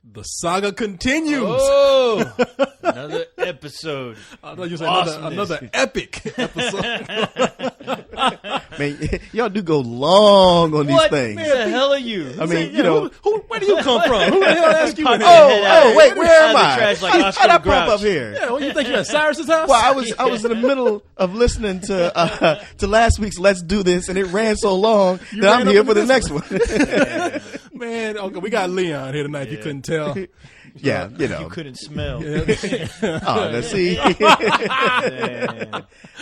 The saga continues. Oh, another episode. I thought you said another epic episode. Man, y'all do go long on these things. What the hell are you? I mean, you know. Where do you come from? Who the hell asked you in here? Oh, wait, where am I? Trash like How'd I pop up here? Yeah, what you think you're at Cyrus's house? Well, I was in the middle of listening to last week's Let's Do This, and it ran so long that I'm here for the next one. Man, okay, we got Leon here tonight. If you couldn't tell. Yeah, you know. You couldn't smell. Oh, now see,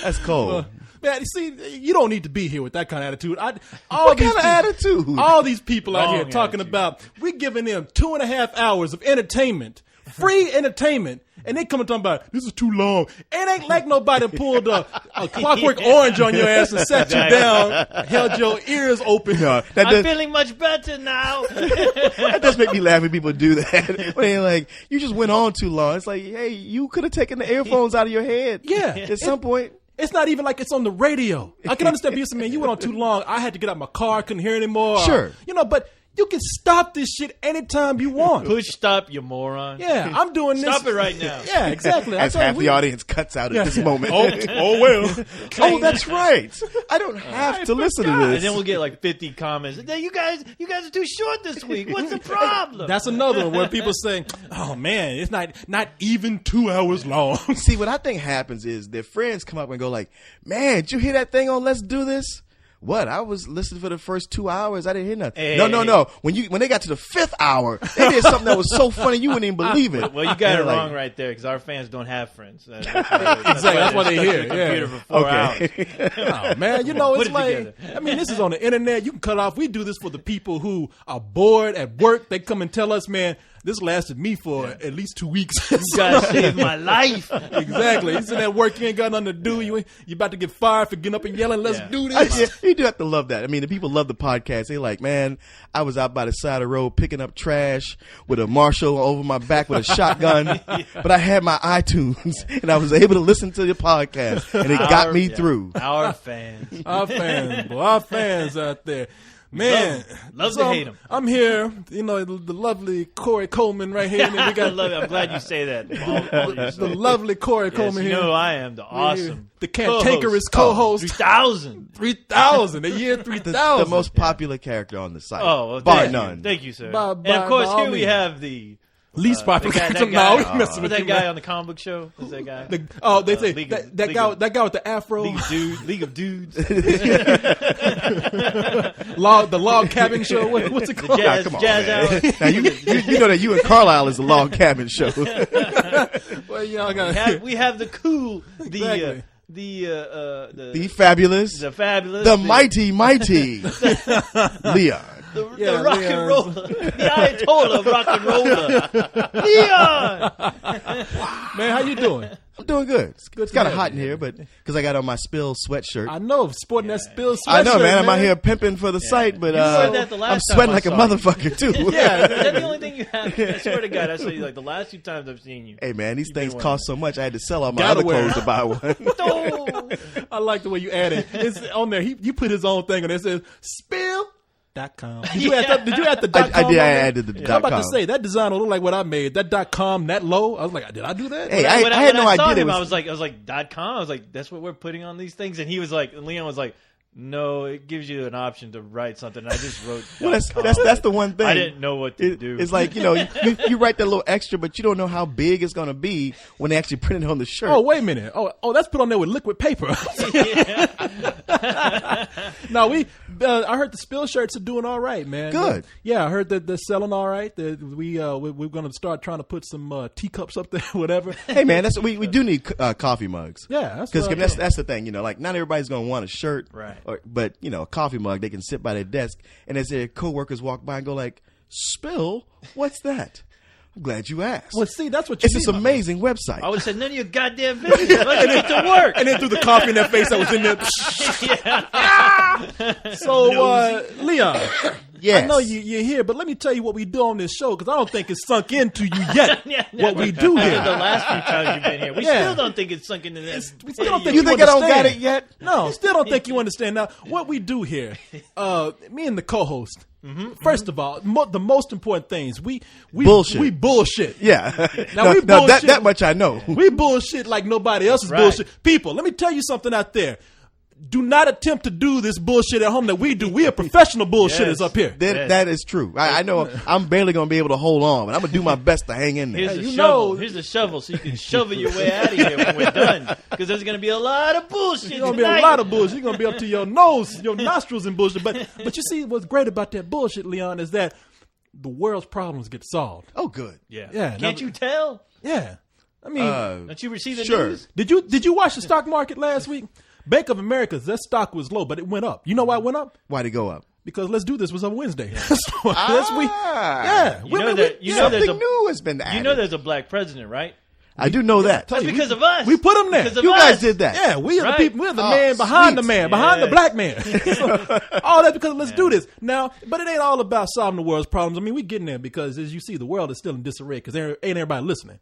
that's cold. Man, see, you don't need to be here with that kind of attitude. What kind of attitude? All these people out here Wrong talking attitude. about, we're giving them 2.5 hours of entertainment, free entertainment, and they come and talk about, this is too long. It ain't like nobody pulled a Clockwork Orange on your ass and sat you down, held your ears open. No, I'm feeling much better now. that does make me laugh when people do that. When they're like, you just went on too long. It's like, hey, you could have taken the earphones out of your head. Yeah. At some point. It's not even like it's on the radio. I can understand people saying, man, you went on too long. I had to get out my car. I couldn't hear anymore. Sure. You know, but you can stop this shit anytime you want. Push stop, you moron. Yeah, I'm doing this. Stop it right now. Yeah, exactly. As half the audience cuts out at this moment. Oh, well. Oh, that's right. I don't have to listen to this. And then we'll get like 50 comments. You guys are too short this week. What's the problem? That's another one where people say, oh, man, it's not even 2 hours long. See, what I think happens is their friends come up and go like, man, did you hear that thing on Let's Do This? What? I was listening for the first 2 hours. I didn't hear nothing. Hey. No. When they got to the 5th hour, they did something that was so funny you wouldn't even believe it. Well, you got it Like, wrong right there because our fans don't have friends. That's why they here. Computer for 4 hours. Oh, man, you know, Put it's it like, together. I mean, this is on the internet. You can cut off. We do this for the people who are bored at work. They come and tell us, man, this lasted me for at least 2 weeks. You guys saved my life. Exactly. You sitting at work, you ain't got nothing to do. You about to get fired for getting up and yelling, let's do this. You do have to love that. I mean, the people love the podcast. They're like, man, I was out by the side of the road picking up trash with a Marshall over my back with a shotgun, but I had my iTunes and I was able to listen to the podcast, and it got me through. Our fans. Our fans out there. Man, love to hate them. I'm here, you know, the lovely Corey Coleman right here. And then we got I'm glad you say that. All the lovely Corey Coleman you here. know who I am, the awesome, the cantankerous co-host. 3,000. 3,000, the year 3,000. The most popular character on the site. Oh, well, bar none. Thank you, sir. By and of course, all here we means. have the least popular character. No, we messing with that you, guy man. on the comic book show. Who's that guy? They say League that of- guy with the afro. League of Dudes. The log cabin show. What's it called? Jazz, Come on, jazz man. hour. Now you know that you and Carlisle is the log cabin show. Well, y'all got We have the cool, Exactly. The fabulous, the fabulous, the mighty Leon. the Yeah, rock Leon's- and roller, the Ayatollah of rock and roller, Leon. man. How you doing? I'm doing good. It's to kind of have hot in you. here, but because I got on my Spill sweatshirt. I know, sporting that Spill sweatshirt. I know, man. I'm out here pimping for the site, but wore that the last I'm sweating time I like a saw you. motherfucker too. Yeah, is that the only thing you have? I swear to God, I saw you like the last 2 times I've seen you. Hey, man, these things wearing cost so much. I had to sell all my Gotta other wear clothes to buy one. No. I like the way you add it. It's on there. You put his own thing on there. It says Spill.com. Did you add the .com? I did. on I there? added the I'm about .com. to say that design don't look like what I made. That .com, that low. I was like, did I do that? Hey, When I had no when I saw idea. him, It I was, was like .com. I was like, that's what we're putting on these things. And he was like, and Leon was like, no, it gives you an option to write something. And I just wrote. well, .com. that's the one thing. I didn't know what to do. It's like, you write that little extra, but you don't know how big it's going to be when they actually print it on the shirt. Oh, wait a minute. Oh, that's put on there with liquid paper. No, I heard the Spill shirts are doing all right, man. Good. Yeah, I heard that they're selling all right. We're going to start trying to put some teacups up there, whatever. Hey, man, we do need coffee mugs. Yeah, that's Because what I that's the thing, like not everybody's going to want a shirt, Right. But a coffee mug they can sit by their desk, and as their coworkers walk by and go like, "Spill, what's that?" I'm glad you asked. Well, see, that's what you It's need, this my man. amazing website. I would have said, none of your goddamn business. Let's get to work. And then threw the coffee in their face that was in there. So, Leon, Yes. I know you're here, but let me tell you what we do on this show, because I don't think it's sunk into you yet what we do After here. the last few times you've been here, we Yeah. still don't think it's sunk into this. We still don't think You think I don't understand. got it yet? No, still don't think you understand. Now, what we do here, me and the co-host, First of all, the most important things we Bullshit. We bullshit. Yeah. Now, we bullshit. that much I know. We bullshit like nobody else is Right. bullshit. People, let me tell you something out there. Do not attempt to do this bullshit at home that we do. We are professional bullshitters Yes. up here. That is true. I know I'm barely going to be able to hold on, but I'm going to do my best to hang in there. Here's the you shovel. know- Here's the shovel, so you can shovel your way out of here when we're done. Because there's going to be a lot of bullshit. It's gonna be a tonight. lot of bullshit. You're gonna be up to your nose, your nostrils in bullshit. But you see, what's great about that bullshit, Leon, is that the world's problems get solved. Oh, good. Yeah. Yeah, Can't now- you tell? Yeah, I mean, Don't you receive the sure. news? did you watch the stock market last week? Bank of America's that stock was low, but it went up. You know why it went up? Why'd it go up? Because Let's Do This was on Wednesday. So last week, yeah, You know that. You know Something there's a. new has been added. You know there's a black president, right? I do know that. That's because of us. we put him there. Because of You us. guys did that. Yeah, we are Right. the people. We're the Oh, man behind the sweet. man, behind the Yeah. black man. So, all that because Let's Do This now. But it ain't all about solving the world's problems. I mean, we getting there because, as you see, the world is still in disarray because ain't everybody listening.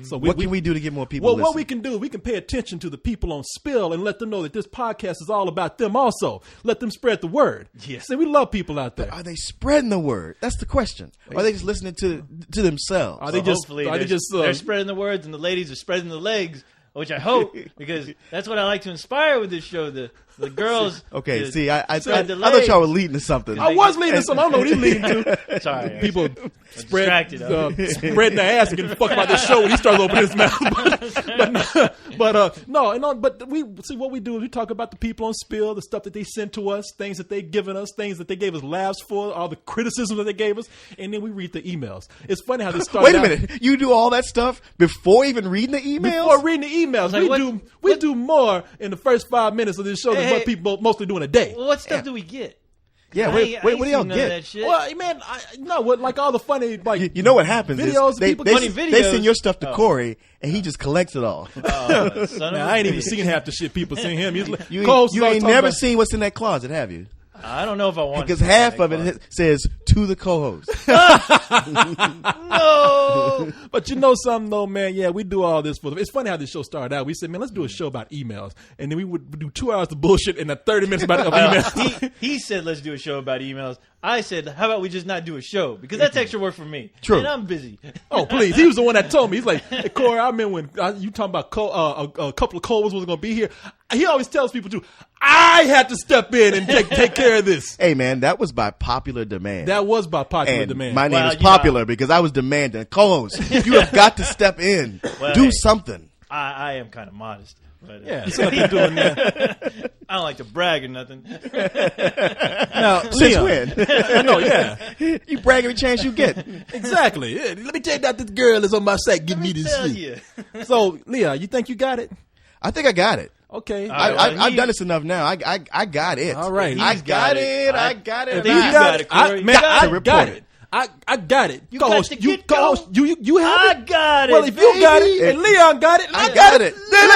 So What can we do to get more people Well, listening? what we can do, we can pay attention to the people on Spill and let them know that this podcast is all about them. Also, let them spread the word. Yeah. See, we love people out there. Are they spreading the word? That's the question. Or are they just listening to themselves? Are they So just? hopefully Are they they're, just? they're spreading the words and the ladies are spreading the legs, which I hope, because that's what I like to inspire with this show. The girls. Okay, to see, I spread the thought y'all were legs. leading to something. I was leading some. I don't know what he's leading to. Sorry, People distracted. spreading their ass and getting fucked about this show when he starts opening his mouth. But we see what we do is we talk about the people on Spill, the stuff that they sent to us, things that they've given us, things that they gave us laughs for, all the criticism that they gave us, and then we read the emails. It's funny how they start. Wait a minute. You do all that stuff before even reading the emails? Before reading the emails, like, we do more in the first 5 minutes of this show than Hey, what people mostly do in a day. What stuff do we get? Yeah, I wait, ain't what do y'all seen none of get? that shit. Well, man, what like all the funny like You know what happens videos is they, people they, funny they videos. send your stuff to Oh. Corey, and he just collects it all. Son of Man, a I ain't even bitch. seen half the shit people send him. He's You Cole's ain't, always talking never about- seen what's in that closet, have you? I don't know if I want Because half of it says to the co-host. No. But you know something though, man. Yeah, we do all this for them. It's funny how this show started out. We said, man, let's do a show about emails, and then we would do 2 hours of bullshit and 30 minutes about emails. He said, let's do a show about emails. I said, how about we just not do a show? Because that's extra work for me. True. And I'm busy. Oh, please. He was the one that told me. He's like, hey, Corey, I remember when you talking about a couple of Coles was going to be here. He always tells people, too, I had to step in and take care of this. Hey, man, that was by popular demand. That was by popular and demand. my name Well, is you know- popular because I was demanding. Co-host, you have got to step in. Well, Do hey. something. I am kind of modest. But, yeah, so they're doing that. I don't like to brag or nothing. Now, Since Leon, when? no, yeah, You brag every chance you get. exactly. Yeah, let me tell you that this girl is on my site. Give me this Tell shit. you. So, Leon, you think you got it? I think I got it. Okay. right, well, I've done this enough now. I got it. All right. I He's got got it. it. I got it. I think you got it, Corey. man, You got I to got report it. it. I got it. You Co-host, got to you get co-host, going. you have I it. got it. Well, if you got it baby. and Leon got it, I got it. Then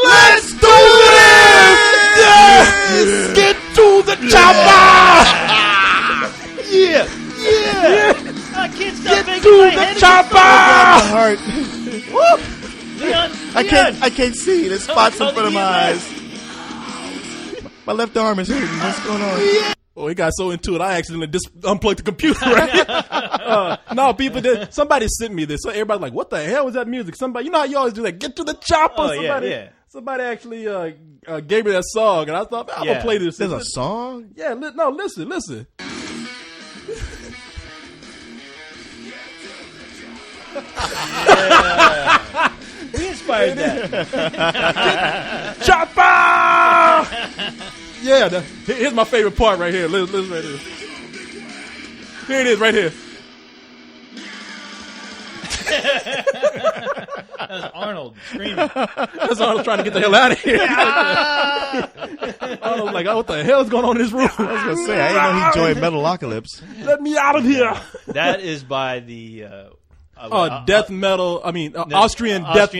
let's do this. Yes. Get to the chopper. Yeah. I can't stop Get banging to my the head chopper. My heart. Leon, I can't see. There's spots in front of my Leon. eyes. My left arm is hurting. What's going on? Oh, he got so into it, I accidentally unplugged the computer. Right? No, people did. Somebody sent me this. So everybody's like, "What the hell was that music?" Somebody, you know how you always do that. Get to the chopper. Oh, yeah, somebody, yeah. somebody actually gave me that song, and I thought, I'm Yeah. gonna play this. There's a song? Yeah, no, listen. We inspired that. Chopper! Yeah, here's my favorite part right here. Listen right here. Here it is, right here. That was Arnold screaming. That's Arnold trying to get the hell out of here. Arnold's like, oh, what the hell is going on in this room? I was going to say, I didn't know he joined Metalocalypse. Let me out of here. That is by the Death metal. I mean, Austrian death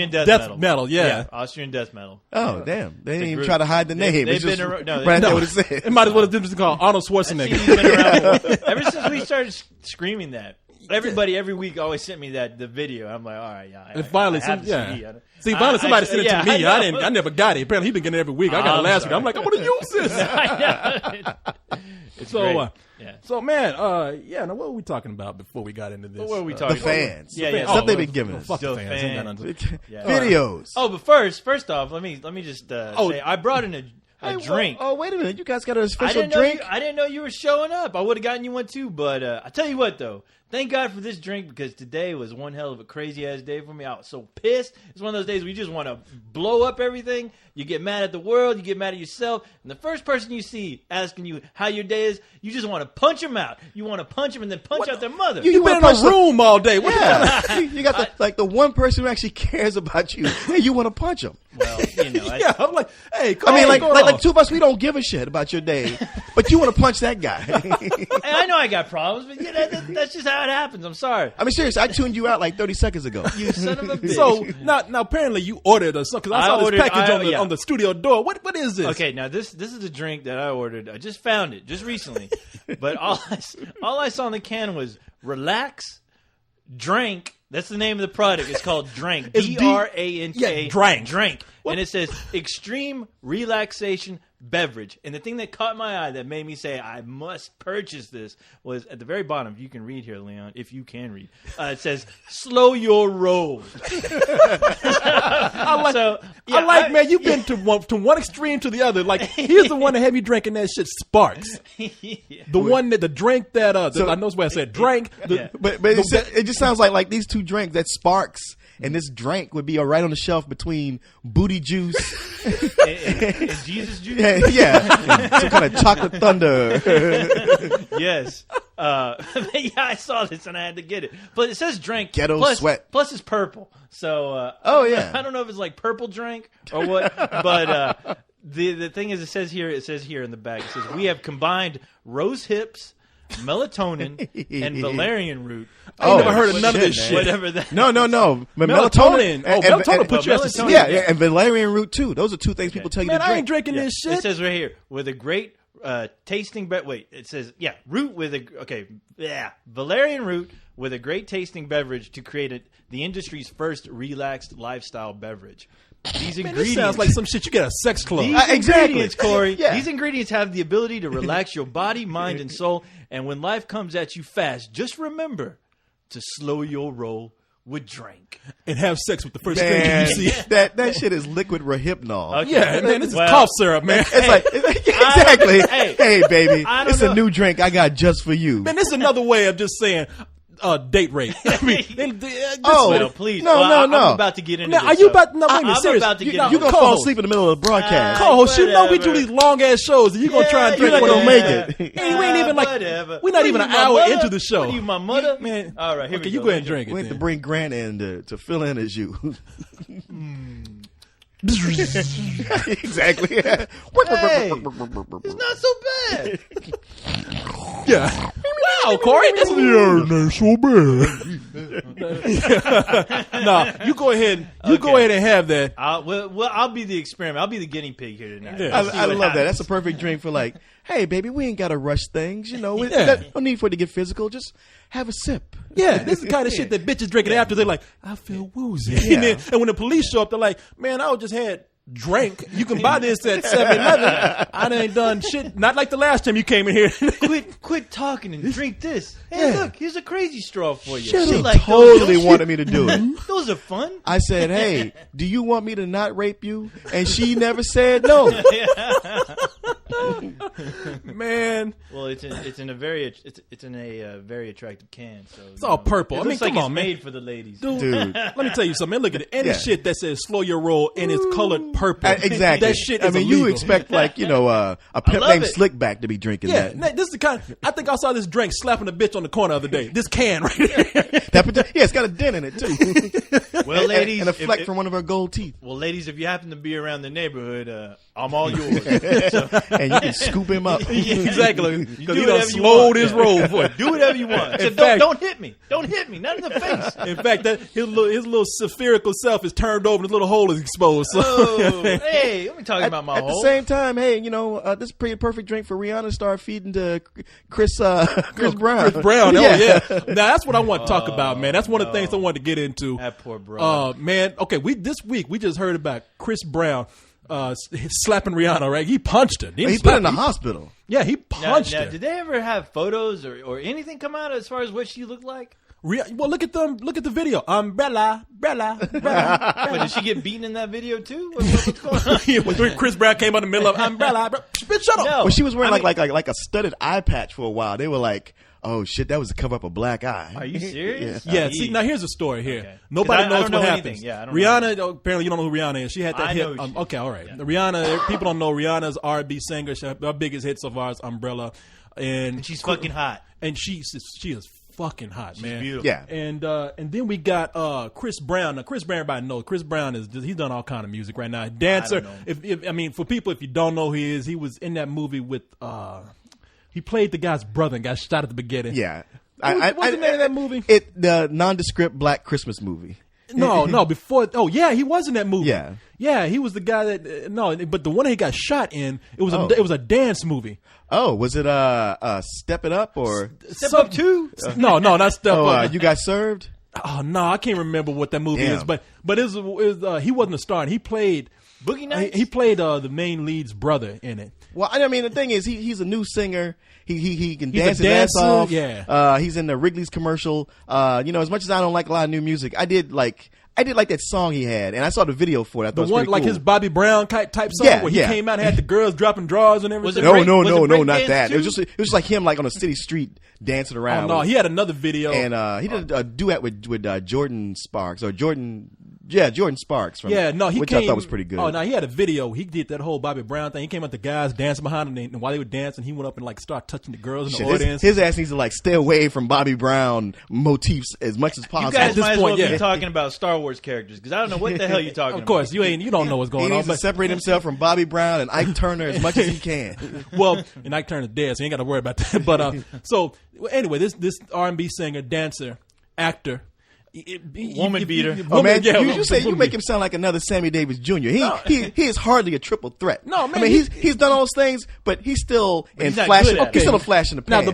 metal. Yeah. Austrian death metal. Oh, damn. They didn't even group. try to hide the name. They've It's just been around- no, right no. there what it said. It might as well have been called Arnold He's Schwarzenegger. been around ever since we started screaming that. everybody every week always sent me the video. I'm like, all right, yeah. And finally, I have the CD. See, finally somebody sent it to me. I know. I never got it. Apparently, he's been getting it every week. I got it last week. I'm like, I want to use this. I know. It's So, great. so man, now what were we talking about before we got into this? What were we The talking about? fans. Yeah. Stuff they've been giving us. Fuck the The fans. Ain't got nothing to- Yeah. Videos. Oh, but first off, let me just say I brought in a drink. Oh, wait a minute. You guys got an I special didn't know drink? I didn't know you were showing up. I would have gotten you one too, but I tell you what though. Thank God for this drink because today was one hell of a crazy ass day for me. I was so pissed. It's one of those days where you just want to blow up everything. You get mad at the world. You get mad at yourself. And the first person you see asking you how your day is, you just want to punch them out. You want to punch them and then punch out their mother. You've been in a room all day. What Yeah. You got the one person who actually cares about you. Hey, you want to punch him. Well, Yeah, I'm like, hey, I mean, like two of us, we don't give a shit about your day, but you want to punch that guy. I know I got problems, but that's just how it happens. I'm sorry. I mean, seriously, I tuned you out like 30 seconds ago. You son of a bitch. So now apparently you ordered something because I saw this package on the studio door. What is this? Okay, now this is a drink that I ordered. I just found it just recently, but all I saw on the can was relax, drink. That's the name of the product. It's called Drank. It's DRANK. Yeah, Drank. Drank. And it says extreme relaxation beverage. And the thing that caught my eye that made me say I must purchase this was at the very bottom. You can read here, Leon, if you can read. It says slow your roll. Man, you've been to one extreme to the other. Like, here's the one that have you drinking that shit Sparks. The one that the drink that I know where I said drank. But it just sounds like these two drinks, that Sparks and this drink would be right on the shelf between Booty Juice and Jesus Juice. Yeah. Some kind of chocolate thunder. Yes. I saw this and I had to get it. But it says drink. Ghetto plus, sweat. Plus it's purple. So yeah. I don't know if it's like purple drink or what. But the thing is, it says here in the back, it says we have combined rose hips, melatonin, and valerian root. I ain't never heard of none of this shit. Whatever that. No. Melatonin. Melatonin puts you to sleep. Yeah, and valerian root too. Those are two things people tell you Man, to drink. I ain't drinking this shit. It says right here with a great tasting. It says root with valerian root with a great tasting beverage to create the industry's first relaxed lifestyle beverage. These ingredients this sounds like some shit you get at a sex club. These ingredients, Corey. Yeah. These ingredients have the ability to relax your body, mind, and soul. And when life comes at you fast, just remember to slow your roll with drink and have sex with the first stranger you see. That shit is liquid Rohypnol. Okay. Yeah, man, this is cough syrup, man. It's like exactly. Hey, baby, it's know. a new drink I got just for you. Man, this is another way of just saying date rape. I mean, well, please. No. I'm about to get into now, this. are you about? No, wait a minute. I'm Serious. about to get You're into gonna this. fall asleep in the middle of the broadcast. Co-host, you know we do whatever. these long ass shows, and you gonna try and drink. You're not gonna whatever. make it. Hey, we ain't even like whatever. we're not even an hour into the show. What are you, my mother? Man, all right, here okay, we you go. go ahead and drink it. We have to then. bring Grant in to fill in as you. Exactly. Hey, it's not so bad. Yeah. Wow, Corey, this is so bad. Nah, you go ahead. Go ahead and have that. I'll be the experiment. I'll be the guinea pig here tonight. Yeah. I love that. That's a perfect drink for like, hey, baby, we ain't got to rush things. You know, Yeah. no need for it to get physical. Just have a sip. Yeah, this is the kind of shit that bitches drinking after. They're like, I feel woozy. Yeah. And when the police show up, they're like, man, I just had drink. You can buy this at 7-Eleven. I ain't done shit. Not like the last time you came in here. Quit talking and drink this. Hey, Yeah. look, here's a crazy straw for you. She Shit like totally those, wanted me to do it. Those are fun. I said, hey, do you want me to not rape you? And she never said no. Man, Well, it's in a very attractive can. So it's all purple. It I mean, looks like come it's on, man. made for the ladies. Dude. Let me tell you something, man. Look at it. Any Yeah. shit that says slow your roll and it's colored purple. Exactly. That shit I is mean, illegal. you expect like, a pimp love named it. Slickback to be drinking Yeah, that. this is the kind. I think I saw this drink slapping a bitch on the corner the other day. This can right here. Yeah, it's got a dent in it too. Well, ladies, and a fleck from one of her gold teeth. Well, ladies, if you happen to be around the neighborhood, I'm all yours. So, And you can scoop him up. Exactly. You Because do he done whatever you slowed want. his roll for it. do whatever you want. Except fact- don't hit me. Don't hit me. Not in the face. In fact, that his little spherical self is turned over and his little hole is exposed. So. Oh, hey, let me talk about my At the hole. same time, hey, this is pretty perfect drink for Rihanna to start feeding to Chris Brown. Chris Brown. Oh, yeah. Now, that's what I want to talk about, man. That's one of the things I wanted to get into. That poor bro. Man, okay, this week we just heard about Chris Brown slapping Rihanna, right? He punched her. He's been in the hospital. Yeah, he punched now, her. did they ever have photos or anything come out as far as what she looked like? Well, look at them. Look at the video. Umbrella. But did she get beaten in that video too? What's going on? When Chris Brown came out in the middle of umbrella. Bitch, shut up. No. Well, she was wearing like a studded eye patch for a while. They were like, "Oh shit, that was to cover up a black eye." Are you serious? Yeah, see, now here's the story here. Okay. Nobody 'Cause I knows don't know what anything. happens. Yeah, I don't Rihanna, apparently you don't know who Rihanna is. She had that I hit. know she- Okay, all right. yeah. Rihanna, people don't know Rihanna's R&B singer. Her biggest hit so far is Umbrella. And She's fucking hot. And she is fucking hot, man. Beautiful. Yeah. And then we got Chris Brown. Now Chris Brown, everybody knows. Chris Brown he's done all kind of music right now. Dancer. I mean, for people, if you don't know who he is, he was in that movie with he played the guy's brother and got shot at the beginning. Yeah. What's the name of that movie? The nondescript Black Christmas movie. No, before. Oh, yeah, he was in that movie. Yeah. He was the guy that. No, but the one he got shot in, it was a dance movie. Oh, was it Step It Up or Step Up 2? No, not Step Up. You Got Served? Oh no, I can't remember what that movie Damn. is. But it was he wasn't a star. And he played Boogie Nights? He played the main lead's brother in it. Well, I mean, the thing is, he's a new singer. He can He's dance a his ass dancer, off. yeah. He's in the Wrigley's commercial. As much as I don't like a lot of new music, I did like that song he had, and I saw the video for it. I thought The it was one pretty like cool. his Bobby Brown type song Yeah, where he yeah. came out and had the girls dropping drawers and everything. Was it No, Was it break not dance that. too? It was just like him like on a city street dancing Oh around. no, he had another video. and he did a duet with Jordan Sparks or Jordan Sparks from which I thought was pretty good. Oh no, he had a video. He did that whole Bobby Brown thing. He came out the guys dancing behind him, and while they were dancing, he went up and like started touching the girls in the Shit, audience. his ass needs to like stay away from Bobby Brown motifs as much as possible. You guys this might as point, well yeah. be talking about Star Wars characters because I don't know what the hell you're talking Of course, about. you don't know what's He going on. needs to But separate himself from Bobby Brown and Ike Turner as much as he can. well, and Ike Turner's dead, so you ain't got to worry about that. But so anyway, this R&B singer, dancer, actor, Woman beater. Oh man, yeah, you make him sound like another Sammy Davis Jr. He is hardly a triple threat. No, man, I mean he's done all those things, but he's still he's not flashing. good at it. He's still a flash in the Now pan.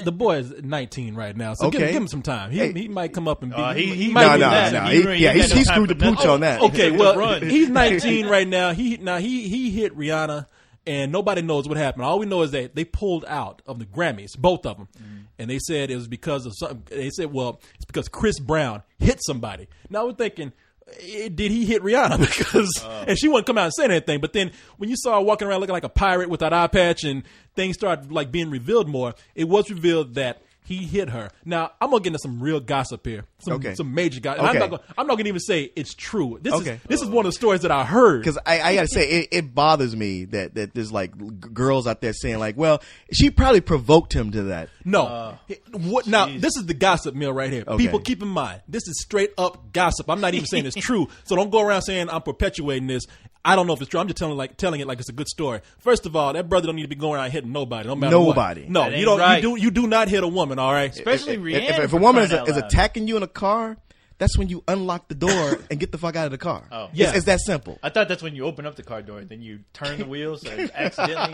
the boy is 19 right now, so give Okay. him some time. He might come up and be. He might might be do no, that. no. He ain't got no He time screwed for the pooch nothing. on that. Okay, Just well, run. he's 19 right now. He hit Rihanna, and nobody knows what happened. All we know is that they pulled out of the Grammys, both of them, and they said it was because of something. They said, well, it's because Chris Brown hit somebody. Now we're thinking, did he hit Rihanna? Because and she wouldn't come out and say anything. But then when you saw her walking around looking like a pirate with that eye patch, and things started like being revealed more, it was revealed that he hit her. Now I'm gonna get into some real gossip here, some major gossip. Okay. I'm not gonna even say it's true. This Okay. is one of the stories that I heard. Because I gotta say, it bothers me that there's like girls out there saying like, well, she probably provoked him to that. No. Now, this is the gossip mill right here. Okay. People keep in mind, this is straight up gossip. I'm not even saying it's true. So don't go around saying I'm perpetuating this. I don't know if it's true. I'm just telling it like it's a good story. First of all, that brother don't need to be going around hitting nobody. No matter Nobody. what. No, That you ain't don't. right. You do not hit a woman. All right. Especially Rihanna. If for a woman crying out is loud. attacking you in a car, that's when you unlock the door and get the fuck out of the car. Oh. Yeah. It's that simple. I thought that's when you open up the car door and then you turn the wheels and accidentally.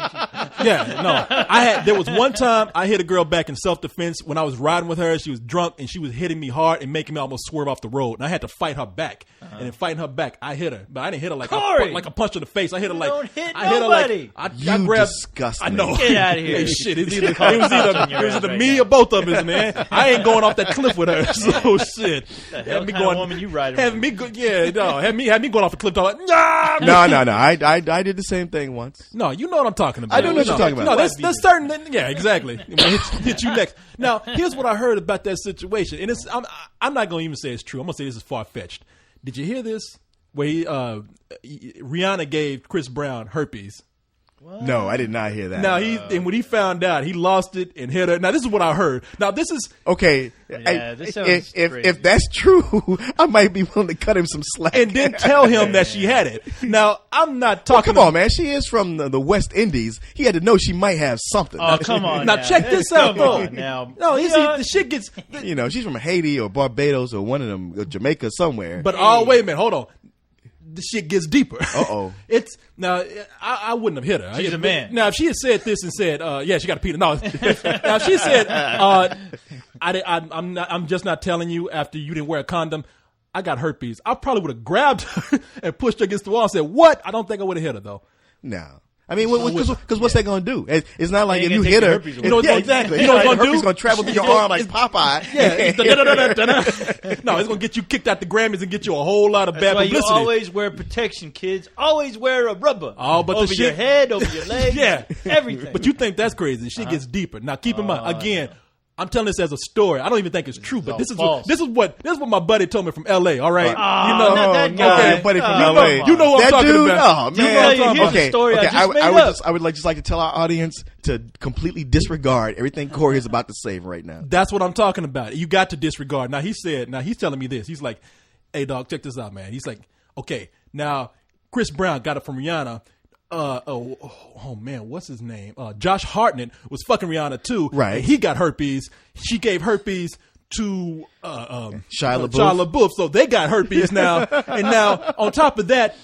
Yeah, no. There was one time I hit a girl back in self-defense when I was riding with her. She was drunk and she was hitting me hard and making me almost swerve off the road. And I had to fight her back. And in fighting her back, I hit her. But I didn't hit her like a punch in the face. I hit her like don't hit I hit her nobody. like I You grabbed. disgust I me. know. Get outta here. Hey, shit, it was You should call cops on your ass either right me now. or both of us, man. I ain't going off that cliff with her. So shit. hell kind of woman you riding Having me go, yeah, no, had me going off the cliff. Like, nah, No. I did the same thing once. no, you know what I'm talking about. I do know what you're talking about. No, there's certain. Yeah, exactly. Hit you next. Now, here's what I heard about that situation, and I'm not going to even say it's true. I'm going to say this is far fetched. Did you hear this? Where Rihanna gave Chris Brown herpes. No, I did not hear that. Now and when he found out, he lost it and hit her. Now this is what I heard. Now this is okay. This sounds crazy. If that's true, I might be willing to cut him some slack and then tell him that she had it. Now I'm not Well, talking. come on, man. She is from the West Indies. He had to know she might have something. Oh, come on. Now check this out, though. Now, No, the shit gets. You know, she's from Haiti or Barbados or one of them, or Jamaica somewhere. But wait a minute, hold on. The shit gets deeper. Uh-oh. It's now. I wouldn't have hit her. She's a man. Now, if she had said this and said, "Yeah, she got a penis." No. Now, if she said, I'm just not telling you after you didn't wear a condom. I got herpes. I probably would have grabbed her and pushed her against the wall and said, "What?" I don't think I would have hit her though. No. I mean, because what's that going to do? It's not like if you gonna hit take her. your herpes away. You know what- exactly. you know what it's gonna herpes do? going to travel through your arm like Popeye. Yeah. No, it's gonna get you kicked out the Grammys and get you a whole lot of That's bad why you publicity. always wear protection, kids. Always wear a rubber. Oh, but the over your shit- head, over your legs, Yeah. everything. But you think that's crazy? Shit gets deeper. Now, keep in mind again. I'm telling this as a story. I don't even think it's true, but this is false. what my buddy told me from L.A. All right, not that guy. Okay, buddy from You LA. you know who I'm that talking dude? about. Oh, You know man. what I'm talking about. Here's a story I just made up. I would just like to tell our audience to completely disregard everything Corey is about to say right now. That's what I'm talking about. You got to disregard. Now he's telling me this. He's like, "Hey, dog, check this out, man." He's like, "Okay, now Chris Brown got it from Rihanna." Oh man, what's his name? Josh Hartnett was fucking Rihanna too. Right. And he got herpes. She gave herpes to Shia LaBeouf. Shia LaBeouf. So they got herpes now. And now on top of that,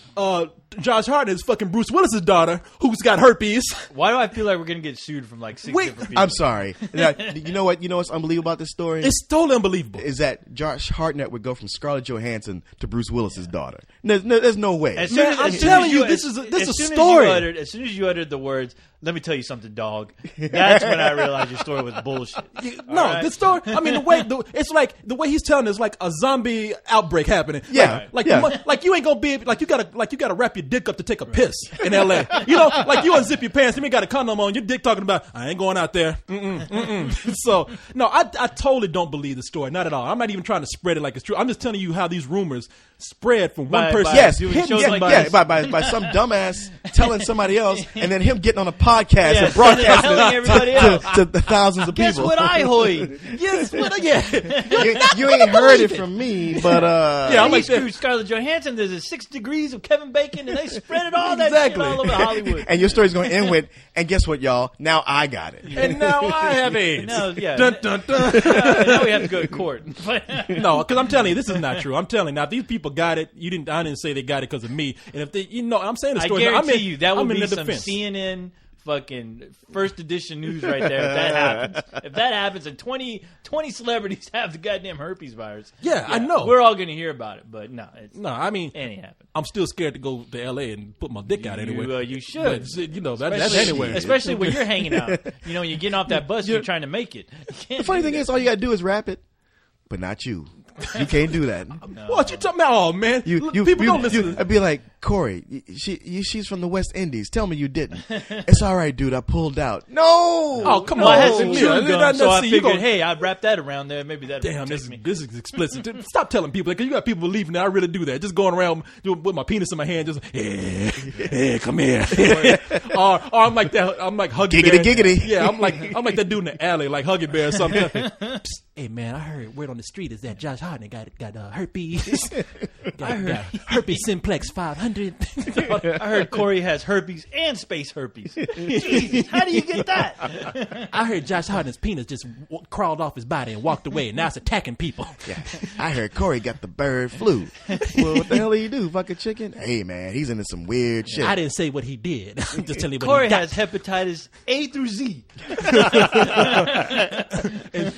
Josh Hartnett is fucking Bruce Willis's daughter, who's got herpes. Why do I feel like we're gonna get sued from like 6 different people? I'm sorry. Now, you know what? You know what's unbelievable about this story? It's totally unbelievable. Is that Josh Hartnett would go from Scarlett Johansson to Bruce Willis's daughter? There's no way. As Man, soon I'm as telling you, as- this is a as soon as story. As soon as you uttered the words, "Let me tell you something, dog," that's when I realized your story was bullshit. No, All right? the story. I mean, it's like the way he's telling it is like a zombie outbreak happening. Yeah, like yeah. like you ain't gonna be like you gotta wrap your dick up to take a piss in L.A. You know, like you unzip your pants, you ain't got a condom on, your dick talking about I ain't going out there. So no, I totally don't believe the story, not at all. I'm not even trying to spread it like it's true. I'm just telling you how these rumors spread from one person. Yes, doing him, shows yeah, like yeah, this. by some dumbass telling somebody else, and then him getting on a podcast Yeah, and broadcasting telling everybody else. to the thousands of Guess people. what I heard? Yes, yeah. you ain't heard it from me, but Yeah, I'm He like that. screwed Scarlett Johansson. There's a 6 degrees of Kevin Bacon, and they spread it all Exactly. that shit all over Hollywood. and your story's going to end with, and guess what, y'all? Now I got it. And now I have AIDS. No, yeah. Dun, dun, dun. Now we have to go to court. No, because I'm telling you, this is not true. I'm telling you, now if these people got it, I didn't say they got it because of me. And if they, I'm saying the I story. guarantee you that would I'm in be the some defense. CNN fucking first edition news right there. If that happens, and 20 celebrities have the goddamn herpes virus. Yeah, I know. We're all gonna hear about it, but no, No, I mean, it ain't happen. I'm still scared to go to L.A. and put my dick out anyway. You should. But, that's anyway. Especially when you're hanging out. You know, when you're getting off that bus, you're trying to make it. The funny thing is, all you got to do is rap it, but not you. You can't do that. What you talking about? Oh man, people don't listen. I'd be like, Corey, she's from the West Indies. Tell me you didn't. It's all right, dude. I pulled out. No. Oh come Well, on, I had some Yeah, chewing gum, that's- so I see, you figured, gonna- hey, I'd wrap that around there. Maybe that. Damn, this is explicit. Stop telling people because you got people believing that I really do that. Just going around with my penis in my hand, just hey, come here. or I'm like that. I'm like Huggy Giggity, Bear. giggity. Yeah, I'm like that dude in the alley, like Huggy Bear or something. Psst, hey man, I heard word on the street is that Josh Hartnett got herpes. got herpes simplex 500. I heard Corey has herpes and space herpes. Jesus, how do you get that? I heard Josh Hartnett's penis just crawled off his body and walked away, and now it's attacking people. Yeah. I heard Corey got the bird flu. Well, what the hell do you do? Fuck a chicken? Hey, man, he's into some weird shit. I didn't say what he did. I'm just telling you what Corey he got. has hepatitis A through Z. And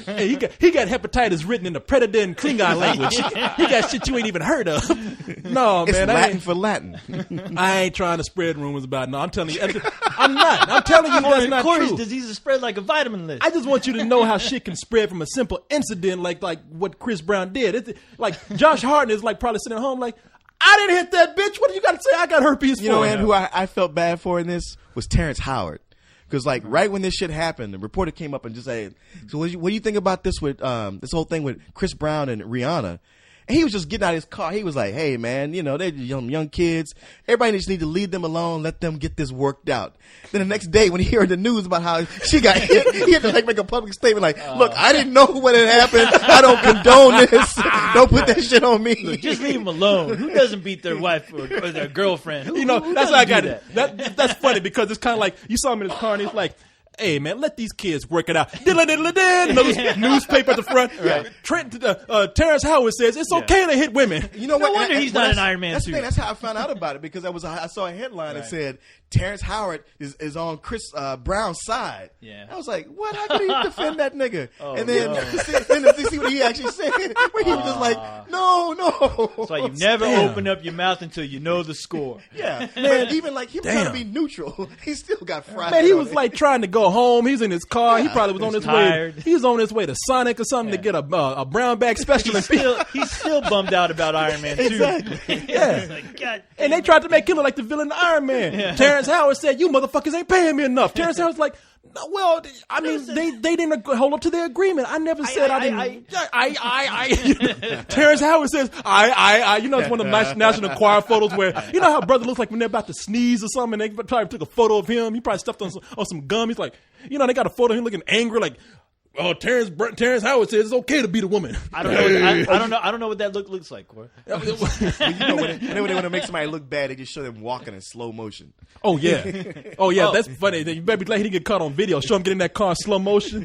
he got hepatitis written in the Predator and Klingon language. He got shit you ain't even heard of. No, it's man, Latin for Latin. I ain't trying to spread rumors about it. No, I'm telling you, I'm not. I'm telling you that's not Corey's true. diseases spread like a vitamin list. I just want you to know how shit can spread from a simple incident like what Chris Brown did. It's like Josh Hartnett is like probably sitting at home like, I didn't hit that bitch. What do you got to say? I got herpes for? You know, and who I felt bad for in this was Terrence Howard. Because like right when this shit happened, the reporter came up and just said, "So what do you think about this with this whole thing with Chris Brown and Rihanna?" And he was just getting out of his car. He was like, hey, man, you know, they're young kids. Everybody just need to leave them alone. Let them get this worked out. Then the next day when he heard the news about how she got hit, he had to like make a public statement like, look, I didn't know what had happened. I don't condone this. Don't put that shit on me. Look, just leave them alone. Who doesn't beat their wife or their girlfriend? Who, You know, who that's doesn't how I do got that? it. That's funny because it's kind of like you saw him in his car and he's like, hey, man, let these kids work it out. Newspaper at the front. Terrence Howard says it's okay to hit women. You know No what? wonder he's not an Iron Man That's the suit. thing. That's how I found out about it because I saw a headline that said Terrence Howard is on Chris Brown's side. Yeah. I was like, what? How could he defend that nigga? Oh, and then no. to see what he actually said, where he was just like, no. That's why you never open up your mouth until you know the score. Yeah, man. Even like he was trying to be neutral, he still got fried. Man, he on was it. like trying to go home. He's in his car. He probably was on his tired. way. He was on his way to Sonic or something to get a brown bag special. He's still bummed out about Iron Man 2. Exactly. Yeah. Like, God And they tried to make him look like the villain of Iron Man. Terrence Howard said, "You motherfuckers ain't paying me enough." Terrence Howard's like, "No, well, I mean, they didn't hold up to their agreement. I never said I didn't. Terrence Howard says, I. You know, it's one of the National Choir photos where you know how brother looks like when they're about to sneeze or something. And they probably took a photo of him. He probably stuffed on some gum. He's like, you know, they got a photo of him looking angry, like. Oh, Terrence Howard says it's okay to beat a woman. I don't know. I don't know what that look looks like, Corey. You know, when they want to make somebody look bad, they just show them walking in slow motion. Oh yeah, that's funny. You better be glad he didn't get caught on video. Show him getting in that car in slow motion.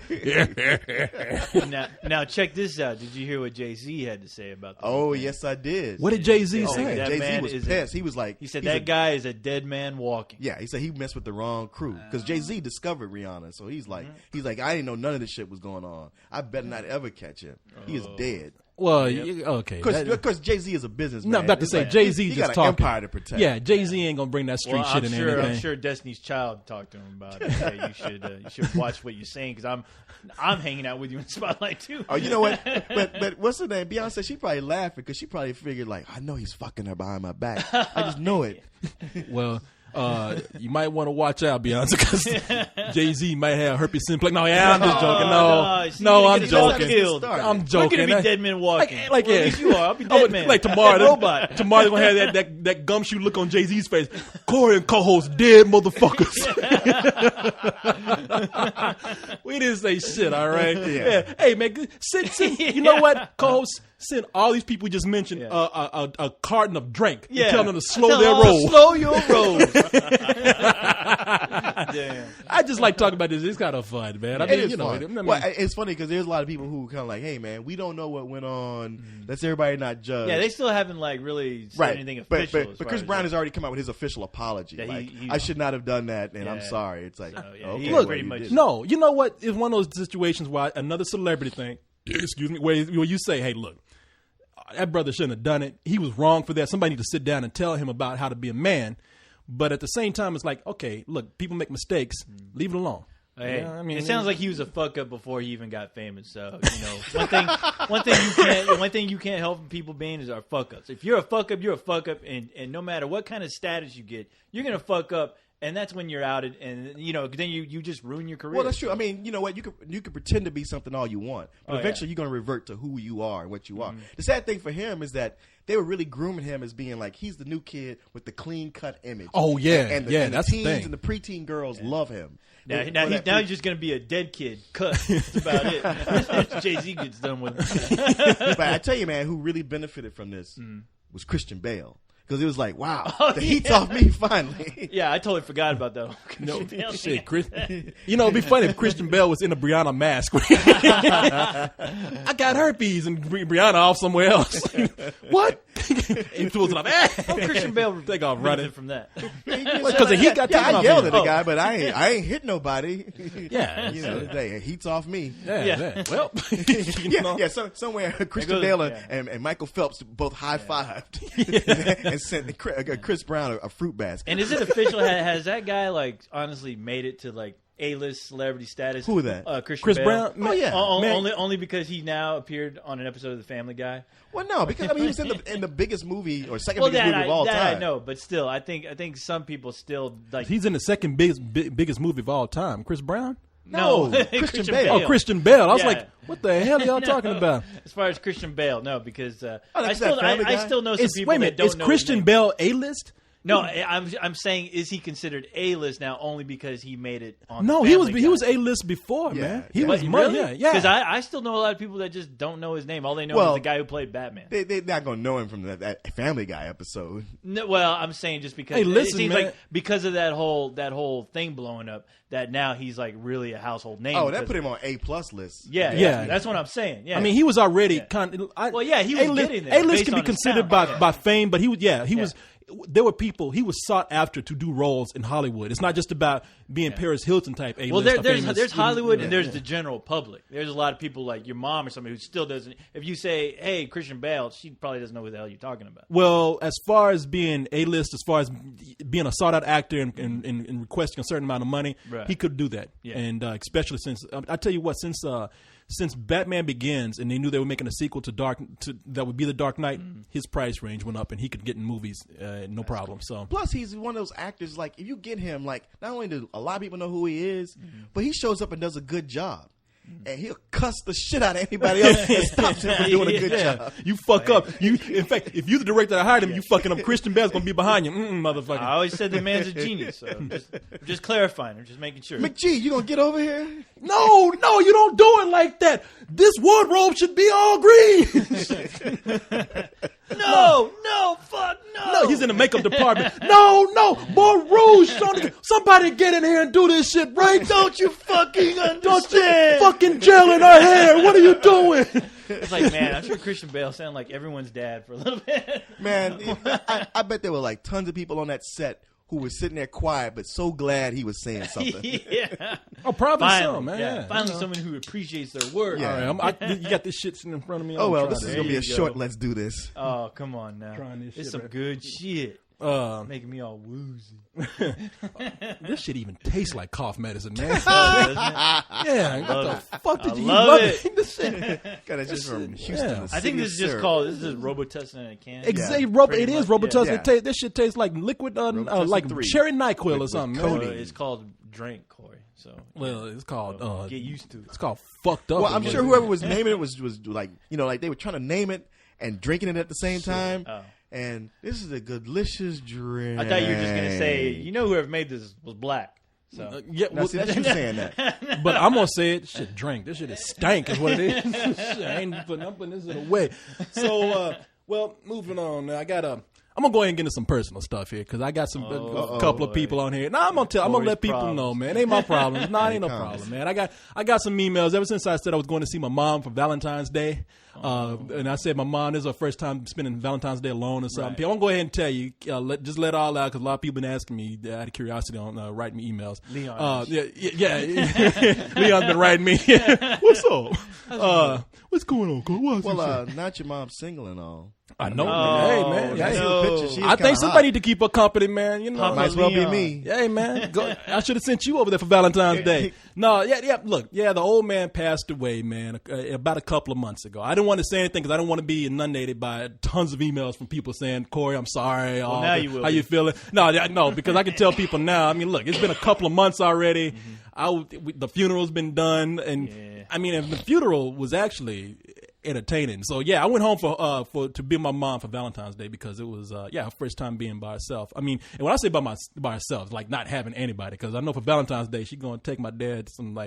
Now check this out. Did you hear what Jay-Z had to say about that? Oh, yes, I did. What did Jay-Z Oh, say? that Jay-Z man was is pissed. He was like, He said he's that guy is a dead man walking. Yeah, he said he messed with the wrong crew because Jay-Z discovered Rihanna, so he's like, I didn't know none of this shit was going on. I better not ever catch him. He is dead. Well, okay. Because Jay-Z is a businusman. No, I'm about to say Like, Jay-Z he just got an talking. empire to protect. Yeah, Jay-Z ain't gonna bring that street shit in there. I'm sure Destiny's Child talked to him about it. Hey, you should watch what you're saying because I'm hanging out with you in Spotlight too. Oh, you know what? But what's her name? Beyonce. She probably laughing because she probably figured like, I know he's fucking her behind my back. I just know it. Well, you might want to watch out, Beyonce, because Jay-Z might have herpes simplex. No, yeah, I'm just joking. I'm joking. I'm joking. We're gonna be dead men walking. Like well, yeah, at least you are. I'll be dead man. Like tomorrow, robot. Tomorrow they're gonna have that gumshoe look on Jay-Z's face. Corey and co-host dead motherfuckers. We didn't say shit, all right. Yeah. Hey man, send you know what, co-host. Send all these people we just mentioned a carton of drink. Yeah. Tell them to slow their roll. Slow your roll. Damn. I just like talking about this. It's kind of fun, man. I mean, It is you know, fun. Well, it's funny because there's a lot of people who kind of like, hey, man, we don't know what went on. Let's everybody not judge. Yeah, they still haven't like really said anything official. But Chris Brown has already come out with his official apology. That Like, he- I should not have done that, and I'm sorry. It's like, okay, look, well, pretty you much- did. no, you know what? It's one of those situations where another celebrity thing, excuse me, where you say, hey, look, that brother shouldn't have done it. He was wrong for that. Somebody need to sit down and tell him about how to be a man. But at the same time, it's like, okay, look, people make mistakes. Leave it alone. Hey, I mean, it sounds like he was a fuck up before he even got famous. So you know, one thing you can't help people being is our fuck ups. If you're a fuck up, you're a fuck up, and no matter what kind of status you get, you're gonna fuck up. And that's when you're outed, and you know, then you just ruin your career. Well, that's true. I mean, you know what? You can pretend to be something all you want, but eventually you're going to revert to who you are and what you are. The sad thing for him is that they were really grooming him as being like he's the new kid with the clean cut image. Oh yeah, and that's the teens the thing. and the preteen girls love him. Now he's just going to be a dead kid. Cut. That's about it. Jay-Z gets done with it. But I tell you, man, who really benefited from this was Christian Bale. Because it was like, wow, the heat's off me finally. Yeah, I totally forgot about that. No, shit, Chris. You know, it'd be funny if Christian Bale was in a Brianna mask. I got herpes, and Brianna off somewhere else. What? He tools it up. Christian Bale take off running from that. Because the heat got taken I off yelled him. at the guy, but I ain't hit nobody. Yeah, you know, the heat's off me. Yeah. Well, somewhere Christian Bale and Michael Phelps both high fived and sent Chris Brown a fruit basket. And is it official? Has that guy like honestly made it to like A-list celebrity status? Who that? Christian Chris Bale. Brown? Oh yeah, only because he now appeared on an episode of The Family Guy. Well, no, because I mean he was in the biggest movie or second biggest movie of all time. I know, but still, I think some people still like. He's in the second biggest movie of all time. Chris Brown. No, Christian Bale. Oh, Christian Bale. I was Yeah. like, what the hell are y'all talking about? As far as Christian Bale, no, because that's I still know some people Wait a minute, that don't is know Christian his name. Bale A-list? No, I'm saying, is he considered A-list now only because he made it on? No, the he was Family Guy? A-list before, Yeah, man. He yeah. was Really? yeah. Because I still know a lot of people that just don't know his name. All they know is the guy who played Batman. They're not gonna know him from that Family Guy episode. No, well, I'm saying just because Hey, listen, it seems man. like because of that whole thing blowing up, that now he's like really a household name. Oh, that because- put him on A+ list. Yeah, that's what I'm saying. Yeah, I mean, he was already kind of. Well, yeah, he was getting there A-list based can be on his considered talent. by fame, but he was. There were people he was sought after to do roles in Hollywood. It's not just about being Paris Hilton type A-list. Well, or famous. there's Hollywood and there's the general public. There's a lot of people like your mom or somebody who still doesn't. If you say, "Hey, Christian Bale," she probably doesn't know who the hell you're talking about. Well, as far as being A-list, as far as being a sought-out actor and requesting a certain amount of money, Right. he could do that. Yeah. And especially since I tell you what, since Batman Begins and they knew they were making a sequel to that would be The Dark Knight, his price range went up and he could get in movies no problem. So Plus, he's one of those actors. Like, if you get him, like, not only do a lot of people know who he is, but he shows up and does a good job. And he'll cuss the shit out of anybody else that stops him from doing a good job. you fuck up. In fact, if you're the director that hired him, you fucking up. Christian Bale's gonna be behind you, motherfucker. I always said the man's a genius. So I'm just clarifying. I'm just making sure. McGee, you gonna get over here? No, you don't do it like that. This wardrobe should be all green. No, fuck no. No, he's in the makeup department. No, more rouge. Somebody get in here and do this shit right. Don't you fucking Don't you understand? fucking gel in her hair. What are you doing? It's like, man, I'm sure Christian Bale sounded like everyone's dad for a little bit. Man, I bet there were like tons of people on that set who were sitting there quiet, but so glad he was saying something. Yeah. Oh, probably Finally, so, man. yeah. Finally, someone who appreciates their work. Yeah. All right, you got this shit sitting in front of me. Oh, I'm well, trying this to- is going to be a There you short go. Let's Do This. Oh, come on now. Trying this It's shit some right. good shit. Making me all woozy. This shit even tastes like cough medicine, man. Doesn't it? Yeah, what the fuck did you love love it. This shit. Got it just from Houston. Yeah. the I think city this of is just syrup. called, this is just Robitussin in a can. Exactly, Pretty it is much, Robitussin. yeah. This shit tastes like liquid, Robitussin like 3. cherry NyQuil or With something. So man. codeine. it's called Drink, Corey. So Well, it's called. get used to it. It's called fucked up. Well, I'm sure whoever was naming it was like, like they were trying to name it and drinking it at the same time. Oh. And this is a delicious drink. I thought you were just gonna say, whoever made this was black. So Yeah, Now, see, that's you saying that. but I'm gonna say it. Shit, drink. This shit is stank. Is what it is. Shit, I'm putting this away. So, well, moving on. Now, I'm gonna go ahead and get into some personal stuff here because I got a couple of people on here. Now I'm gonna let people Corey's know, man. It ain't my problem. No, it ain't no problem, man. I got some emails ever since I said I was going to see my mom for Valentine's Day. And I said my mom, this is her first time spending Valentine's Day alone or something. Right. I'm gonna go ahead and tell you, just let it all out because a lot of people been asking me out of curiosity on writing me emails. Leon. Yeah. Leon's been writing me. What's up? What's going on? Cole? Well, not your mom's single and all. I know. Oh, Hey, man. I see no. the picture. She's I think kinda somebody hot. need to keep her company, man. You know, Papa Might as well be Leon. me. hey, man. I should have sent you over there for Valentine's Day. No, look, the old man passed away, man, about a couple of months ago. I didn't want to say anything because I don't want to be inundated by tons of emails from people saying, Corey, I'm sorry. Well, now you will How be. you feeling? No, because I can tell people now. I mean, look, it's been a couple of months already. The funeral's been done. And, Yeah. I mean, and the funeral was actually entertaining. So I went home to be with my mom for Valentine's Day because it was her first time being by herself. I mean, and when I say by herself, like not having anybody, because I know for Valentine's Day she's gonna take my dad to some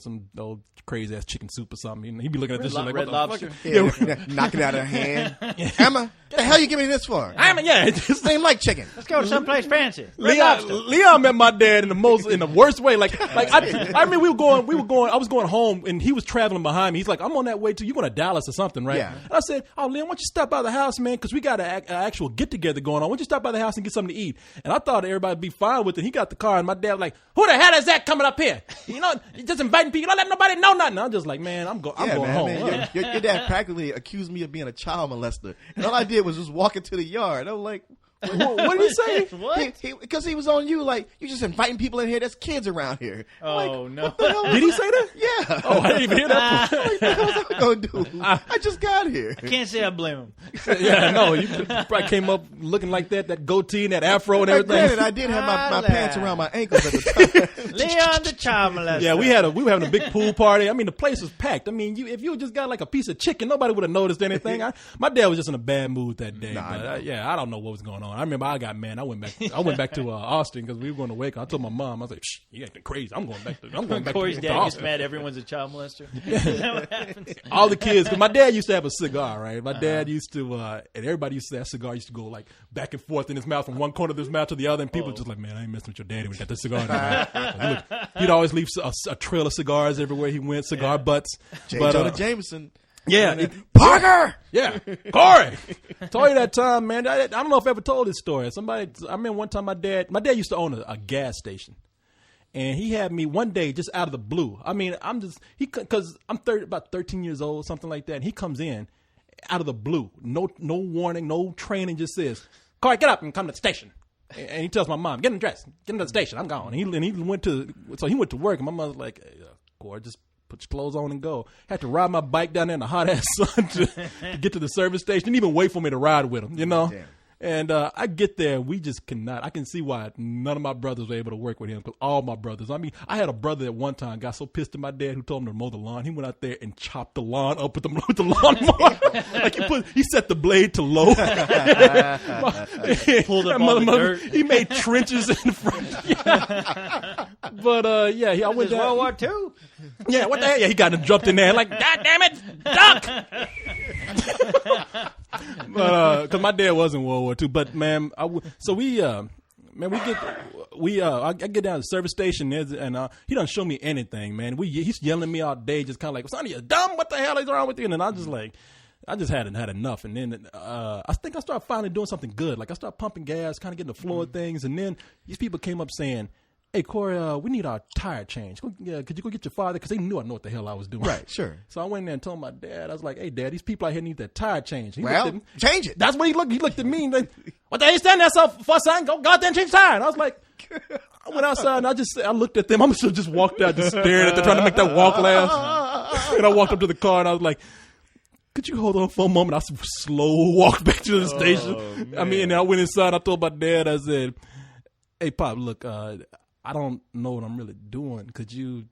some old crazy ass chicken soup or something. You know, he'd be looking at this shit like Red what the Lobster. fuck? Yeah, knocking out her hand. Emma, what the hell you giving me this for? I mean, yeah, it's just, Same like chicken. Let's go to someplace fancy. Red Lobster. Leon met my dad in the worst way. Like I mean, we were going. I was going home, and he was traveling behind me. He's like, I'm on that way to you. Going to Dallas or something, right? Yeah. And I said, oh, Leon, why don't you stop by the house, man? Because we got an actual get together going on. Why don't you stop by the house and get something to eat? And I thought everybody would be fine with it. He got the car, and my dad was like, who the hell is that coming up here? You know, just inviting people. Don't let nobody know nothing. I'm just like, man, I'm going home. Man, your dad practically accused me of being a child molester. And all I did was just walk into the yard. I was like, What did he say? What? Because he was on you like, you just inviting people in here. There's kids around here. Oh, no. What the hell? Did he say that? Yeah. Oh, I didn't even hear that. What the hell was I going to do? I just got here. Can't say I blame him. Yeah, no, you probably came up looking like that goatee and that afro and everything. Granted, I did have my pants around my ankles at the time. Leon the child molester. Yeah, we were having a big pool party. I mean, the place was packed. I mean, if you just got like a piece of chicken, nobody would have noticed anything. My dad was just in a bad mood that day. I don't know what was going on. I remember I got mad. I went back to Austin because we were going to Waco. I told my mom, I was like, "Shh, you acting crazy. I'm going back to Corey's to dad gets Austin." mad. Everyone's a child molester. Is that what happens? All the kids, because my dad used to have a cigar, right? My dad used to, and everybody used to say that cigar used to go like back and forth in his mouth from one corner of his mouth to the other, and people just like, man, I ain't messing with your daddy when you got this cigar in your mouth. He'd always leave a trail of cigars everywhere he went, cigar butts. Jonah Jameson. Yeah. Parker! Yeah. Corey! Told you that time, man. I don't know if I ever told this story. I remember one time my dad used to own a gas station. And he had me one day just out of the blue. I mean, because I'm about 13 years old, something like that. And he comes in out of the blue. No warning, no training, just says, Corey, get up and come to the station. And he tells my mom, get in dress, get into the station, I'm gone. And he went to work, and my mom was like, hey, Corey, just put your clothes on and go. Had to ride my bike down there in the hot ass sun to get to the service station. Didn't even wait for me to ride with him, you know? Damn. And I get there, we just cannot. I can see why none of my brothers were able to work with him, because all my brothers. I mean, I had a brother at one time got so pissed at my dad who told him to mow the lawn. He went out there and chopped the lawn up with the lawnmower. Like he set the blade to low. Pulled up all the dirt. He made trenches in front. Yeah. But I went down. World War II. Yeah, what the hell? Yeah, he got jumped in there like, God damn it, duck! But because my dad was in World War II, but man, I get down to the service station and he doesn't show me anything, man. He's yelling at me all day, just kind of like, "Son, you dumb? What the hell is wrong with you?" And then I just hadn't had enough. And then I think I started finally doing something good. Like I started pumping gas, kind of getting the floor of things, and then these people came up saying, "Hey, Corey, we need our tire change. Could you go get your father?" Because they knew I know what the hell I was doing. Right, sure. So I went in there and told my dad, I was like, "Hey, Dad, these people out here need their tire change." Change it. That's what he looked. He looked at me and like, "What the hell you standing there for, son? Go out there and change the tire." And I was like, I went outside and I looked at them. I'm just walked out, just staring at them, trying to make that walk last. And I walked up to the car and I was like, "Could you hold on for a moment?" I slow walked back to the station. I mean, and I went inside. I told my dad, I said, "Hey, Pop, look, I don't know what I'm really doing. Could you,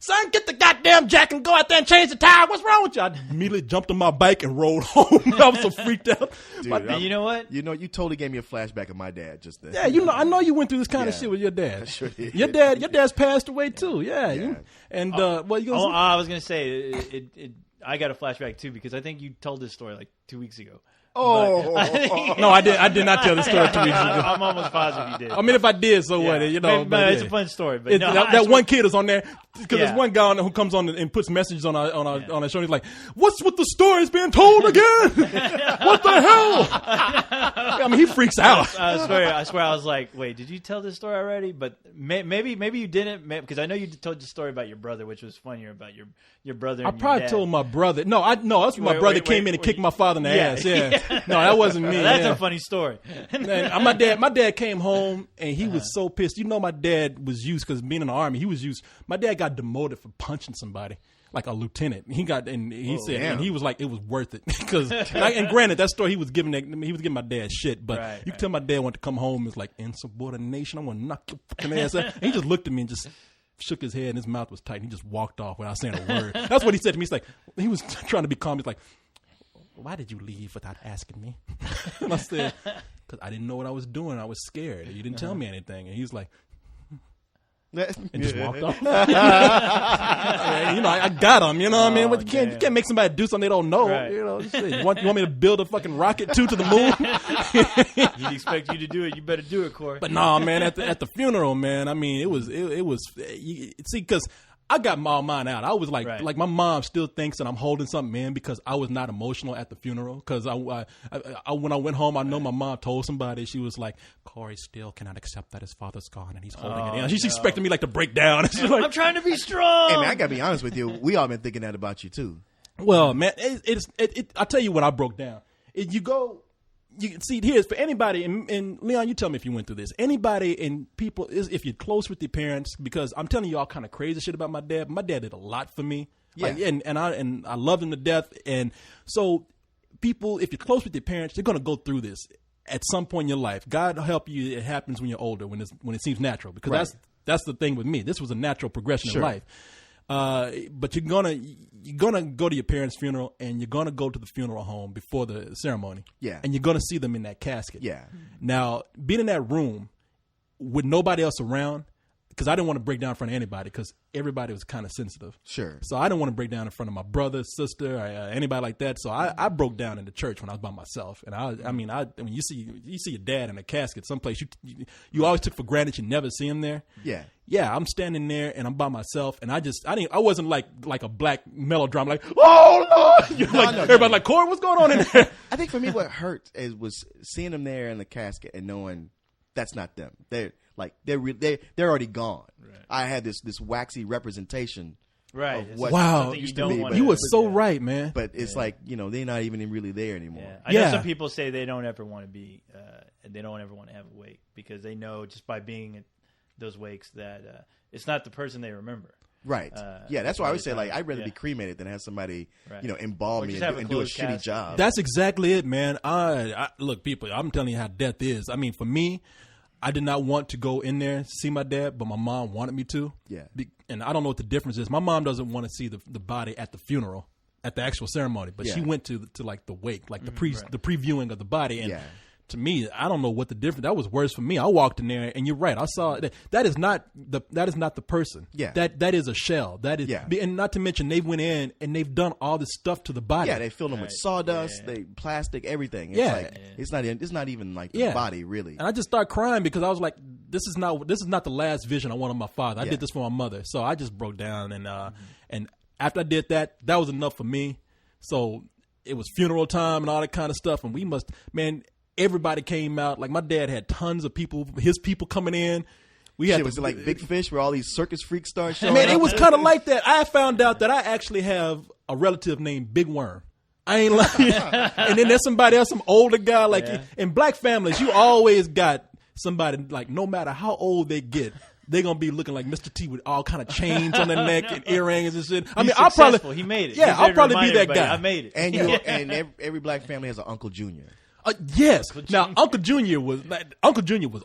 son, get the goddamn jack and go out there and change the tire. What's wrong with you?" I immediately jumped on my bike and rode home. I was so freaked out. Dude, And you know what? You totally gave me a flashback of my dad just then. Yeah, I know you went through this kind of shit with your dad. I sure did. Your dad's passed away too. Yeah. You gonna say? I was gonna say I got a flashback too, because I think you told this story like 2 weeks ago. No, I did not tell the story 2 weeks ago. I'm almost positive you did. I mean, if I did, so what? You know, but it's a fun story. But no, that one kid is on there because there's one guy on there who comes on and puts messages on our show. And he's like, "What's with the stories being told again? What the hell?" I mean, he freaks out. I swear, I was like, "Wait, did you tell this story already?" But maybe you didn't, because I know you told the story about your brother, which was funnier about your brother. And I probably told my brother. No, that's when my brother came in and kicked my father in the ass. Yeah. No, that wasn't me. That's a funny story. Man, my dad came home and he was so pissed. You know, my dad was used, because being in the Army, my dad got demoted for punching somebody, like a lieutenant. He was like, it was worth it. Because, and granted, that story he was giving my dad shit, but you can tell my dad wanted to come home. It's like, insubordination. I'm going to knock your fucking ass out. And he just looked at me and just shook his head and his mouth was tight. And he just walked off without saying a word. That's what he said to me. He's like, he was trying to be calm. He's like, "Why did you leave without asking me?" And I said, "Because I didn't know what I was doing. I was scared. You didn't tell me anything." And he's like, and just walked off. I got him. You know what I mean? But you can't make somebody do something they don't know. Right. You know, you want me to build a fucking rocket to the moon? He'd expect you to do it. You better do it, Corey. But no, man. At the funeral, man. I mean, it was. See, because I got my mind out. I was like my mom still thinks that I'm holding something in because I was not emotional at the funeral. Because I when I went home, I know my mom told somebody. She was like, "Corey still cannot accept that his father's gone and he's holding it in." She's expecting me like to break down. Like, I'm trying to be strong. Hey man, I gotta be honest with you. We all been thinking that about you too. Well, man, I tell you what, I broke down. You go you see, here's for anybody, and Leon, you tell me if you went through this. Anybody and people, if you're close with your parents, because I'm telling you all kind of crazy shit about my dad. My dad did a lot for me, and I loved him to death. And so, people, if you're close with your parents, they're gonna go through this at some point in your life. God will help you. It happens when you're older, when it seems natural, because that's the thing with me. This was a natural progression in life. But you're gonna go to your parents' funeral, and you're gonna go to the funeral home before the ceremony. Yeah. And you're gonna see them in that casket. Yeah. Now, being in that room with nobody else around, because I didn't want to break down in front of anybody, because everybody was kind of sensitive. Sure. So I didn't want to break down in front of my brother, sister, or anybody like that. So I broke down in the church when I was by myself. And I mean, you see your dad in a casket someplace you always took for granted you never see him there. Yeah. Yeah, I'm standing there and I'm by myself, and I wasn't like a black melodrama, like, oh Lord, everybody like, Corey, what's going on in there? I think for me, what hurt was seeing them there in the casket and knowing that's not them. They're already gone. Right. I had this waxy representation. Right. Of what wow. used to be, you were so right, man. But it's like, they're not even really there anymore. Yeah. I know some people say they don't ever want to be, they don't ever want to have a wake, because they know just by being at those wakes that it's not the person they remember. Right. That's why I would say, like, I'd rather be cremated than have somebody, embalm me and do a shitty job. That's exactly it, man. I look, people, I'm telling you how death is. I mean, for me, I did not want to go in there to see my dad, but my mom wanted me to. Yeah. And I don't know what the difference is. My mom doesn't want to see the body at the funeral, at the actual ceremony, but she went to like the wake, like the previewing of the body. And to me, I don't know what the difference. That was worse for me. I walked in there, and you're right. I saw that is not the person. Yeah. That is a shell. That is, and not to mention they went in and they've done all this stuff to the body. Yeah, they filled them with sawdust, they plastic, everything. It's like it's not even like the body really. And I just started crying because I was like, this is not the last vision I wanted of my father. I did this for my mother, so I just broke down, and after I did that was enough for me. So it was funeral time and all that kind of stuff, and everybody came out. Like, my dad had tons of people, his people coming in. Was it like Big Fish where all these circus freaks started showing up? It was kind of like that. I found out that I actually have a relative named Big Worm. I ain't lying. And then there's somebody else, some older guy. Like, in black families, you always got somebody, like, no matter how old they get, they're going to be looking like Mr. T with all kind of chains on their neck and earrings and shit. I'll probably... He made it. Yeah, I'll probably be that guy. I made it. And every black family has an Uncle Junior. Yes. Now, Uncle Junior was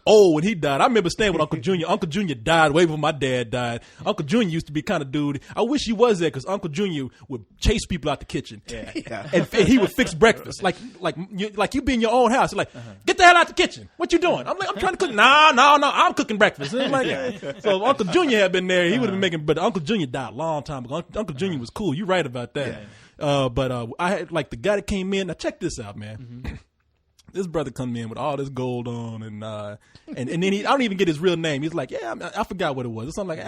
old when he died. I remember staying with Uncle Junior. Uncle Junior died way before my dad died. Uncle Junior used to be kind of dude. I wish he was there, because Uncle Junior would chase people out the kitchen. Yeah. And he would fix breakfast. Like you be in your own house. Like, get the hell out the kitchen. What you doing? I'm like, I'm trying to cook. No, I'm cooking breakfast. And I'm like, So if Uncle Junior had been there, he would have been making, but Uncle Junior died a long time ago. Uncle Junior was cool. You're right about that. But I had, like, the guy that came in. Now check this out, man. Mm-hmm. This brother come in with all this gold on, and then I don't even get his real name. He's like, I forgot what it was. It's something like,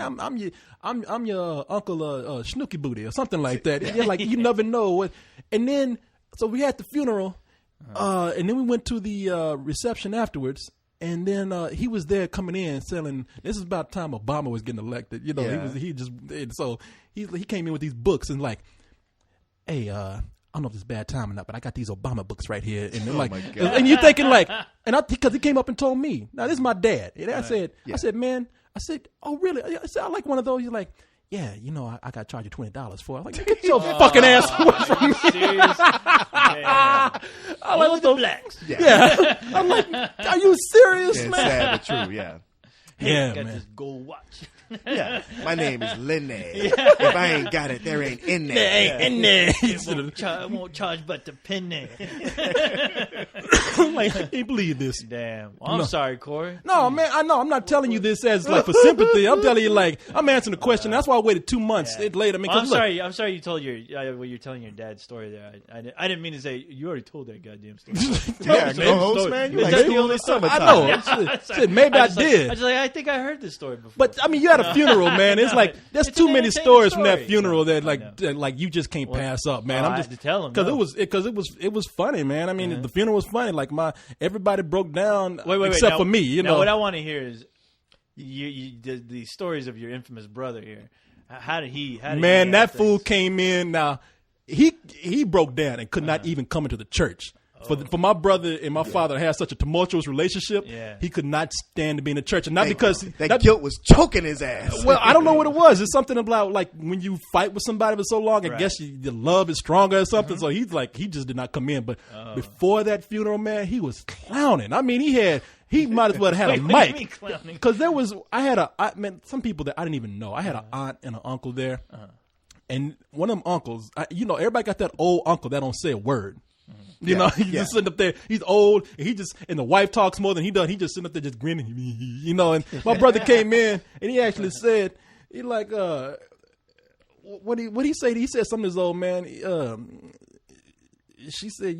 I'm your uncle Snooky Booty or something like that. And you're like, you never know what. And then so we had the funeral, and then we went to the reception afterwards. And then he was there coming in selling. This is about the time Obama was getting elected. He came in with these books and like, hey, I don't know if it's bad time or not, but I got these Obama books right here, and they're like, and you're thinking like, because he came up and told me, now this is my dad, and I said, man, oh really? I said, I like one of those. He's like, yeah, I got to charge you $20 for it. I'm like, get your fucking ass away from me. I like the blacks. Yeah. I'm like, are you serious, man? Sad but true. Yeah. Hey, got this gold watch. Yeah, my name is Linne. If I ain't got it, there ain't in there. There ain't in there. I won't charge but the penny. I'm like, I can't believe this. Damn. Well, I'm sorry, Corey. No, man, I know. I'm not telling you this as like for sympathy. I'm telling you like I'm answering the question. That's why I waited 2 months later. I mean, I'm sorry. I'm sorry you told you're telling your dad's story there. I didn't mean to say you already told that goddamn story. Co-host, man. You like the only summertime. I know. Shit, maybe I did. I think I heard this story before. But I mean, you had a funeral, man. It's like there's too many stories from that funeral that like you just can't pass up, man. I'm just to tell him because it was funny, man. I mean, the funeral was funny. Like everybody broke down except for me. Now what I want to hear is the stories of your infamous brother here. How did he? Man, that fool came in. Now he broke down and could not even come into the church. For my brother and my father to have such a tumultuous relationship, he could not stand to be in the church, and not because that guilt was choking his ass. Well, I don't know what it was. It's something about like when you fight with somebody for so long, I guess your love is stronger or something. So he's like, he just did not come in. But before that funeral, man, he was clowning. I mean, he might as well have had a mic, because some people that I didn't even know. I had an aunt and an uncle there, and one of them uncles, everybody got that old uncle that don't say a word. You know, he's just sitting up there. He's old, and the wife talks more than he does. He just sitting up there just grinning, And my brother came in, and he actually said, he like, what he say? He said something to his old man. She said,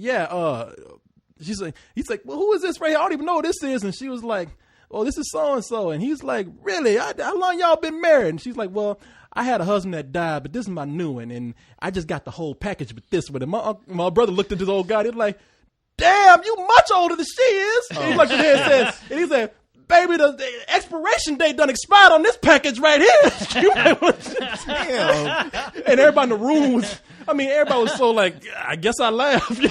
he's like, well, who is this right here? I don't even know who this is. And she was like, oh, this is so and so. And he's like, really? How long y'all been married? And she's like, well, I had a husband that died, but this is my new one, and I just got the whole package with this with him. My brother looked at this old guy. He's like, damn, you much older than she is. And he looked at him and he said, baby, the expiration date done expired on this package right here. Damn. And everybody in the room was, everybody was so like, I guess I laughed,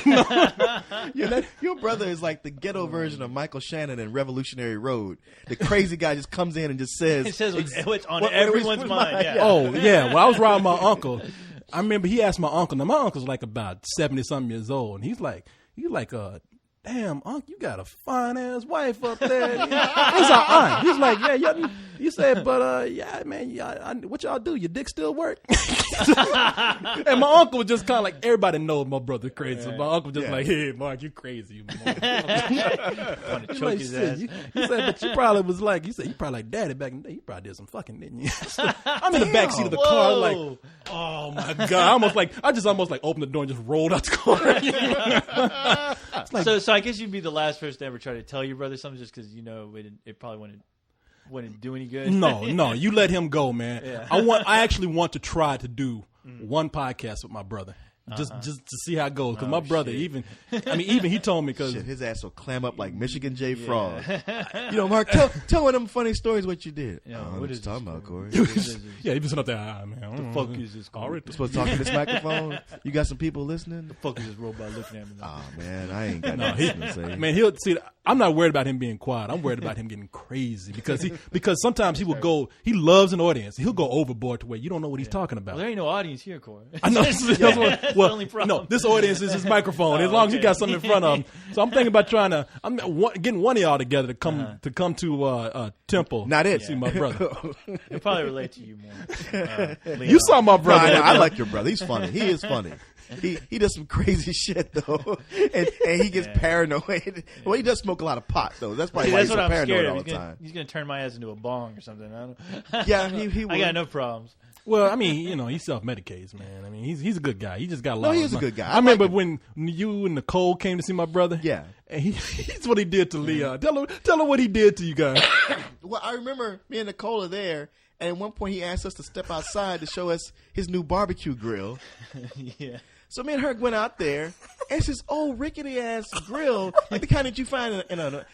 Your brother is like the ghetto version of Michael Shannon in Revolutionary Road. The crazy guy just comes in and just says, it says what's on everyone's mind. Yeah. Oh, yeah. Well, I was riding my uncle. I remember he asked my uncle. Now, my uncle's like about 70-something years old. And he's like, damn, Unc, you got a fine ass wife up there. He's our aunt. He's like, yeah. You said, but man, what y'all do? Your dick still work? And my uncle was just kind of like, everybody knows my brother crazy. So my uncle was just like, hey, Mark, you crazy. Want to choke his ass. He said, but you probably was like, you probably like daddy back in the day. You probably did some fucking, didn't you? I'm in the back seat of the car, like, oh my god, I just almost opened the door and just rolled out the car. So I guess you'd be the last person to ever try to tell your brother something, just because it probably wouldn't do any good. No, you let him go, man. Yeah. I actually want to try to do one podcast with my brother. Just to see how it goes, because my brother even he told me, because his ass will clam up like Michigan J. Frog. Mark, tell one of them funny stories what you did. What is talking about, Corey? Yeah, he was up there. Man, the fuck is this? Corey? Supposed to talk to this microphone? You got some people listening? The fuck is this robot looking at me? Oh man, I ain't got nothing to say. Man, he'll see. I'm not worried about him being quiet. I'm worried about him getting crazy, because sometimes he will go. He loves an audience. He'll go overboard to where you don't know what he's talking about. Well, there ain't no audience here, Corey. I know. Well, the only problem. No, this audience is his microphone. As long as you got something in front of him. So I'm thinking about getting one of y'all together to come to Temple. Not it. See my brother. He'll probably relate to you more. You saw my brother. I like your brother. He's funny. He is funny. He does some crazy shit though, and he gets paranoid. Well, he does smoke a lot of pot though. That's probably why he's so paranoid all the time. He's gonna turn my ass into a bong or something. He I got no problems. Well, he self-medicates, man. He's a good guy. He just got a lot. No, he's a good guy. I remember when you and Nicole came to see my brother. Yeah, and he's what he did to Leon. Tell her what he did to you guys. Well, I remember me and Nicole are there, and at one point he asked us to step outside to show us his new barbecue grill. Yeah. So me and her went out there, and it's this old rickety ass grill, like the kind that you find in a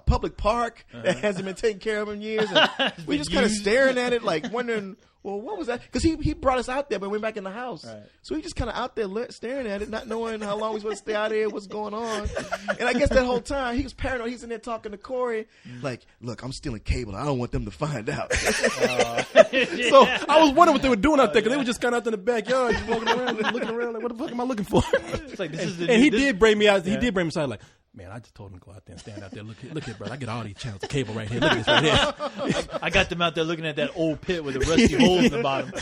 public park that hasn't been taken care of in years. And we just kind of staring at it, like wondering, well, what was that? Because he brought us out there, but we went back in the house. Right. So we just kind of out there staring at it, not knowing how long we supposed to stay out here, what's going on. And I guess that whole time he was paranoid. He's in there talking to Corey, like, look, I'm stealing cable. I don't want them to find out. So I was wondering what they were doing out there, because they were just kind of out in the backyard, just walking around, just looking around, like, what the fuck am I looking for? It's like, he did bring me out. He did bring me aside, like, man, I just told him to go out there and stand out there. Look here, bro. I get all these channels of cable right here. Look at this right here. I got them out there looking at that old pit with a rusty hole in the bottom. I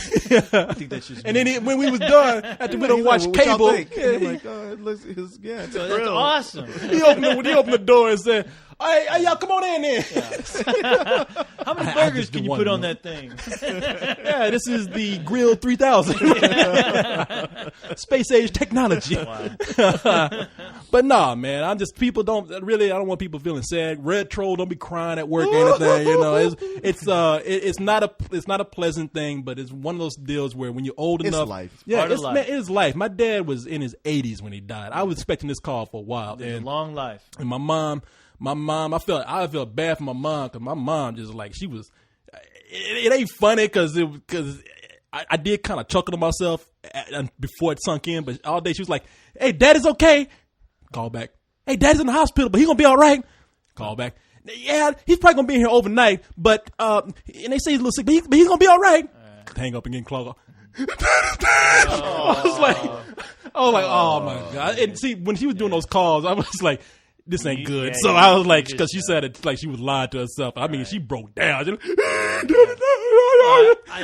think that's just. And then when we was done, after we done watched cable, like, it's that's awesome. He opened the door and said, "Hey, y'all, come on in there." Yeah. How many burgers can you put on that thing? Yeah, this is the Grill 3000. Space age technology. Wow. But nah, man, I don't want people feeling sad. Red Troll, don't be crying at work or anything. It's not a pleasant thing, but it's one of those deals where when you're old enough, it's life. Yeah, it is life. My dad was in his 80s when he died. I was expecting this call for a while. It's a long life. And my mom, I felt bad for my mom, because my mom just like, she was. It ain't funny because I did kind of chuckle to myself before it sunk in, but all day she was like, "Hey, Dad is okay. Call back. Hey, Daddy's in the hospital, but he gonna be all right. Call back. Yeah, he's probably gonna be here overnight, but and they say he's a little sick, but he's gonna be all right. Hang up and get called. I was like, oh my God. And see, when she was doing those calls, I was like, this ain't good. Yeah, so I was like, because she said it like she was lying to herself. I mean, she broke down. I'd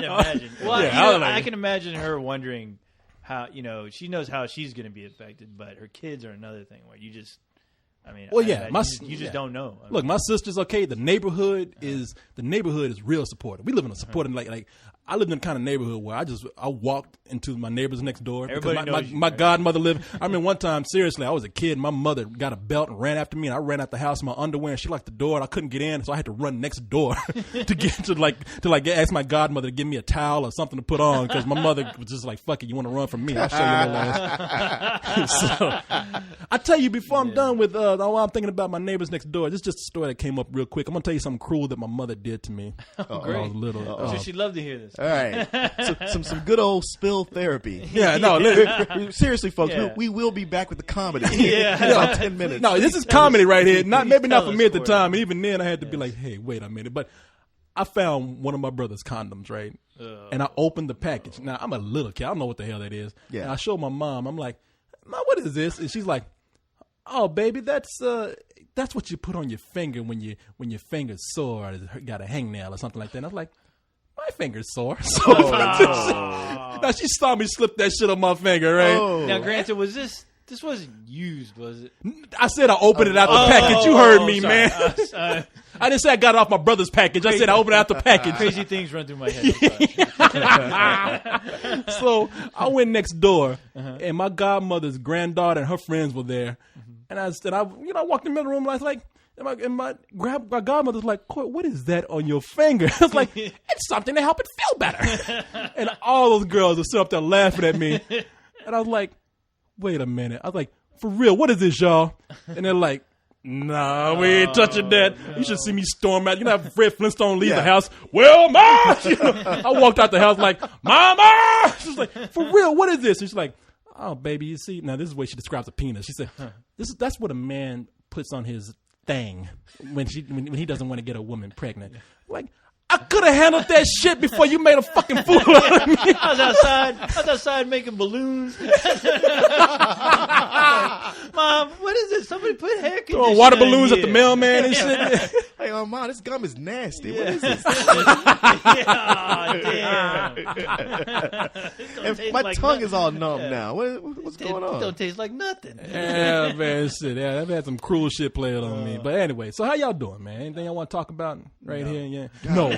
imagine. Well, Yeah, I can imagine her wondering how, she knows how she's going to be affected, but her kids are another thing where you just, well, yeah, you just don't know. Look, my sister's okay. The neighborhood is real supportive. We live in a supportive like I lived in the kind of neighborhood where I walked into my neighbors next door. Everybody knows you, my right? godmother lived. I mean, one time, seriously, I was a kid. My mother got a belt and ran after me, and I ran out the house in my underwear, and she locked the door, and I couldn't get in, so I had to run next door to get to ask my godmother to give me a towel or something to put on, because my mother was just like, "Fuck it, you want to run from me? I'll show you no ass." So, I tell you before I'm done with while I'm thinking about my neighbors next door. This is just a story that came up real quick. I'm gonna tell you something cruel that my mother did to me when I was little. So she'd love to hear this. All right. So, some good old spill therapy. Yeah, no, seriously, folks, Yeah. we will be back with the comedy Yeah. in about 10 minutes. No, this is comedy right here. Maybe not for me at the us, time. Even then, I had to be like, "Hey, wait a minute." But I found one of my brother's condoms, right? And I opened the package. Now I'm a little kid. I don't know what the hell that is. Yeah. And I showed my mom. I'm like, "Mom, what is this?" And she's like, "Oh, baby, that's what you put on your finger when your finger's sore or got a hangnail or something like that." And I was like, "My finger's sore." So now she saw me slip that shit on my finger, right? Oh. Now, granted, was this wasn't used, was it? I said I opened it out the package. You heard me, sorry. man. I didn't say I got it off my brother's package. I said I opened it out the package. Crazy things run through my head. So I went next door, and my godmother's granddaughter and her friends were there. And I walked in the middle room, and I was like, my godmother's like, "Court, what is that on your finger?" I was like, "It's something to help it feel better." And all those girls are sitting up there laughing at me. And I was like, wait a minute. I was like, "For real, what is this, y'all?" And they're like, "Nah, we ain't touching that." No. You should see me storm out. You know how Fred Flintstone leaves the house? "Well, Ma!" I walked out the house like, "Mama!" She's like, "For real, what is this?" And she's like, "Oh, baby, you see." Now, this is the way she describes a penis. She said, that's what a man puts on his thing when he doesn't want to get a woman pregnant. Like, I could have handled that shit before you made a fucking fool out of me. I was outside making balloons. Mom, what is this? Somebody put hair conditioner Throwing water balloons in at the here. mailman and shit. Hey, Mom, this gum is nasty. What is this? Damn. And my tongue is all numb now. What's going on? Don't taste like nothing. Yeah, man, shit. Yeah, I've had some cruel shit played on me. But anyway, so how y'all doing, man? Anything y'all want to talk about right here? Yeah. No.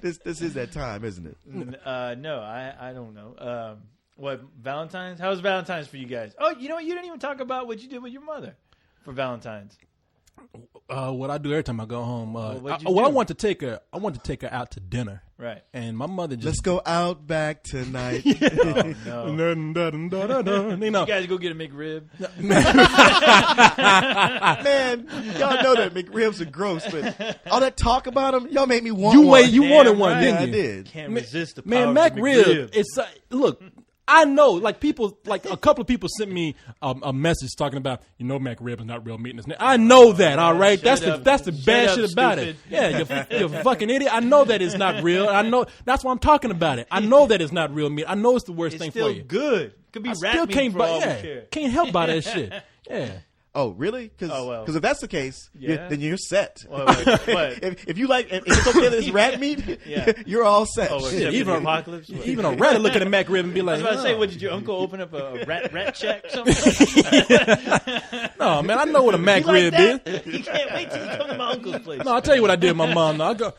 This is that time, isn't it? No, I don't know. What, Valentine's? How was Valentine's for you guys? Oh, you know what? You didn't even talk about what you did with your mother for Valentine's. What I do every time I go home. I do? want to take her out to dinner. Right. And my mother just Let's go out back tonight. Oh, no. You know, You guys go get a McRib. Man, y'all know that McRibs are gross, but all that talk about them, y'all made me want one. you wanted one, right. didn't Yeah, you? I did. Can't resist the power Man, of Mac the Rib. It's look. I know, like people, like a couple of people sent me a message talking about, Mac Rib is not real meat. I know that, all right. That's the bad Shut shit up, about stupid. it. Yeah, you fucking idiot. I know that it's not real. I know that's why I'm talking about it. I know that it's not real meat. I know it's the worst It's thing still for you. good. Could be I rat still meat can't for all we care. can't help by that shit. Yeah. Oh, really? Because if that's the case, Yeah. then you're set. What? If you like, if it's okay that it's rat meat, you're all set. Oh, Shit, except even in the apocalypse. Even a rat look at a Mac Rib and be I like, was about to say, "Oh." what did your uncle open up a rat check? Something? No, man, I know what a Mac You like Rib is. that? You can't wait till you come to my uncle's place. No, I'll tell you what I did with my mom. I go.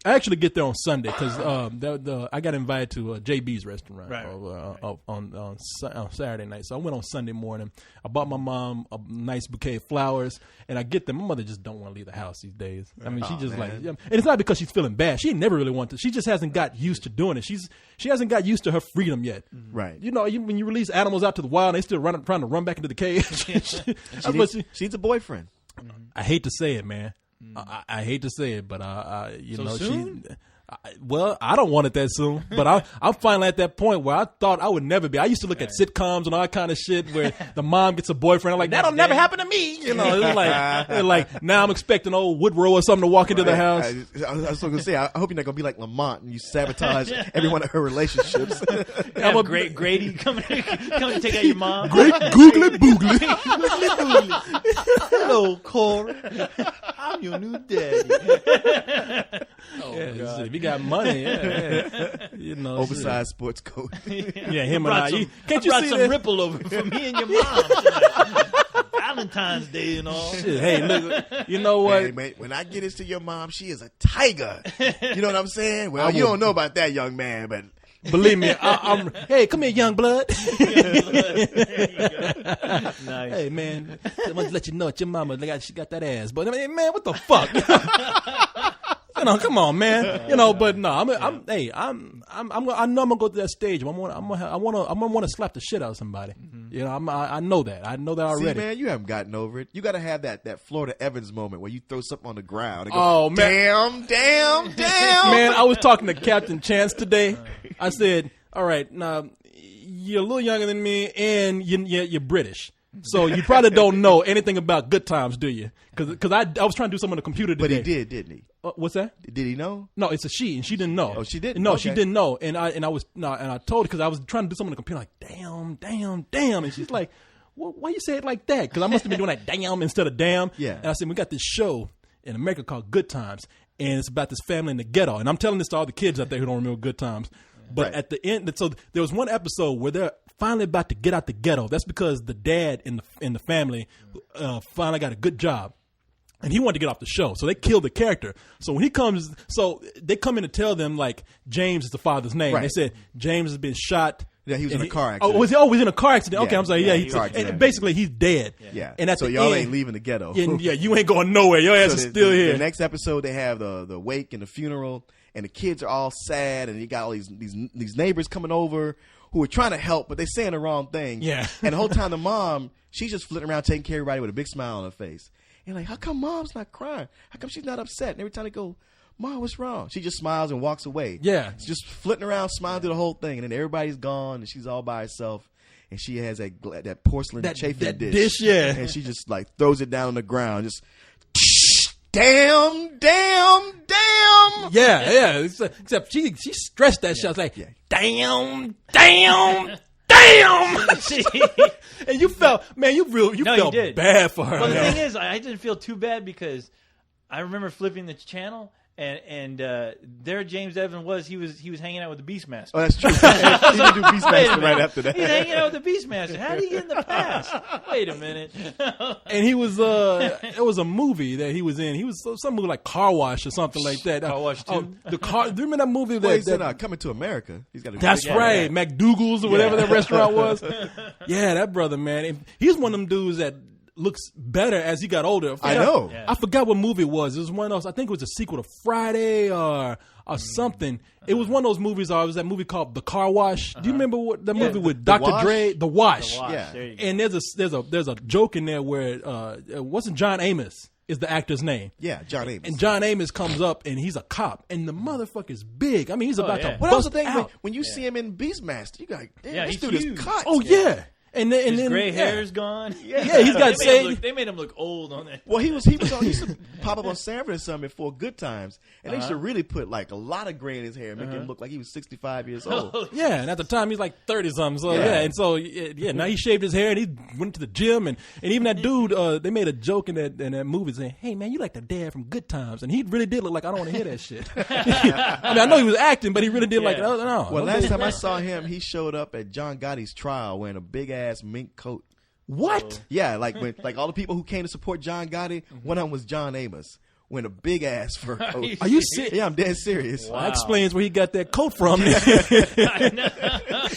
I actually get there on Sunday because I got invited to JB's restaurant Right. on Saturday night. So I went on Sunday morning. I bought my mom a nice bouquet of flowers, and I get them. My mother just don't want to leave the house these days. I mean, she just man. and it's not because she's feeling bad. She never really wanted to. She just hasn't got used to doing it. She hasn't got used to her freedom yet. Right. When you release animals out to the wild, they still trying to run back into the cage. She needs a boyfriend. I hate to say it, man. I hate to say it, but soon? Well, I don't want it that soon, but I'm finally at that point where I thought I would never be. I used to look at sitcoms and all that kind of shit where the mom gets a boyfriend. I'm like, that'll never happen to me. You know, it's like now I'm expecting old Woodrow or something to walk into the house. I was going to say, I hope you're not going to be like Lamont and you sabotage every one of her relationships. I'm a great Grady come to take out your mom. Great googly boogly. Hello, Corey. I'm your new daddy. Yeah, if you got money, you know, Oversized sports coat. Yeah, him and I. Can't you brought see some that? ripple over for me and your mom. Valentine's Day and all. Shit, hey, look, you know what? Hey, man, when I get this to your mom, she is a tiger. You know what I'm saying? Well, you don't know about that, young man, but believe me, I'm. Hey, come here, young blood. Nice. Hey, man, I want to let you know that your mama, she got that ass. But I mean, man, what the fuck? You know, come on, man. You know, but no, I know I'm gonna go to that stage. I want to slap the shit out of somebody. Mm-hmm. You know, I know that. I know that already. See, man, you haven't gotten over it. You got to have that Florida Evans moment where you throw something on the ground. And go, oh man, damn. Man, I was talking to Captain Chance today. I said, all right, now you're a little younger than me, and you're British. So you probably don't know anything about Good Times, do you? Because I was trying to do something on the computer today. But he did, didn't he? What's that? Did he know? No, it's a she, and she didn't know. Oh, she didn't? No, Okay. she didn't know. And I told her because I was trying to do something on the computer, like damn, and she's like, why you say it like that? Because I must have been doing that damn instead of damn. Yeah. And I said, we got this show in America called Good Times, and it's about this family in the ghetto. And I'm telling this to all the kids out there who don't remember Good Times. But Right. at the end, so there was one episode where they're finally about to get out the ghetto. That's because the dad in the family finally got a good job. And he wanted to get off the show, so they killed the character. So when he comes, so they come in to tell them, like, James is the father's name. Right. They said James has been shot. Yeah, he was in a car Oh, accident. was he? Oh, he was in a car accident. Okay, Yeah, I'm sorry. yeah, Yeah, car accident. and basically he's dead. Yeah. And at so the y'all end, ain't leaving the ghetto. and yeah, you ain't going nowhere. Your ass is still here. The next episode, they have the wake and the funeral, and the kids are all sad, and you got all these neighbors coming over who are trying to help, but they're saying the wrong thing. Yeah. And the whole time, the mom, she's just flitting around taking care of everybody with a big smile on her face. And like, how come mom's not crying? How come she's not upset? And every time they go, Mom, what's wrong? She just smiles and walks away. Yeah. She's just flitting around, smiling through the whole thing, and then everybody's gone, and she's all by herself. And she has that porcelain chafing dish. Yeah. And she just like throws it down on the ground, just damn. Yeah. Except she stressed that shit. I was like, Yeah. damn. And you felt, man, you felt did. bad for her. Well, the man. thing is, I didn't feel too bad because I remember flipping the channel and there James Evans was. He was hanging out with the Beastmaster. Oh, that's true. He did do Wait a Beastmaster minute. right after that. He's hanging out with the Beastmaster. How did he get in the past? Wait a minute. And he was, it was a movie that he was in. He was some movie like Car Wash or something like that. Car Wash 2? Do you remember that movie? Well, he that, said, Coming to America. He's got. That's right, McDougal's or whatever that restaurant was. Yeah, that brother, man. He's one of them dudes that looks better as he got older. I know. Yeah. I forgot what movie it was. It was one of those. I think it was a sequel to Friday or something. It was one of those movies. It was that movie called The Car Wash. Do you remember what the movie with The Dr. Wash? Dre? The Wash. Yeah. There you go. And there's a joke in there where it wasn't John Amos is the actor's name. Yeah, John Amos. And John Amos comes up and he's a cop and the motherfucker's big. I mean, he's about yeah. to What else bust the thing? out. When you see him in Beastmaster, you go, damn, Yeah, this he's dude huge. is cut. Oh yeah. And then His gray yeah. hair's gone. Yeah, he's got They made him look old on that. Well, he used to pop up on Sanford or something before Good Times, and they used to really put like a lot of gray in his hair, and make him look like he was 65 years old. Yeah, and at the time he's like 30 something. So yeah, and so now he shaved his hair and he went to the gym and even that dude they made a joke in that movie saying, "Hey man, you like the dad from Good Times," and he really did look like I don't want to hear that shit. I mean, I know he was acting, but he really did like Yeah. no. Well, last time I saw him, he showed up at John Gotti's trial wearing a big ass mink coat. What? Yeah, like when all the people who came to support John Gotti, one of them was John Amos, wearing a big ass fur coat. Are you serious? Yeah, I'm dead serious. Wow. That explains where he got that coat from.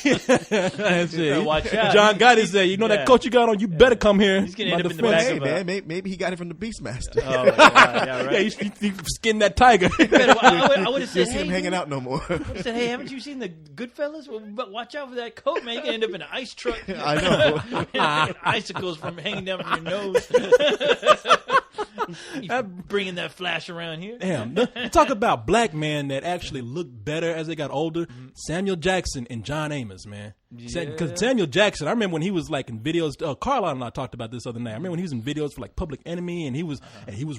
That's it. Watch out. John Gotti said, "You know that coat you got on? You better come here." He's gonna My end up in the defense. back Hey of man, maybe he got it from the Beastmaster. Oh, yeah, right. Yeah, he skinned that tiger. I would have You said, see him hey, hanging out no more. I said, hey, haven't you seen the Goodfellas? Well, but watch out for that coat, man. You can end up in an ice truck. I know. Icicles from hanging down from your nose. Bringing that flash around here. Damn. Talk about black men that actually looked better as they got older. Samuel Jackson and John Amos, man. Because Samuel Jackson, I remember when he was like in videos. Carlisle and I talked about this other night. I remember when he was in videos for like Public Enemy, and he was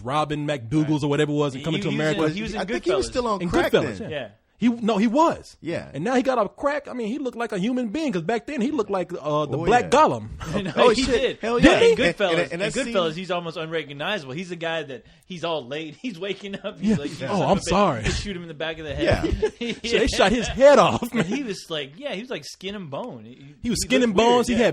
robbing McDougal's or whatever it was, and coming to America. He was in I Goodfellas. think he was still on In crack Goodfellas, then. Yeah. He was. Yeah. And now he got off crack. I mean, he looked like a human being because back then he looked like the Black yeah. Gollum. No, he shit. did. Hell Yeah, yeah. in Goodfellas, And that Goodfellas, scene- he's almost unrecognizable. He's the guy that he's all late. He's waking up. He's like, Oh, I'm sorry. They shoot him in the back of the head. Yeah. So they shot his head off, And man. he was like, he was like skin and bone. He was skin and looked weird, bones. yeah.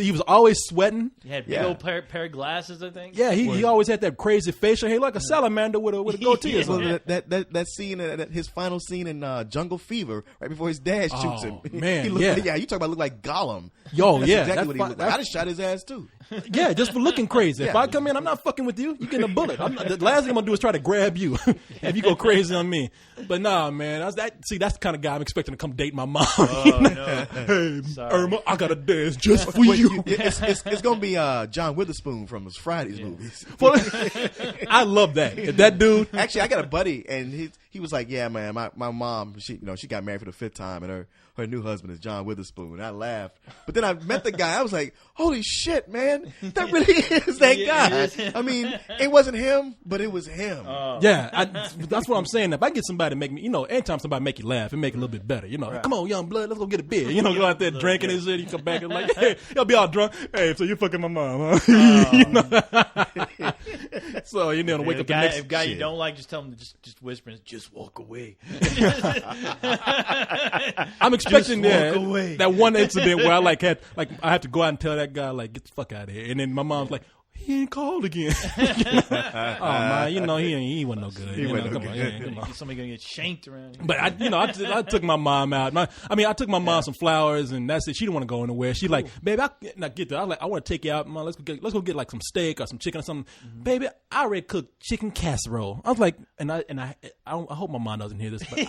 He was always sweating. He had big Yeah. old pair of glasses, I think. Yeah, he always had that crazy facial hair, like a salamander with a goatee or Yeah. something. Well, that scene, his final scene in Jungle Fever, right before his dad shoots him. Man, he looked yeah. like, you talk about look like Gollum. Yo, That's yeah, exactly that's what he fine. looked like. I just shot his ass too. Yeah, just for looking crazy. If Yeah. I come in, I'm not fucking with you. You getting a bullet. The last thing I'm gonna do is try to grab you if you go crazy on me. But nah, man, that's the kind of guy I'm expecting to come date my mom. Oh, no. Hey, Sorry. Irma, I got a dance just for Well, you. it's gonna be John Witherspoon from his Fridays movies. Well, I love that. If that dude. Actually, I got a buddy, and he was like, "Yeah, man, my mom, she got married for the 5th time, and her new husband is John Witherspoon." And I laughed, but then I met the guy. I was like, "Holy shit, man, that really is that Yeah, guy." it is. I mean, it wasn't him, but it was him. Yeah, that's what I'm saying. If I get somebody to make me, anytime somebody make you laugh, it make it a little bit better. Come on, young blood, let's go get a beer. Go out there drinking and shit. You come back and like, hey, you'll be all drunk. Hey, so you fucking my mom, huh? So wake up the next. If guy you shit. don't like, just tell him to just whisper, just walk away. I'm expecting Just walk away. that one incident where I had to go out and tell that guy like, get the fuck out of here, and then my mom's like, he ain't called again. Oh man, he wasn't no good. He wasn't no Come on, good. yeah, come on. Somebody gonna get shanked around here. But I took my mom out. I took my mom some flowers, and that's it. She didn't want to go anywhere. She like, baby, get there. I want to take you out, mom. Let's go get like some steak or some chicken or something. Baby, I already cooked chicken casserole. I was like, I hope my mom doesn't hear this, but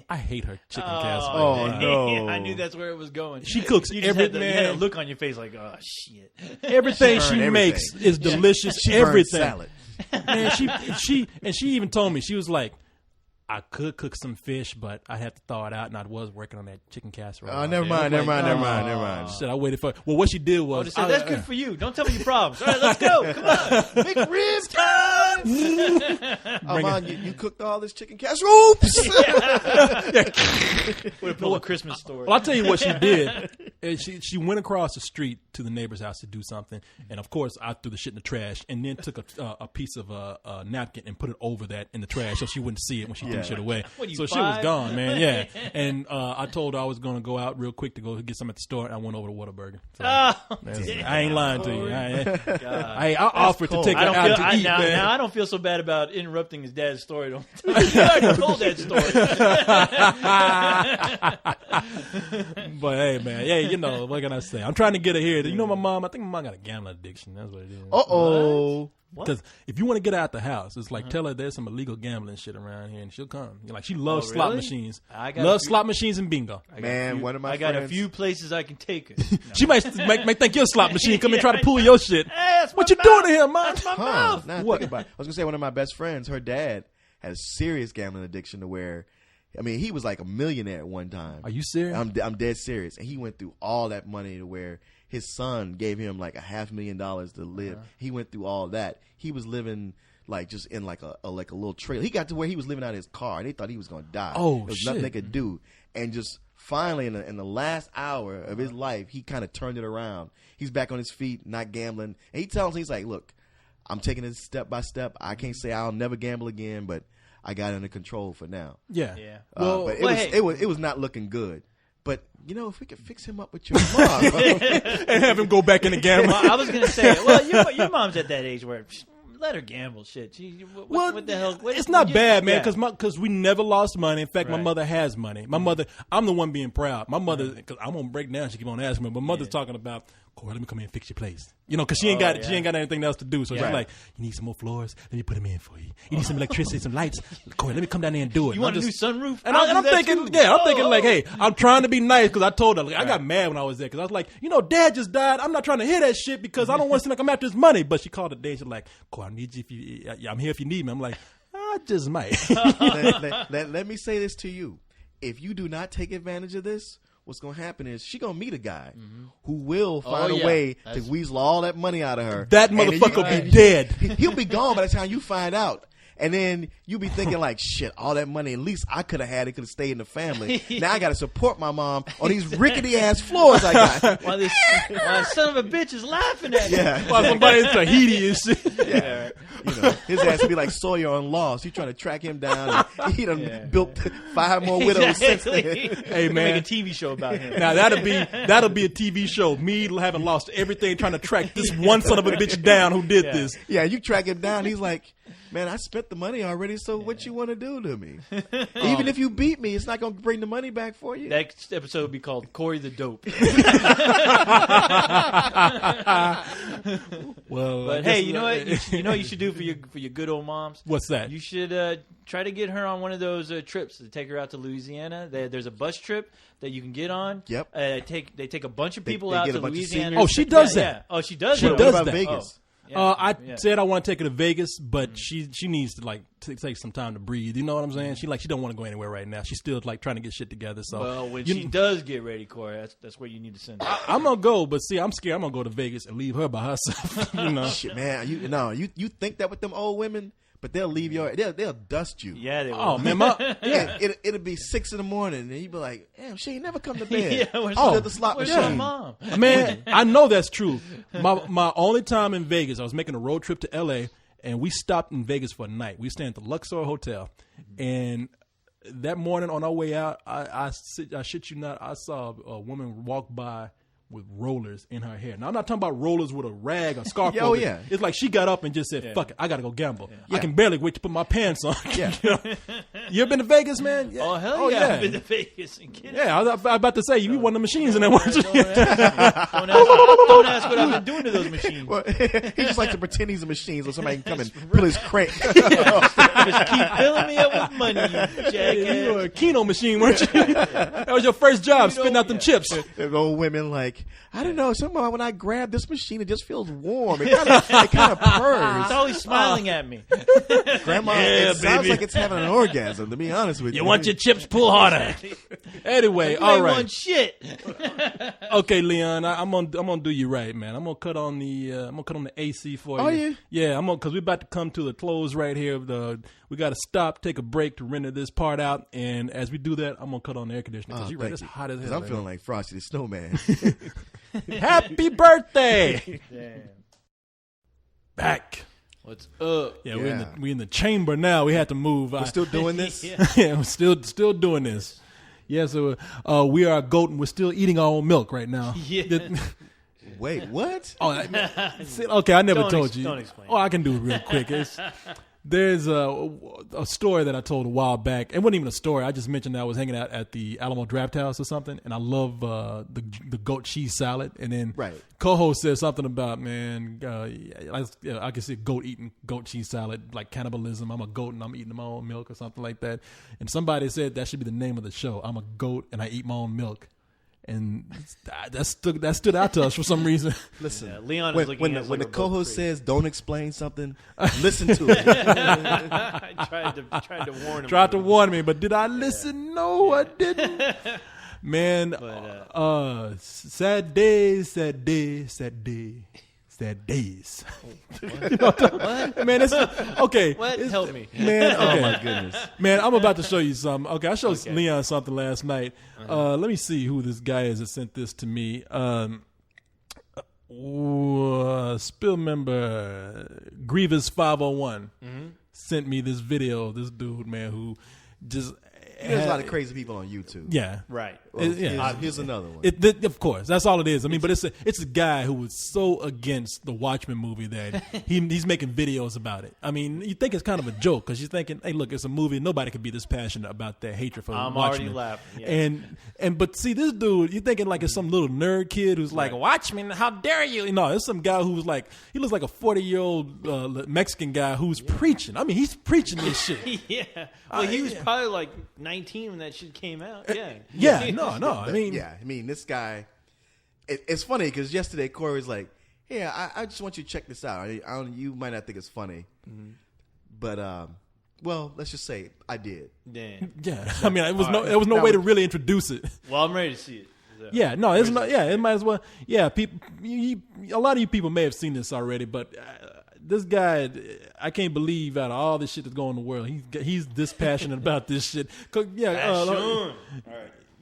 I hate her chicken casserole. Oh, no. I knew that's where it was going. She cooks you just had everything. you had a look on your face like, oh shit. Everything She she burned everything. makes is delicious. She burned Everything. salad. Man, she even told me, she was like, I could cook some fish, but I had to thaw it out, and I was working on that chicken casserole. Oh, never mind. She said I waited for. Well, what she did Oh, was, they said, that's good for you. Don't tell me your problems. All right, let's go. Come on. Big rib time. Oh, Mom, you cooked all this chicken casserole. Oops. Would have pulled a Christmas story. Well, I'll tell you what she did. She went across the street to the neighbor's house to do something, and of course, I threw the shit in the trash, and then took a piece of a napkin and put it over that in the trash so she wouldn't see it when she threw the shit away. What, you So shit was 5? gone, man. Yeah, and I told her I was going to go out real quick to go get some at the store, and I went over to Whataburger. So, I ain't lying to you. I offered to take her out to eat, now man. I don't feel so bad about interrupting his dad's story. Don't I told that story. But hey, man, what can I say? I'm trying to get her here. My mom. I think my mom got a gambling addiction. That's what it is. Uh-oh. Because if you want to get her out the house, it's like tell her there's some illegal gambling shit around here, and she'll come. Like she loves slot really? machines. I got Loves a few- slot machines and bingo. Man, one of my I got friends, a few places I can take her. She might think you're a slot machine. Come and try to pull your shit. Hey, that's What my you doing mouth. to him, man? That's my Huh. mouth. Now I What? think about it. I was gonna say one of my best friends, her dad had a serious gambling addiction to where, I mean, he was like a millionaire at one time. Are you serious? I'm dead serious. And he went through all that money to where his son gave him like $500,000 to live. He went through all that. He was living like just in like a little trailer. He got to where he was living out of his car, and they thought he was gonna die. Oh, there was shit. nothing they could do. And just finally, in the last hour of his life, he kind of turned it around. He's back on his feet, not gambling. And he tells me, he's like, "Look, I'm taking it step by step. I can't say I'll never gamble again, but I got it under control for now." Yeah. Yeah. But hey. it was not looking good. But if we could fix him up with your mom, And have him go back in the gamble. Well, I was gonna say, well, your mom's at that age where let her gamble. Shit. What the hell? It's not bad, man, Yeah. because we never lost money. In fact, my Right. mother has money. My mother, I'm the one being proud. My mother, because I'm gonna break down. She keep on asking me, but mother's talking about Corey, let me come in and fix your place. You know, because she ain't got anything else to do. So she's like, you need some more floors? Let me put them in for you. You need some electricity, some lights? Corey, let me come down there and do it. You want a new sunroof? And I'm thinking, I'm thinking like, hey, I'm trying to be nice because I told her. Like, I got mad when I was there because I was like, Dad just died. I'm not trying to hear that shit because I don't want to seem like I'm after his money. But she called the day. She's like, Corey, I need you I'm here if you need me. I'm like, I just might. let me say this to you. If you do not take advantage of this, what's going to happen is she going to meet a guy who will find a way to weasel all that money out of her. That motherfucker will be dead. He'll be gone by the time you find out. And then you'll be thinking like, shit, all that money, at least I could have had it, could have stayed in the family. Now I got to support my mom on these rickety-ass floors I got. While this son of a bitch is laughing at me. Yeah. While somebody in Tahiti and shit. Yeah. His ass would be like Sawyer on Lost. He's trying to track him down. And he done built 5 more widows since then. Hey, man. Make a TV show about him. Now, that'll be a TV show. Me having lost everything trying to track this one son of a bitch down who did this. Yeah, you track him down. He's like, man, I spent the money already, so what you want to do to me? Even if you beat me, it's not going to bring the money back for you. Next episode would be called Corey the Dope. Well, but hey, you know what? You know what you should do for your good old moms? What's that? You should try to get her on one of those trips to take her out to Louisiana. There's a bus trip that you can get on. Yep. They take a bunch of people out to Louisiana. Oh, she does that. Yeah. Oh, she does. She that. does what about that. Vegas? I said I want to take her to Vegas, but she needs to like take some time to breathe. You know what I'm saying? She don't want to go anywhere right now. She's still like trying to get shit together. So well, when she does get ready, Corey, that's where you need to send her. I'm gonna go, but see, I'm scared. I'm gonna go to Vegas and leave her by herself. Shit, man. You think that with them old women, but they'll leave they'll dust you. Yeah, they will. Oh man, It'll be 6 a.m. and you be like, damn, she ain't never come to bed. Where's the slot where's machine. her mom? Man, I know that's true. My only time in Vegas, I was making a road trip to L.A. and we stopped in Vegas for a night. We stayed at the Luxor Hotel, and that morning on our way out, I shit you not, I saw a woman walk by with rollers in her hair. Now, I'm not talking about rollers with a rag or scarf. Oh, yeah. It's like she got up and just said, fuck it, I got to go gamble. Yeah. I can barely wait to put my pants on. Yeah. You ever been to Vegas, man? Yeah. Oh, hell yeah. I've been to Vegas. And I was about to say, you one of the machines in there, weren't you? Don't ask what I've been doing to those machines. Well, he just likes to pretend he's a machine so somebody can come and pull his crank. Just keep filling me up with money, you jackass. You were a Keno machine, weren't you? That was your first job, spitting out them chips. There's old women like, I don't know, somehow when I grab this machine, it just feels warm. It kind of purrs. It's always smiling at me. Grandma, it sounds like it's having an orgasm, to be honest with you. You want your chips, pull harder. Anyway, You all ain't right. want shit. Okay, Leon, I'm gonna do you right, man. I'm gonna cut on the AC for you. Oh, yeah? Yeah, because we're about to come to the close right here. We got to stop, take a break to render this part out, and as we do that, I'm gonna cut on the air conditioner because it's hot as hell. I'm feeling like Frosty the Snowman. Happy birthday! Damn. Back. What's up? Yeah, we're in the chamber now. We had to move. We're still doing this? Yeah, we're still doing this. Yeah, so we are a goat and we're still eating our own milk right now. Yeah. Wait, what? Okay, I never told you. Don't explain. Oh, I can do it real quick. There's a story that I told a while back. It wasn't even a story. I just mentioned that I was hanging out at the Alamo Draft House or something, and I love the goat cheese salad. And then co-host said something about, man, I can see goat eating goat cheese salad, like cannibalism. I'm a goat and I'm eating my own milk or something like that. And somebody said that should be the name of the show. I'm a goat and I eat my own milk. And that stood out to us for some reason. Listen, Leon is looking when the co-host says don't explain something, listen to it. I tried to warn him. Tried to warn me, but did I listen? No, I didn't. Man, sad days. What? Man, it's okay. What? Help me. Man, okay. Oh my goodness. Man, I'm about to show you something. Okay, I showed Leon something last night. Let me see who this guy is that sent this to me. Spill member Grievous 501 sent me this video. This dude, man, who just There's a lot of crazy people on YouTube. Yeah. Right. Well, Yeah. here's another one. Of course, that's all it is. I mean, but it's a guy who was so against the Watchmen movie that he's making videos about it. I mean, you think it's kind of a joke because you're thinking, hey, look, it's a movie. Nobody could be this passionate about their hatred for I'm Watchmen. already laughing. Yeah. But see, this dude, you're thinking like it's some little nerd kid who's like, Watchmen, how dare you? No, it's some guy who's like, he looks like a 40-year-old Mexican guy who's preaching. I mean, he's preaching this shit. Yeah. Well, he was probably like 19 when that shit came out. Yeah. Yeah, no. I mean, this guy. It's funny because yesterday Corey was like, "Hey, I just want you to check this out. You might not think it's funny, but well, let's just say I did." Damn. Yeah, I mean, there was no way to really introduce it. Well, I'm ready to see it. So. Yeah, no, it's not. Yeah, it might as well. Yeah, people. A lot of you people may have seen this already, but this guy, I can't believe out of all this shit that's going on in the world, he's this passionate about this shit. All right.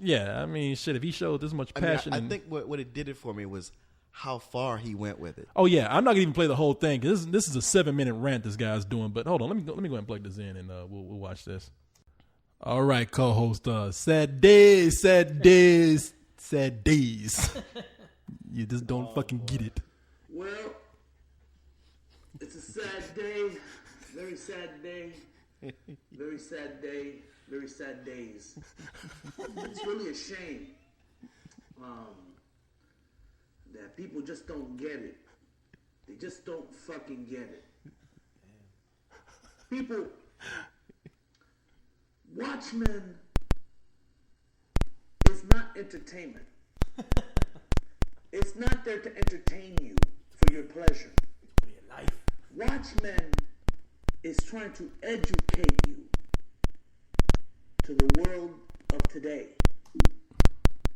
Yeah, I mean, shit. If he showed this much passion, I think what it did it for me was how far he went with it. Oh yeah, I'm not gonna even play the whole thing because this is a 7-minute rant this guy's doing. But hold on, let me go ahead and plug this in and we'll watch this. All right, co-host. Sad days. You just don't fucking get it. Well, it's a sad day, very sad day, very sad day, very sad days. It's really a shame that people just don't get it. They just don't fucking get it. People, Watchmen is not entertainment. It's not there to entertain you for your pleasure. For your life. Watchmen is trying to educate you to the world of today.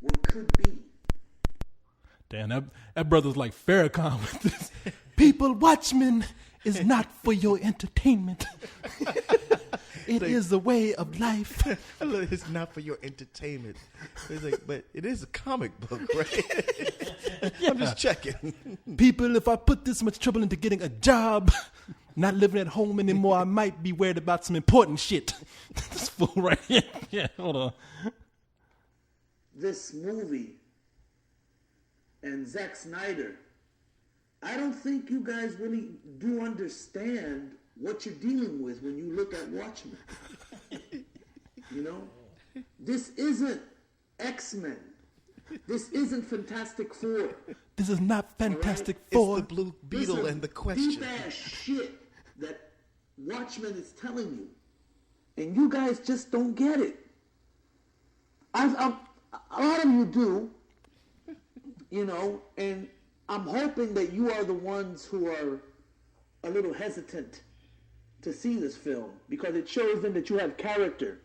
What could be. Damn, that brother's like Farrakhan with this. People, Watchmen is not for your entertainment. It is a way of life. It's not for your entertainment. It's like, but it is a comic book, right? I'm just checking. People, if I put this much trouble into getting a job, not living at home anymore, I might be worried about some important shit. This fool right here. Yeah, hold on. This movie and Zack Snyder, I don't think you guys really do understand what you're dealing with when you look at Watchmen. You know? This isn't X-Men. This isn't Fantastic Four. This is not Fantastic Four. It's the Blue Beetle and the Question. Deep ass shit that Watchmen is telling you. And you guys just don't get it. A lot of you do, you know, and I'm hoping that you are the ones who are a little hesitant to see this film because it shows them that you have character,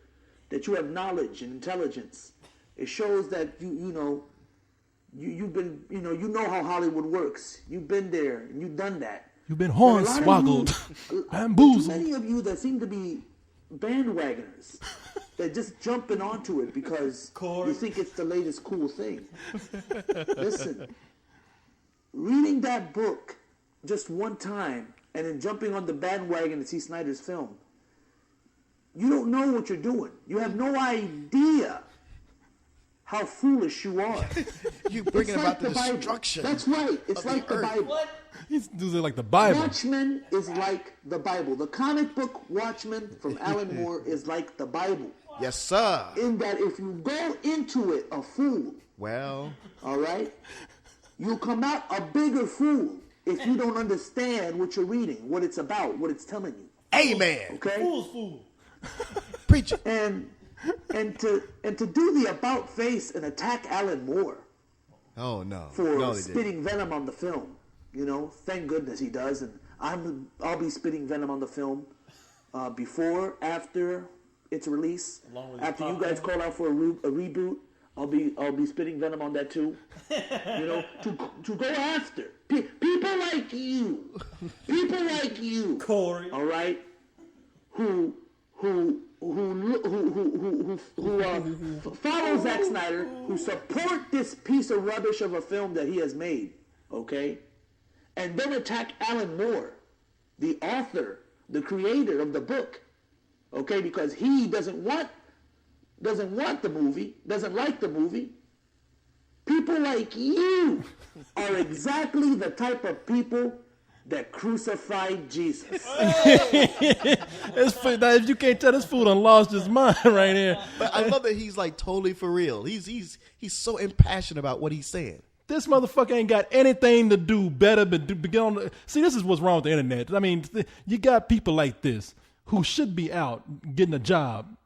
that you have knowledge and intelligence. It shows that you've been, you know how Hollywood works. You've been there and you've done that. You've been hornswoggled, bamboozled. Too many of you that seem to be bandwagoners that just jumping onto it because you think it's the latest cool thing. Listen, reading that book just one time and then jumping on the bandwagon to see Snyder's film, you don't know what you're doing. You have no idea how foolish you are. You bringing about the Bible. destruction. That's right. It's like the Bible. What? These dudes are like the Bible. Watchmen is like the Bible. The comic book Watchmen from Alan Moore is like the Bible. Yes, sir. In that if you go into it a fool, Well, all right, you'll come out a bigger fool if you don't understand what you're reading, what it's about, what it's telling you. amen. Okay? Fool's fool. Preach it. And to do the about face and attack Alan Moore Oh, no. for No, they didn't. spitting venom on the film. You know, thank goodness he does, and I'll be spitting venom on the film before, after its release. Along with After the you guys call out for a reboot, I'll be spitting venom on that too. You know, to go after people like you, Corey. all right, who follow Zack Snyder, who support this piece of rubbish of a film that he has made, okay? And then attack Alan Moore, the author, the creator of the book, okay? Because he doesn't want doesn't want the movie, doesn't like the movie. People like you are exactly the type of people that crucified Jesus. If you can't tell, this fool done lost his mind right here. But I love that he's like totally for real. He's so impassioned about what he's saying. This motherfucker ain't got anything to do better but get on the... See, this is what's wrong with the internet. I mean, you got people like this who should be out getting a job.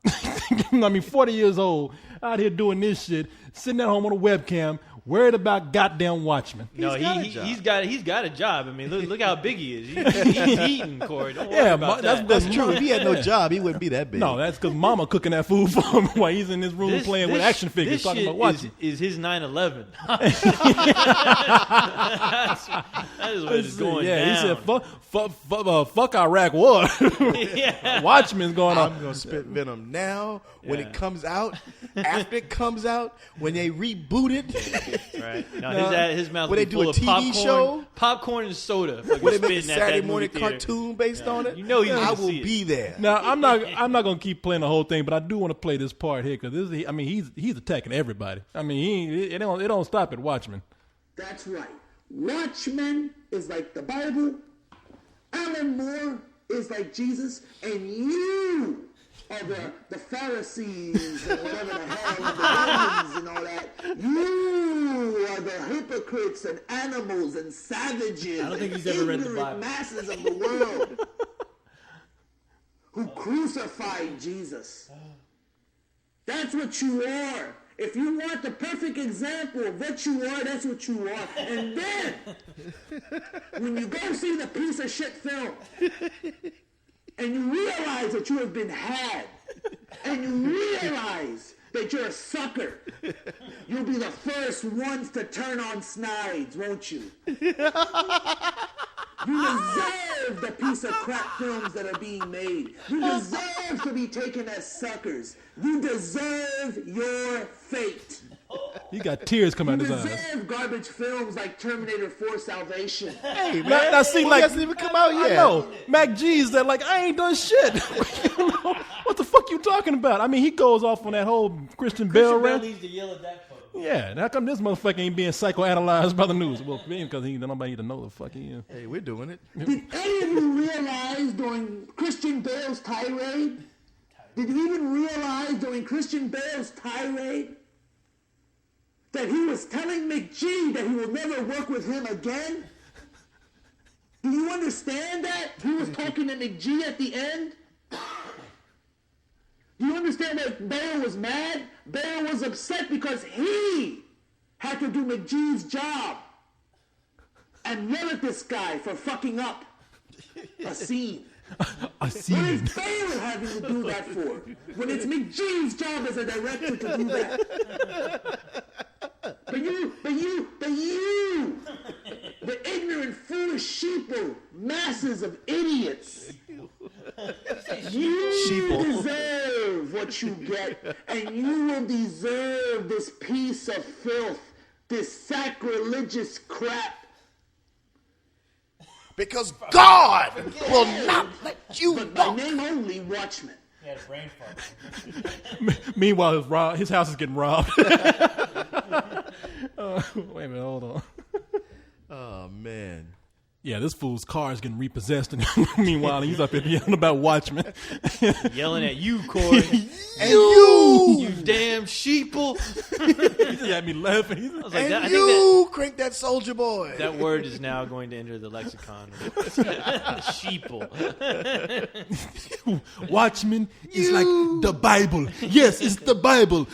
I mean, 40 years old, out here doing this shit, sitting at home on a webcam, worried about goddamn Watchmen. No, he's got a job. I mean, look how big he is. He's eating, Corey. Don't worry about that. That's true. If he had no job, he wouldn't be that big. No, that's because Mama cooking that food for him while he's in his room playing with action figures, talking about Watchmen. Is his 9/11? That is what is going down. He said, fuck Iraq war. Watchmen's going on. I'm going to spit venom now, when it comes out, after it comes out, when they reboot it. Right. No, his mouth when will they be do full a of TV popcorn and soda. When they make a Saturday morning cartoon based on it, you know I will be there. Now I'm not gonna keep playing the whole thing, but I do want to play this part here because he's attacking everybody. I mean it don't stop at Watchmen. That's right. Watchmen is like the Bible. Alan Moore is like Jesus, and you are the Pharisees and whatever the hell, and the Romans and all that. You are the hypocrites and animals and savages. I don't think he's and ever read the ignorant Bible. masses of the world who crucified Jesus. That's what you are. If you want the perfect example of what you are, that's what you are. And then, when you go see the piece of shit film, and you realize that you have been had, and you realize that you're a sucker, you'll be the first ones to turn on Snides, won't you? You deserve the piece of crap films that are being made. You deserve to be taken as suckers. You deserve your fate. He got tears coming out You his eyes. deserve garbage films like Terminator 4 Salvation. Hey, man, Now see, he like, hasn't even come out yet. I know. Mac G's that like, I ain't done shit. What the fuck you talking about? I mean, he goes off on that whole Christian Bale rant. needs to yell at that folks. Yeah, how come this motherfucker ain't being psychoanalyzed by the news? Well, because nobody even know the fuck he is. Hey, we're doing it. Did any of you realize during Christian Bale's tirade? Did you even realize during Christian Bale's tirade that he was telling McGee that he will never work with him again? Do you understand that? He was talking to McGee at the end. Do you understand that Bale was mad? Bale was upset because he had to do McGee's job and yell at this guy for fucking up a scene. I see. What is Bale having to do that for? When it's McGee's job as a director to do that. But you, the ignorant, foolish sheeple, masses of idiots, you deserve what you get, and you will deserve this piece of filth, this sacrilegious crap. Because God will not let you But by walk. name only, Watchmen. He had a brain fart. Meanwhile, his house is getting robbed. Wait a minute, hold on. Oh, man. Yeah, this fool's car is getting repossessed, and meanwhile he's up here yelling about Watchmen. Yelling at you, Corey. And you damn sheeple. He just had me laughing. I was like, and I think you crank that soldier boy. that word is now going to enter the lexicon. Sheeple. Watchmen is like the Bible. Yes, it's the Bible.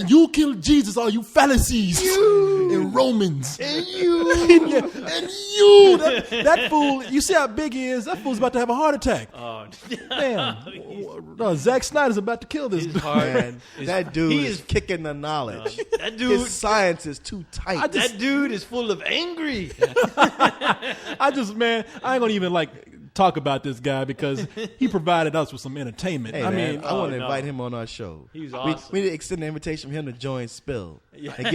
You killed Jesus, all you Pharisees and Romans. And you. Yeah, and you. That fool, you see how big he is? That fool's about to have a heart attack. Oh, Damn. Zack Snyder's about to kill this his dude. heart. Man, that dude he is is- kicking the knowledge. That dude. His science is too tight. That dude is full of angry. Man, I ain't gonna even like talk about this guy because he provided us with some entertainment. Hey, I man, mean, I want to invite him on our show. He was awesome. We need to extend an invitation for him to join Spill and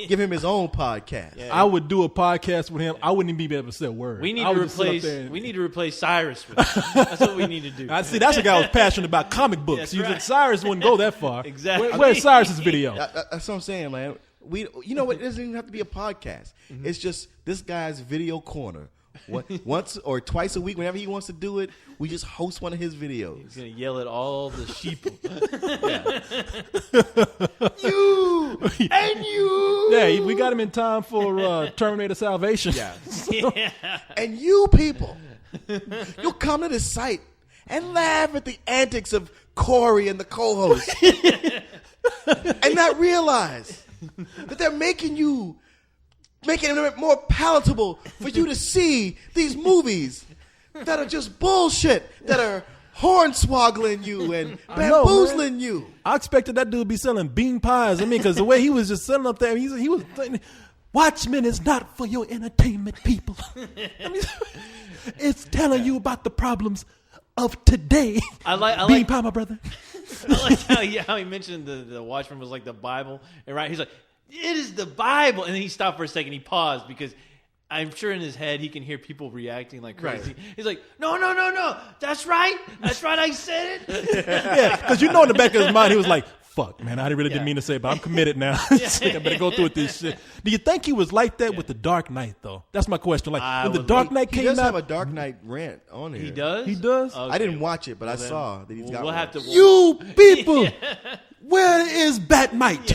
give him his own podcast. Yeah. I would do a podcast with him. I wouldn't even be able to say a word. We need I to would just sit up replace. there and- We need to replace Cyrus with him. That's what we need to do. I see. That's a guy who's passionate about comic books. That's You right. Cyrus wouldn't go that far. Exactly. Where's Cyrus's video? That's what I'm saying, man. You know what? It doesn't even have to be a podcast. It's just this guy's video corner. Once or twice a week, whenever he wants to do it, we just host one of his videos. He's gonna yell at all the sheeple. You and you. Yeah, we got him in time for Terminator Salvation. Yeah. And you people, you'll come to this site and laugh at the antics of Corey and the co-host and not realize that they're making it more palatable for you to see these movies that are just bullshit, that are hornswoggling you and know, bamboozling you. I expected that dude to be selling bean pies. I mean, because the way he was just selling up there, he was saying, Watchmen is not for your entertainment, people. I mean, it's telling you about the problems of today. I like bean pie, my brother. I like how he mentioned the Watchmen was like the Bible, and right, he's like, it is the Bible, and then he stopped for a second. He paused because I'm sure in his head he can hear people reacting like crazy. Right. He's like, no, that's right, I said it. Yeah, because in the back of his mind, he was like, fuck, man, I really didn't mean to say it, but I'm committed now. I better go through with this shit. Do you think he was like that with The Dark Knight, though? That's my question. Like, when The Dark Knight He came does out... have a Dark Knight rant on here. He does. He does? Okay. I didn't watch it, but I then saw that he's got We'll one. have to. You people! Where is Batmite?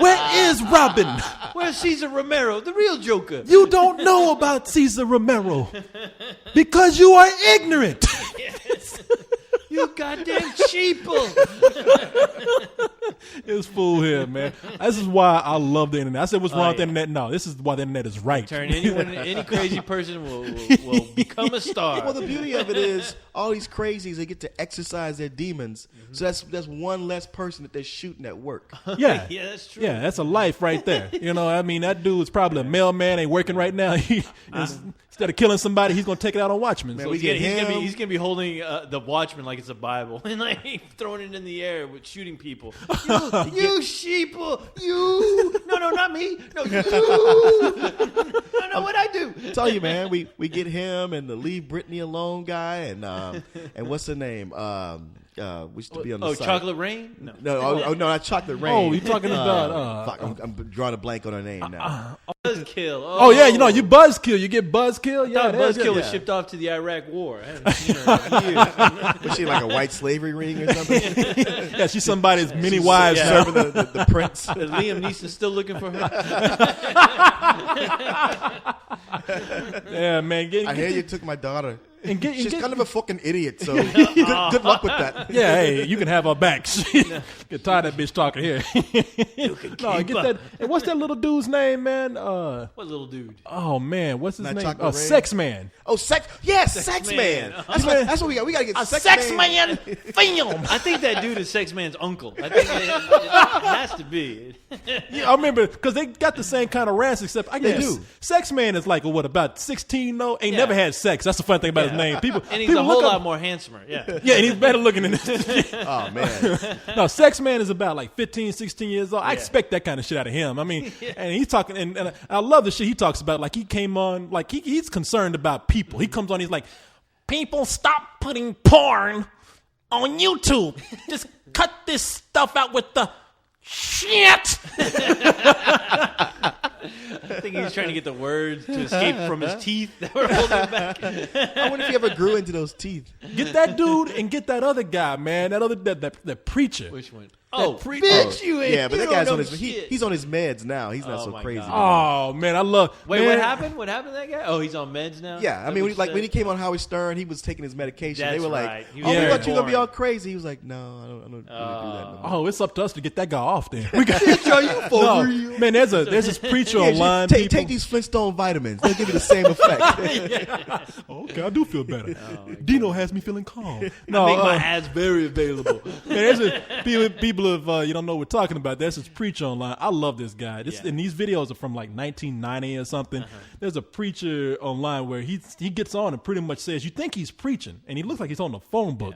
Where is Robin? Where's Cesar Romero, the real Joker? You don't know about Cesar Romero because you are ignorant. You goddamn sheeple. It's fool here, man. This is why I love the internet. I said, what's wrong with the internet? No, this is why the internet is right. Turn any crazy person will become a star. Well, the beauty of it is all these crazies, they get to exercise their demons. So that's one less person that they're shooting at work. Yeah. Yeah, that's true. Yeah, that's a life right there. You know, I mean, that dude's probably a mailman, ain't working right now. Instead of killing somebody, he's going to take it out on Watchmen. Man, So we get him. He's gonna be holding the Watchman like it's a Bible and like throwing it in the air with shooting people. You sheeple, you. No, not me. No, you. I know what I do. I tell you, man, we get him and the Leave Britney Alone guy and what's her name? We used to be on the site. Chocolate Rain? No. No, not Chocolate Rain. Oh, you're talking about... fuck, I'm drawing a blank on her name now. Buzzkill. Oh, yeah, you buzzkill. You get buzzkill. Yeah, Buzzkill was yeah. shipped off to the Iraq War. I haven't seen her in years. Was she like a white slavery ring or something? Yeah, she's somebody's many wives. yeah. Serving the prince. Is Liam Neeson still looking for her? Yeah, man. I hear you took my daughter. She's kind of a fucking idiot, so good luck with that. Yeah, hey, you can have her back. Get tired of that bitch talking here. No, get that. And what's that little dude's name, man? What little dude? Oh man, what's his Not name? Chocolate Rain? Sex Man. Oh, sex Man. man. That's what we got. We got to get sex man. film. I think that dude is Sex Man's uncle. I think it has to be. Yeah, I remember because they got the same kind of rants, except I guess do. Sex Man is like about 16 though. Ain't Yeah. never had sex. That's the fun thing about his name. People And he's people a whole look up- lot more handsomer. Yeah. Yeah, and he's better looking than this. Oh man. No, Sex Man is about like 15, 16 years old. I expect that kind of shit out of him. I mean, and he's talking, and I love the shit he talks about. Like he came on, like he's concerned about people. He comes on, he's like, people stop putting porn on YouTube. Just cut this stuff out with the shit. I think he's trying to get the words to escape from his teeth that were holding him back. I wonder if he ever grew into those teeth. Get that dude and get that other guy, man. That other that preacher. Which one? Bitch, you ain't. Yeah, but you that don't guy's know on his shit. he's on his meds now. He's not Oh, so my crazy. God. Oh man, I love. Wait, man, what happened? What happened to that guy? Oh, he's on meds now? Yeah, I Is mean, that what when you he came on Howard Stern, he was taking his medication. That's They were like, right. He "Oh, was we very thought you were gonna be boring. all crazy." He was like, "No, I don't really do that." No more." Oh, it's up to us to get that guy off then. We got, Are you for no, real? man, there's this preacher Yeah, online. take people. these Flintstone vitamins. They'll give you the same effect. Okay, I do feel better. Dino has me feeling calm. No, Make my ads very available. man, there's people people, if you don't know what we're talking about, that's his preacher online. I love this guy. And these videos are from like 1990 or something. There's a preacher online where he gets on and pretty much says, you think he's preaching, and he looks like he's on the phone book.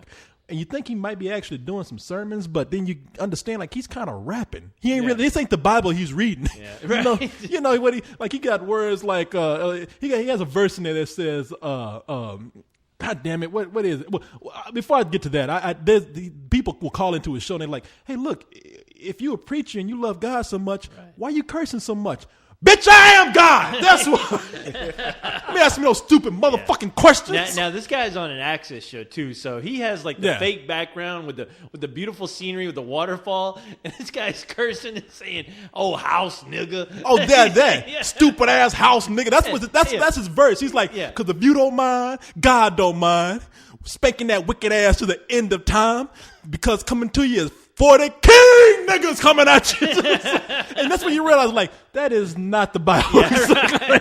And you think he might be actually doing some sermons, but then you understand like he's kind of rapping. He ain't really. This ain't the Bible he's reading. Yeah. you know what he got words like he has a verse in there that says God damn it, what is it? Well, before I get to that, the people will call into his show and they're like, hey, look, if you're a preacher and you love God so much, why are you cursing so much? Bitch, I am God. That's what. Let me ask me those stupid motherfucking questions. Now this guy's on an Access show too, so he has like the fake background with the beautiful scenery with the waterfall, and this guy's cursing and saying, "Oh, house nigga." Oh, that stupid ass house nigga. That's his verse. He's like, because if you don't mind, God don't mind. Spanking that wicked ass to the end of time, because coming to you is 40 king niggas coming at you. And that's when you realize, like, that is not the Bible.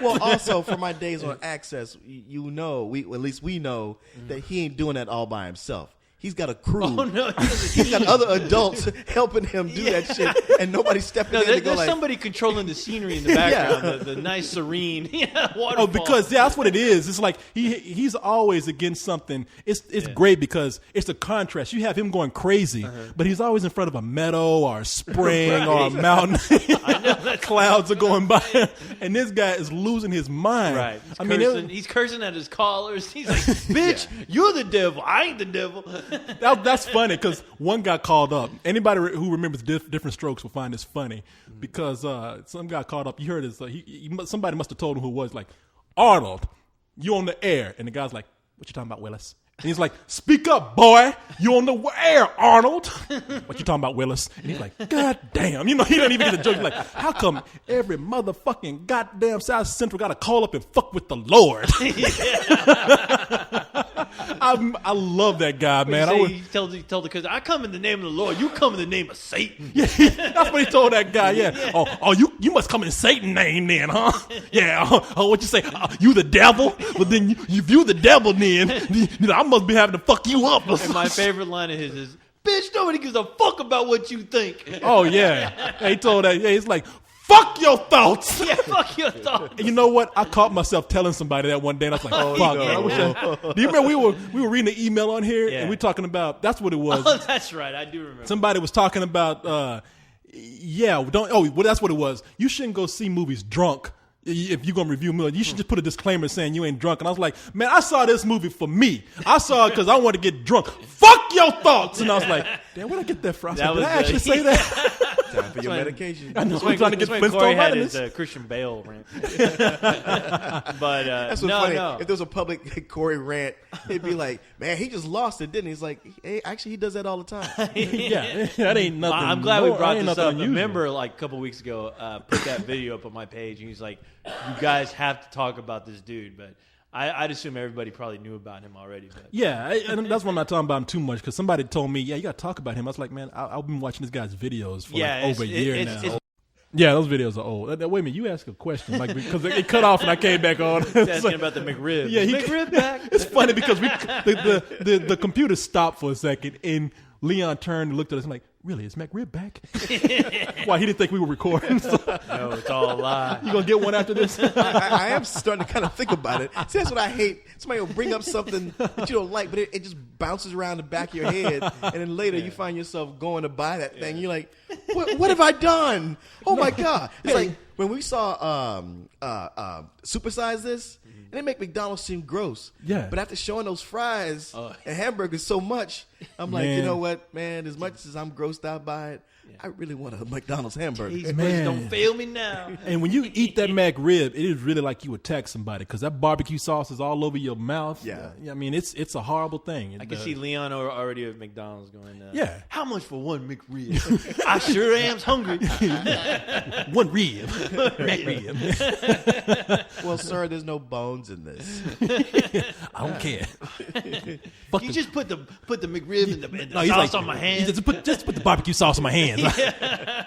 Well, also, for my days on Access, you know, at least we know that he ain't doing that all by himself. He's got a crew. Oh, no, he's got other adults helping him do that shit, and nobody's stepping in to go there's like, somebody controlling the scenery in the background, the nice, serene waterfall. Oh, because that's what it is. It's like he's always against something. It's great because it's a contrast. You have him going crazy, but he's always in front of a meadow or a spring or a mountain. Clouds are going by, and this guy is losing his mind. Right. He's cursing at his callers. He's like, "Bitch, you're the devil. I ain't the devil." That's funny because one guy called up. Anybody who remembers different strokes will find this funny because some guy called up. You heard this. Somebody must have told him who it was. Like, Arnold, you on the air, and the guy's like, "What you talking about, Willis?" And he's like, "Speak up, boy. You on the air, Arnold." "What you talking about, Willis?" And he's like, "God damn." You know, he don't even get the joke. He's like, how come every motherfucking goddamn South Central got to call up and fuck with the Lord? I love that guy, man. He told the kids, "I come in the name of the Lord. You come in the name of Satan." Yeah, that's what he told that guy. Yeah. Oh, you must come in Satan's name then, huh? Yeah. What you say? You the devil? Well, then you view the devil then. I must be having to fuck you up. And my favorite line of his is, "Bitch, nobody gives a fuck about what you think." Oh yeah. He told that. Yeah, he's like, fuck your thoughts. Yeah, fuck your thoughts. And you know what? I caught myself telling somebody that one day, and I was like, fuck. Man, do you remember we were reading the email on here, and we were talking about, that's what it was. Oh, that's right. I do remember. Somebody was talking about, that's what it was. You shouldn't go see movies drunk. If you're going to review a movie, you should just put a disclaimer saying you ain't drunk. And I was like, man, I saw this movie for me. I saw it because I want to get drunk. Fuck your thoughts. And I was like, damn, where'd I get that from? Did I actually say that? Time for your medication. I know. I'm trying to get Corey had his Christian Bale rant. But that's what's funny. If there was a public Corey rant, it'd be like, man, he just lost it, didn't he? He's like, hey, actually, he does that all the time. Yeah, that ain't nothing. I'm glad we brought this up. Remember, like a couple weeks ago, put that video up on my page, and he's like, you guys have to talk about this dude. But I'd assume everybody probably knew about him already. But. Yeah, and that's why I'm not talking about him too much, because somebody told me, yeah, you got to talk about him. I was like, man, I've been watching this guy's videos for over a year now. Yeah, those videos are old. Wait a minute, you asked a question, like, because it cut off and I came back on. He's asking about the McRib. Yeah, McRib back. It's funny because the computer stopped for a second, and Leon turned and looked at us and like, really, is McRib back? Why, he didn't think we were recording. So. No, it's all a lie. You going to get one after this? I am starting to kind of think about it. See, that's what I hate. Somebody will bring up something that you don't like, but it just bounces around the back of your head, and then later you find yourself going to buy that thing. You're like, what have I done? Oh, my God. It's like when we saw Supersize This, and they make McDonald's seem gross. Yeah. But after showing those fries and hamburgers so much, I'm like, you know what, man, as much as I'm grossed out by it, I really want a McDonald's hamburger. Jeez, man, don't fail me now. And when you eat that McRib, it is really like you attack somebody because that barbecue sauce is all over your mouth. Yeah. I mean, it's a horrible thing. I can see Leon already at McDonald's going, yeah. How much for one McRib? I sure am hungry. One rib. McRib. Well, sir, there's no bones in this. I don't care. You just put the McRib in the sauce on my hands. Just put the barbecue sauce on my hands.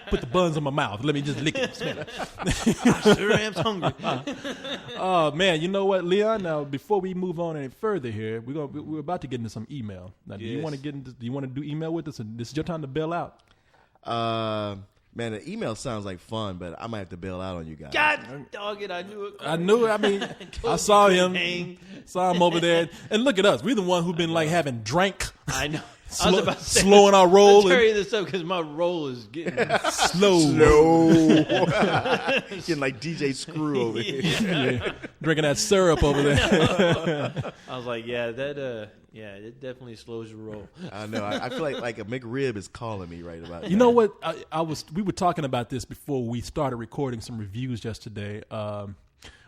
Put the buns on my mouth. Let me just lick it. Smell it. I sure am hungry. Oh man, you know what, Leon? Now, before we move on any further here, we're about to get into some email. Now, do you want to get into? Do you want to do email with us? And this is your time to bail out. Man, the email sounds like fun, but I might have to bail out on you guys. God dog it, I knew it. I knew it. I mean, I saw him. Saw him over there. And look at us. We're the one who've been like having drank. I know. I was about to say, slowing our roll. Let's hurry this up because my roll is getting slow. Getting like DJ Screw over here. Yeah. Drinking that syrup over there. I was like, yeah, that it definitely slows your roll. I know. I feel like a McRib is calling me right about You know what? We were talking about this before we started recording some reviews yesterday.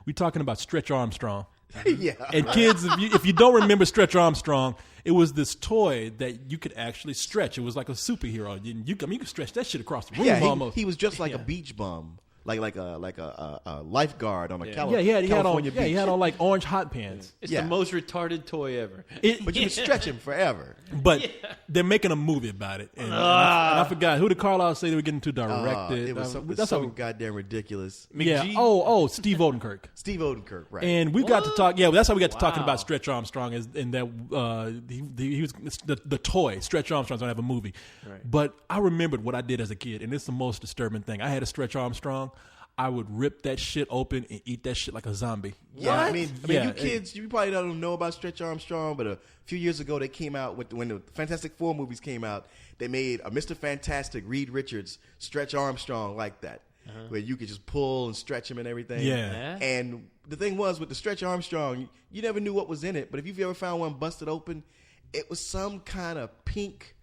We talking about Stretch Armstrong. Yeah. And kids, if you don't remember Stretch Armstrong, it was this toy that you could actually stretch. It was like a superhero. You could stretch that shit across the room almost. He was just like a beach bum. Like a lifeguard on a California beach. Yeah, he had on like orange hot pants. It's the most retarded toy ever. But you can stretch him forever. But they're making a movie about it, and I forgot who did Carlisle say they were getting to direct it. It was so goddamn ridiculous. Yeah. Oh, Steve Odenkirk. Steve Odenkirk, right? And we got to talk. Yeah, that's how we got to talking about Stretch Armstrong. And that he was the toy. Stretch Armstrong's gonna have a movie. Right. But I remembered what I did as a kid, and it's the most disturbing thing. I had a Stretch Armstrong. I would rip that shit open and eat that shit like a zombie. Yeah, I mean, you kids, you probably don't know about Stretch Armstrong, but a few years ago they came out when the Fantastic Four movies came out. They made a Mr. Fantastic, Reed Richards, Stretch Armstrong like that, where you could just pull and stretch him and everything. Yeah. And the thing was with the Stretch Armstrong, you never knew what was in it, but if you've ever found one busted open, it was some kind of pink.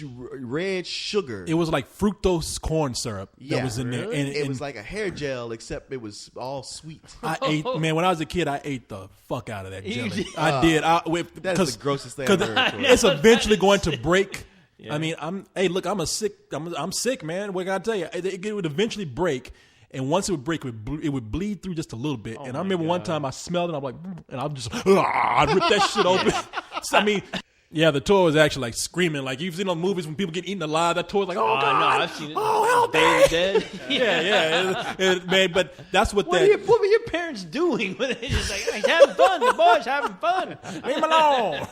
Red sugar. It was like fructose corn syrup that was in there. And it was like a hair gel, except it was all sweet. When I was a kid, I ate the fuck out of that jelly. I did. That's the grossest thing I've heard. It's eventually going to break. Yeah. I mean, I'm sick, man. What can I tell you? It would eventually break. And once it would break, it would bleed through just a little bit. And I remember one time I smelled it, and I'm like, and I'm just, I'd rip that shit open. So, I mean, yeah, the toy was actually like screaming. Like you've seen on movies when people get eaten alive, that toy's like, oh God, no, I've seen it. Oh, help me. Dead. Yeah. Man, but that's what what were your parents doing? They're just like, hey, having fun. The boys having fun. Leave him alone.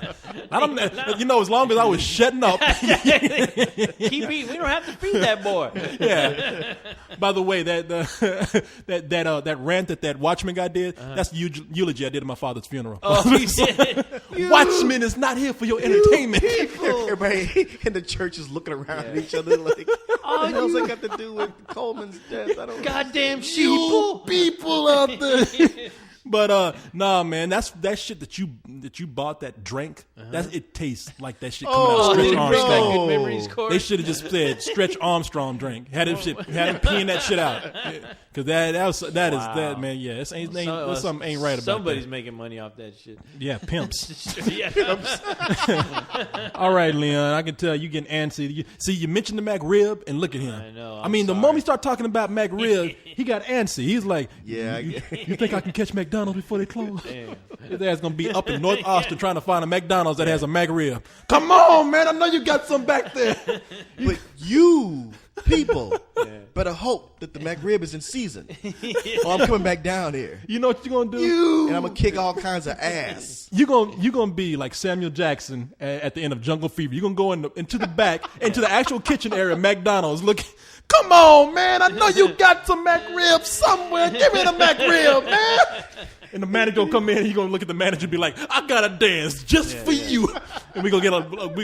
As long as I was shutting up. Keep eating. We don't have to feed that boy. Yeah. By the way, that rant that Watchman guy did, that's the eulogy I did at my father's funeral. Oh, he did. Watchmen is not here for your entertainment. Everybody in the church is looking around at each other like, what the hell's that got to do with Coleman's death? I don't know. Goddamn sheeple. People out there. But nah, man, that shit that you bought, that drink, it tastes like that shit coming out of Stretch Armstrong. Good memories, Corey. They should have just said Stretch Armstrong drink. Had him peeing that shit out. Because that man. Yeah, something ain't right about Somebody's that. making money off that shit. Yeah, pimps. Pimps. All right, Leon, I can tell you getting antsy. See, you mentioned the McRib, and look at him. I know. I mean, the moment we start talking about McRib, he got antsy. He's like, yeah, you think I can catch McDonald's before they close? Damn. His ass gonna be up in North Austin trying to find a McDonald's that has a McRib. Come on, man! I know you got some back there. But you people better hope that the McRib is in season, or I'm coming back down here. You know what you're gonna do? And I'm gonna kick all kinds of ass. You're gonna be like Samuel Jackson at the end of Jungle Fever. You're gonna go into the back, into the actual kitchen area of McDonald's. Looking. Come on, man! I know you got some McRib somewhere. Give me the McRib, man. And the manager will come in. He's gonna look at the manager and be like, "I got to dance just for you." And we gonna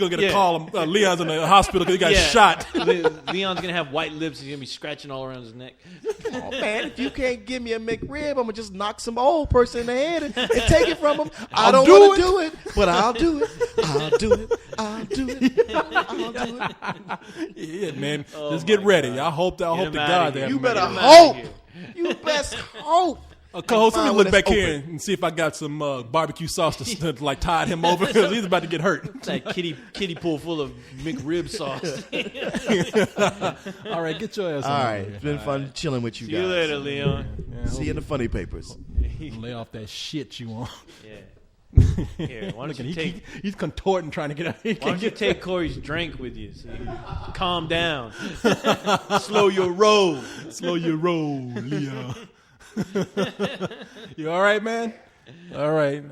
get a call. Leon's in the hospital because he got shot. Leon's gonna have white lips. He's gonna be scratching all around his neck. Oh man! If you can't give me a McRib, I'm gonna just knock some old person in the head and take it from him. I don't want to do it, but I'll do it. I'll do it. I'll do it. I'll do it. Yeah, man. Just get ready. I hope to God that you better hope. You best hope. Co-host, let me look back here and see if I got some barbecue sauce to like tide him over because he's about to get hurt. It's that kiddie pool full of McRib sauce. All right, get your ass on. All right, it's been fun chilling with you guys. See you later, Leon. Yeah, see you in the funny papers. Lay off that shit you want. Yeah. Here, why don't you take? He's contorting trying to get out. Why don't you take Corey's drink with you? So you calm down. Slow your roll. Slow your roll, Leon. You all right, man? All right.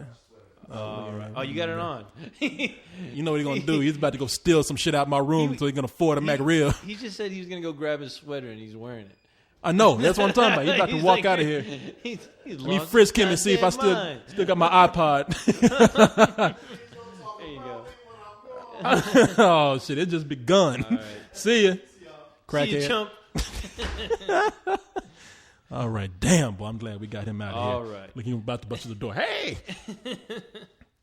All right. Oh, you got it on. You know what he's gonna do? He's about to go steal some shit out of my room so he can afford a McRib. He just said he was gonna go grab his sweater and he's wearing it. I know. That's what I'm talking about. He's about to walk out of here. He's Let me frisk him and see if I still got my iPod. There you go. Oh shit! It just begun. All right. See ya, See crackhead. you, chump. All right, damn, boy. I'm glad we got him out of All here. right. Look, he was about to bust through the door. Hey,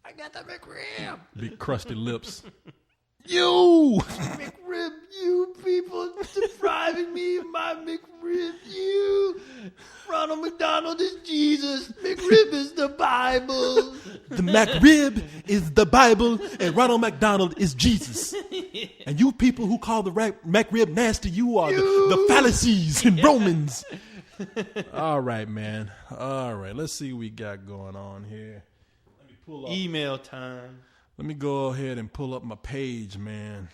I got the McRib. big crusty lips. You. McRib, you people depriving me of my McRib. You. Ronald McDonald is Jesus. McRib is the Bible. The McRib is the Bible, and Ronald McDonald is Jesus. And you people who call the McRib nasty, you are the Pharisees and Romans. All right, man. All right, let's see what we got going on here. Let me pull up. Email time. Let me go ahead and pull up my page, man.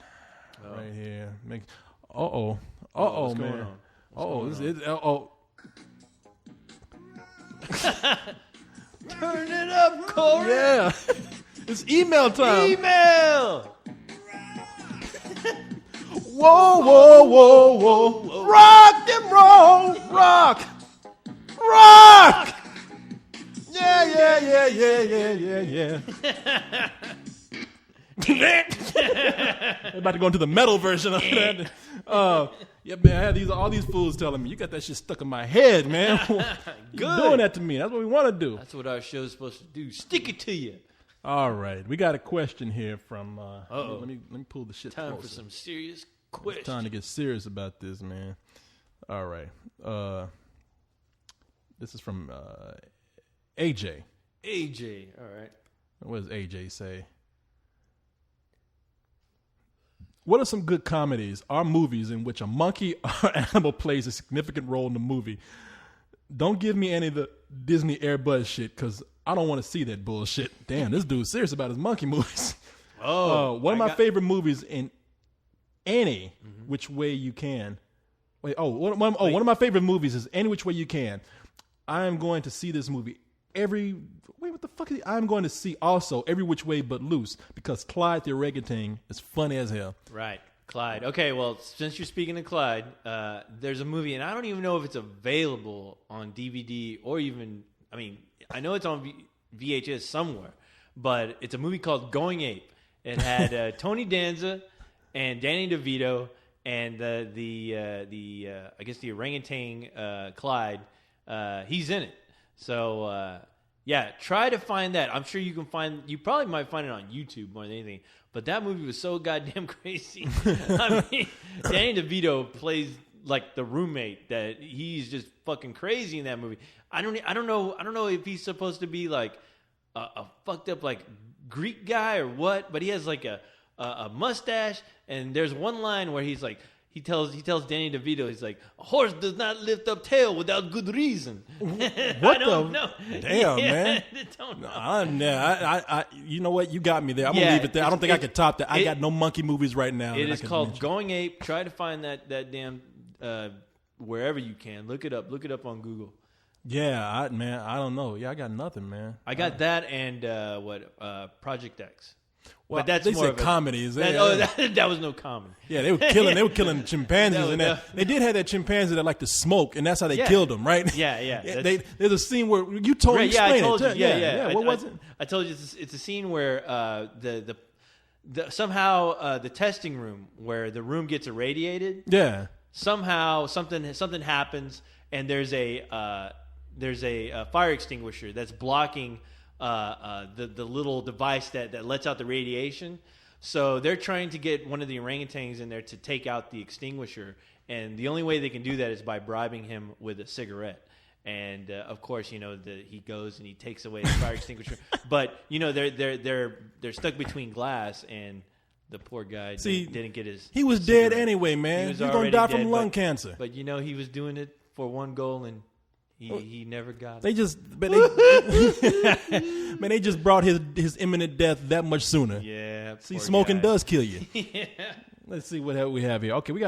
Right here. Uh-oh, what's man. going on? Turn it up, Corey. Yeah. It's email time. Email. Whoa, whoa, whoa, whoa. Rock them roll. Rock. Rock. Yeah. We're about to go into the metal version of that. Yeah, man, I had all these fools telling me, you got that shit stuck in my head, man. You're doing that to me. That's what we want to do. That's what our show's supposed to do. Stick it to you. All right. We got a question here from Uh-oh. let me pull the shit Time closer. for some serious It's questions. time to get serious about this, man. All right. This is from AJ. AJ. All right. What does AJ say? What are some good comedies or movies in which a monkey or animal plays a significant role in the movie? Don't give me any of the Disney Airbud shit because I don't want to see that bullshit. Damn, this dude's serious about his monkey movies. One of my favorite movies in any which way you can. One of my favorite movies is Any Which Way You Can. I am going to see this movie what the fuck I'm going to see also Every Which Way But Loose because Clyde the Orangutan is funny as hell. Right. Clyde. Okay, well, since you're speaking of Clyde, there's a movie, and I don't even know if it's available on DVD or even, I know it's on VHS somewhere, but it's a movie called Going Ape. It had Tony Danza and Danny DeVito and I guess the orangutan Clyde. He's in it. So, yeah, try to find that. I'm sure you probably might find it on YouTube more than anything. But that movie was so goddamn crazy. Danny DeVito plays like the roommate that he's just fucking crazy in that movie. I don't know if he's supposed to be like a fucked up like Greek guy or what, but he has like a mustache, and there's one line where he's like, He tells Danny DeVito, he's like, a horse does not lift up tail without good reason. What know. Damn, man. I don't know. I you know what? You got me there. I'm going to leave it there. I don't think I could top that. I got no monkey movies right now. It is called Going Ape. Try to find that damn wherever you can. Look it up. Look it up on Google. Yeah, I don't know. Yeah, I got nothing, man. I got that and Project X. Well, but that's they more said of a comedies. that was no comedy. Yeah, they were killing chimpanzees. They did have that chimpanzee that liked to smoke, and that's how they killed them, right? Yeah. There's a scene where you told me. I told you. Yeah. What was it? I told you it's a scene where somehow the testing room where the room gets irradiated. Yeah. Somehow something happens, and there's a fire extinguisher that's blocking the little device that lets out the radiation. So they're trying to get one of the orangutans in there to take out the extinguisher, and the only way they can do that is by bribing him with a cigarette. And of course, he goes and he takes away the fire extinguisher. But they're stuck between glass, and the poor guy didn't get his. He was cigarette. dead anyway, man. He was He's gonna die from lung cancer. But he was doing it for one goal, and he never got it. They just brought his imminent death that much sooner. Yeah. See, smoking guy. does kill you. Yeah. Let's see what we have here. Okay, we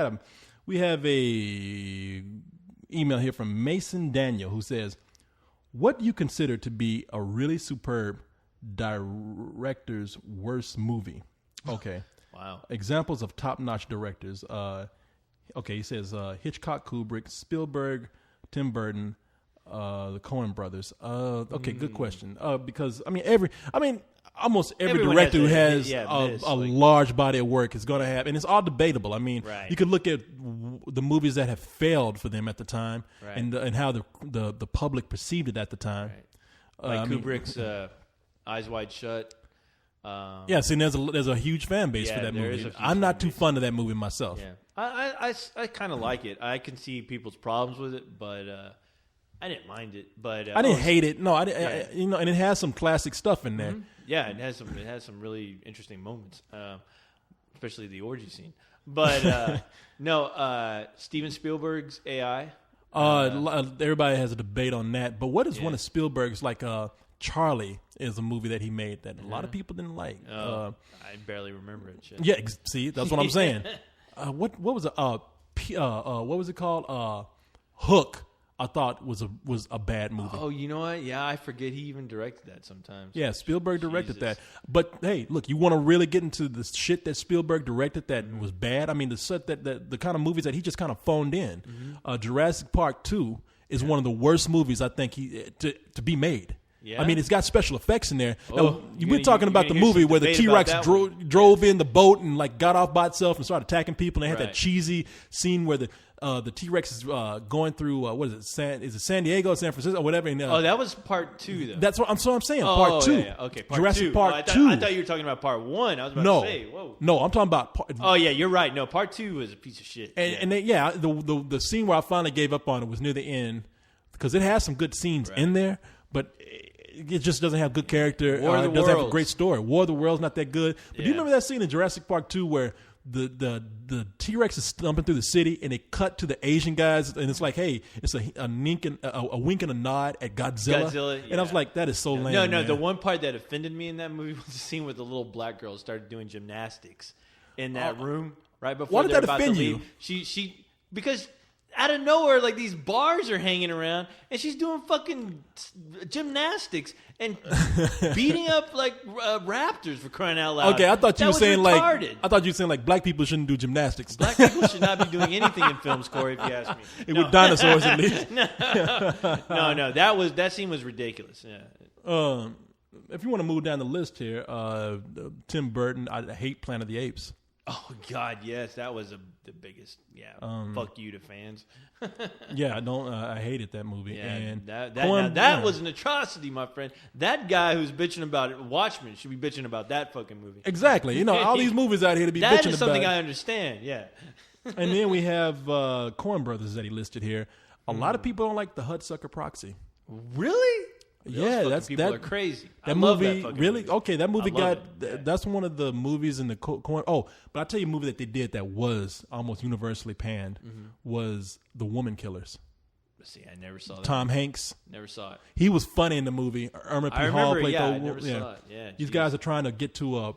have a email here from Mason Daniel who says, "What do you consider to be a really superb director's worst movie. Okay. Wow. Examples of top-notch directors. Okay, he says Hitchcock, Kubrick, Spielberg, Tim Burton, the Coen brothers. Okay, good question. Because almost every Everyone director who has has a large body of work is going to have, and it's all debatable. I mean, Right. you could look at the movies that have failed for them at the time, Right. and how the public perceived it at the time. Right. I mean, Kubrick's Eyes Wide Shut. Yeah, see, there's a huge fan base Yeah, for that there movie. is a huge I'm not fan too fond of that movie myself. Yeah, I kind of like it. I can see people's problems with it, but I didn't mind it. But I didn't hate it. No, I didn't. Yeah. And it has some classic stuff in there. Mhm. Yeah, it has some really interesting moments, especially the orgy scene. But no, Steven Spielberg's AI. Everybody has a debate on that. But what is one of Spielberg's, like Charlie is a movie that he made that a lot of people didn't like. I barely remember it. Shit. Yeah, see, that's what I'm saying. What was it? What was it called? Hook. I thought was a bad movie. Oh, you know what? Yeah, I forget he even directed that sometimes. Yeah, Spielberg directed Jesus. that. But hey, look, you want to really get into the shit that Spielberg directed that was bad? I mean, the kind of movies that he just kind of phoned in. Jurassic Park 2 is one of the worst movies I think to be made. Yeah? I mean, it's got special effects in there. Oh, Now, we're talking about the you're gonna movie hear some where the debate T-Rex about that one. drove in the boat and like got off by itself and started attacking people. And they had Right. that cheesy scene where the T-Rex is going through what is it? Is it San Diego, San Francisco, or whatever? And, Oh, that was part 2, though. that's what I'm saying. Oh, Part 2. Yeah. Okay, part Jurassic 2. Park I 2. I thought you were talking about part 1. I was about No, to say, whoa. no, I'm talking about. Oh yeah, you're right. No, part 2 was a piece of shit. And the scene where I finally gave up on it was near the end because it has some good scenes in there, but it just doesn't have good character. War of the It doesn't have a Worlds. great story. War of the World's not that good. But do you Yeah. remember that scene in Jurassic Park 2 where the T-Rex is stomping through the city and they cut to the Asian guys and it's like, hey, it's a wink and a nod at Godzilla. And I was yeah. like, that is so lame. No, man. the one part that offended me in that movie was the scene where the little black girl started doing gymnastics in that room right before Why did they're that about offend to you? leave. She because out of nowhere, like these bars are hanging around, and she's doing fucking gymnastics and beating up like raptors for crying out loud. Okay, I thought you That were was saying retarded. like black people shouldn't do gymnastics. Black people should not be doing anything in films, Corey. If you ask me, With dinosaurs at least. no, that scene was ridiculous. Yeah. If you want to move down the list here, Tim Burton, I hate Planet of the Apes. Oh God, yes, that was the biggest. Yeah, fuck you to fans. Yeah, I hated that movie. Yeah, and that was an atrocity, my friend. That guy who's bitching about it, Watchmen, should be bitching about that fucking movie. Exactly. You know, all these movies out here to be That bitching is something about. I understand. Yeah. And then we have Coen Brothers that he listed here. A lot of people don't like the Hudsucker Proxy. Really? Yeah, Those people are crazy. I That love movie, that fucking really? movie. Okay, that movie I love got. it. Yeah. That's one of the movies in the Coen. Oh, but I'll tell you a movie that they did that was almost universally panned was The Woman Killers. See, I never saw that. Tom Hanks. Never saw it. He was funny in the movie. Irma P. I Hall remember, played yeah, the I old never woman. saw it. Yeah, These jeez. guys are trying to get to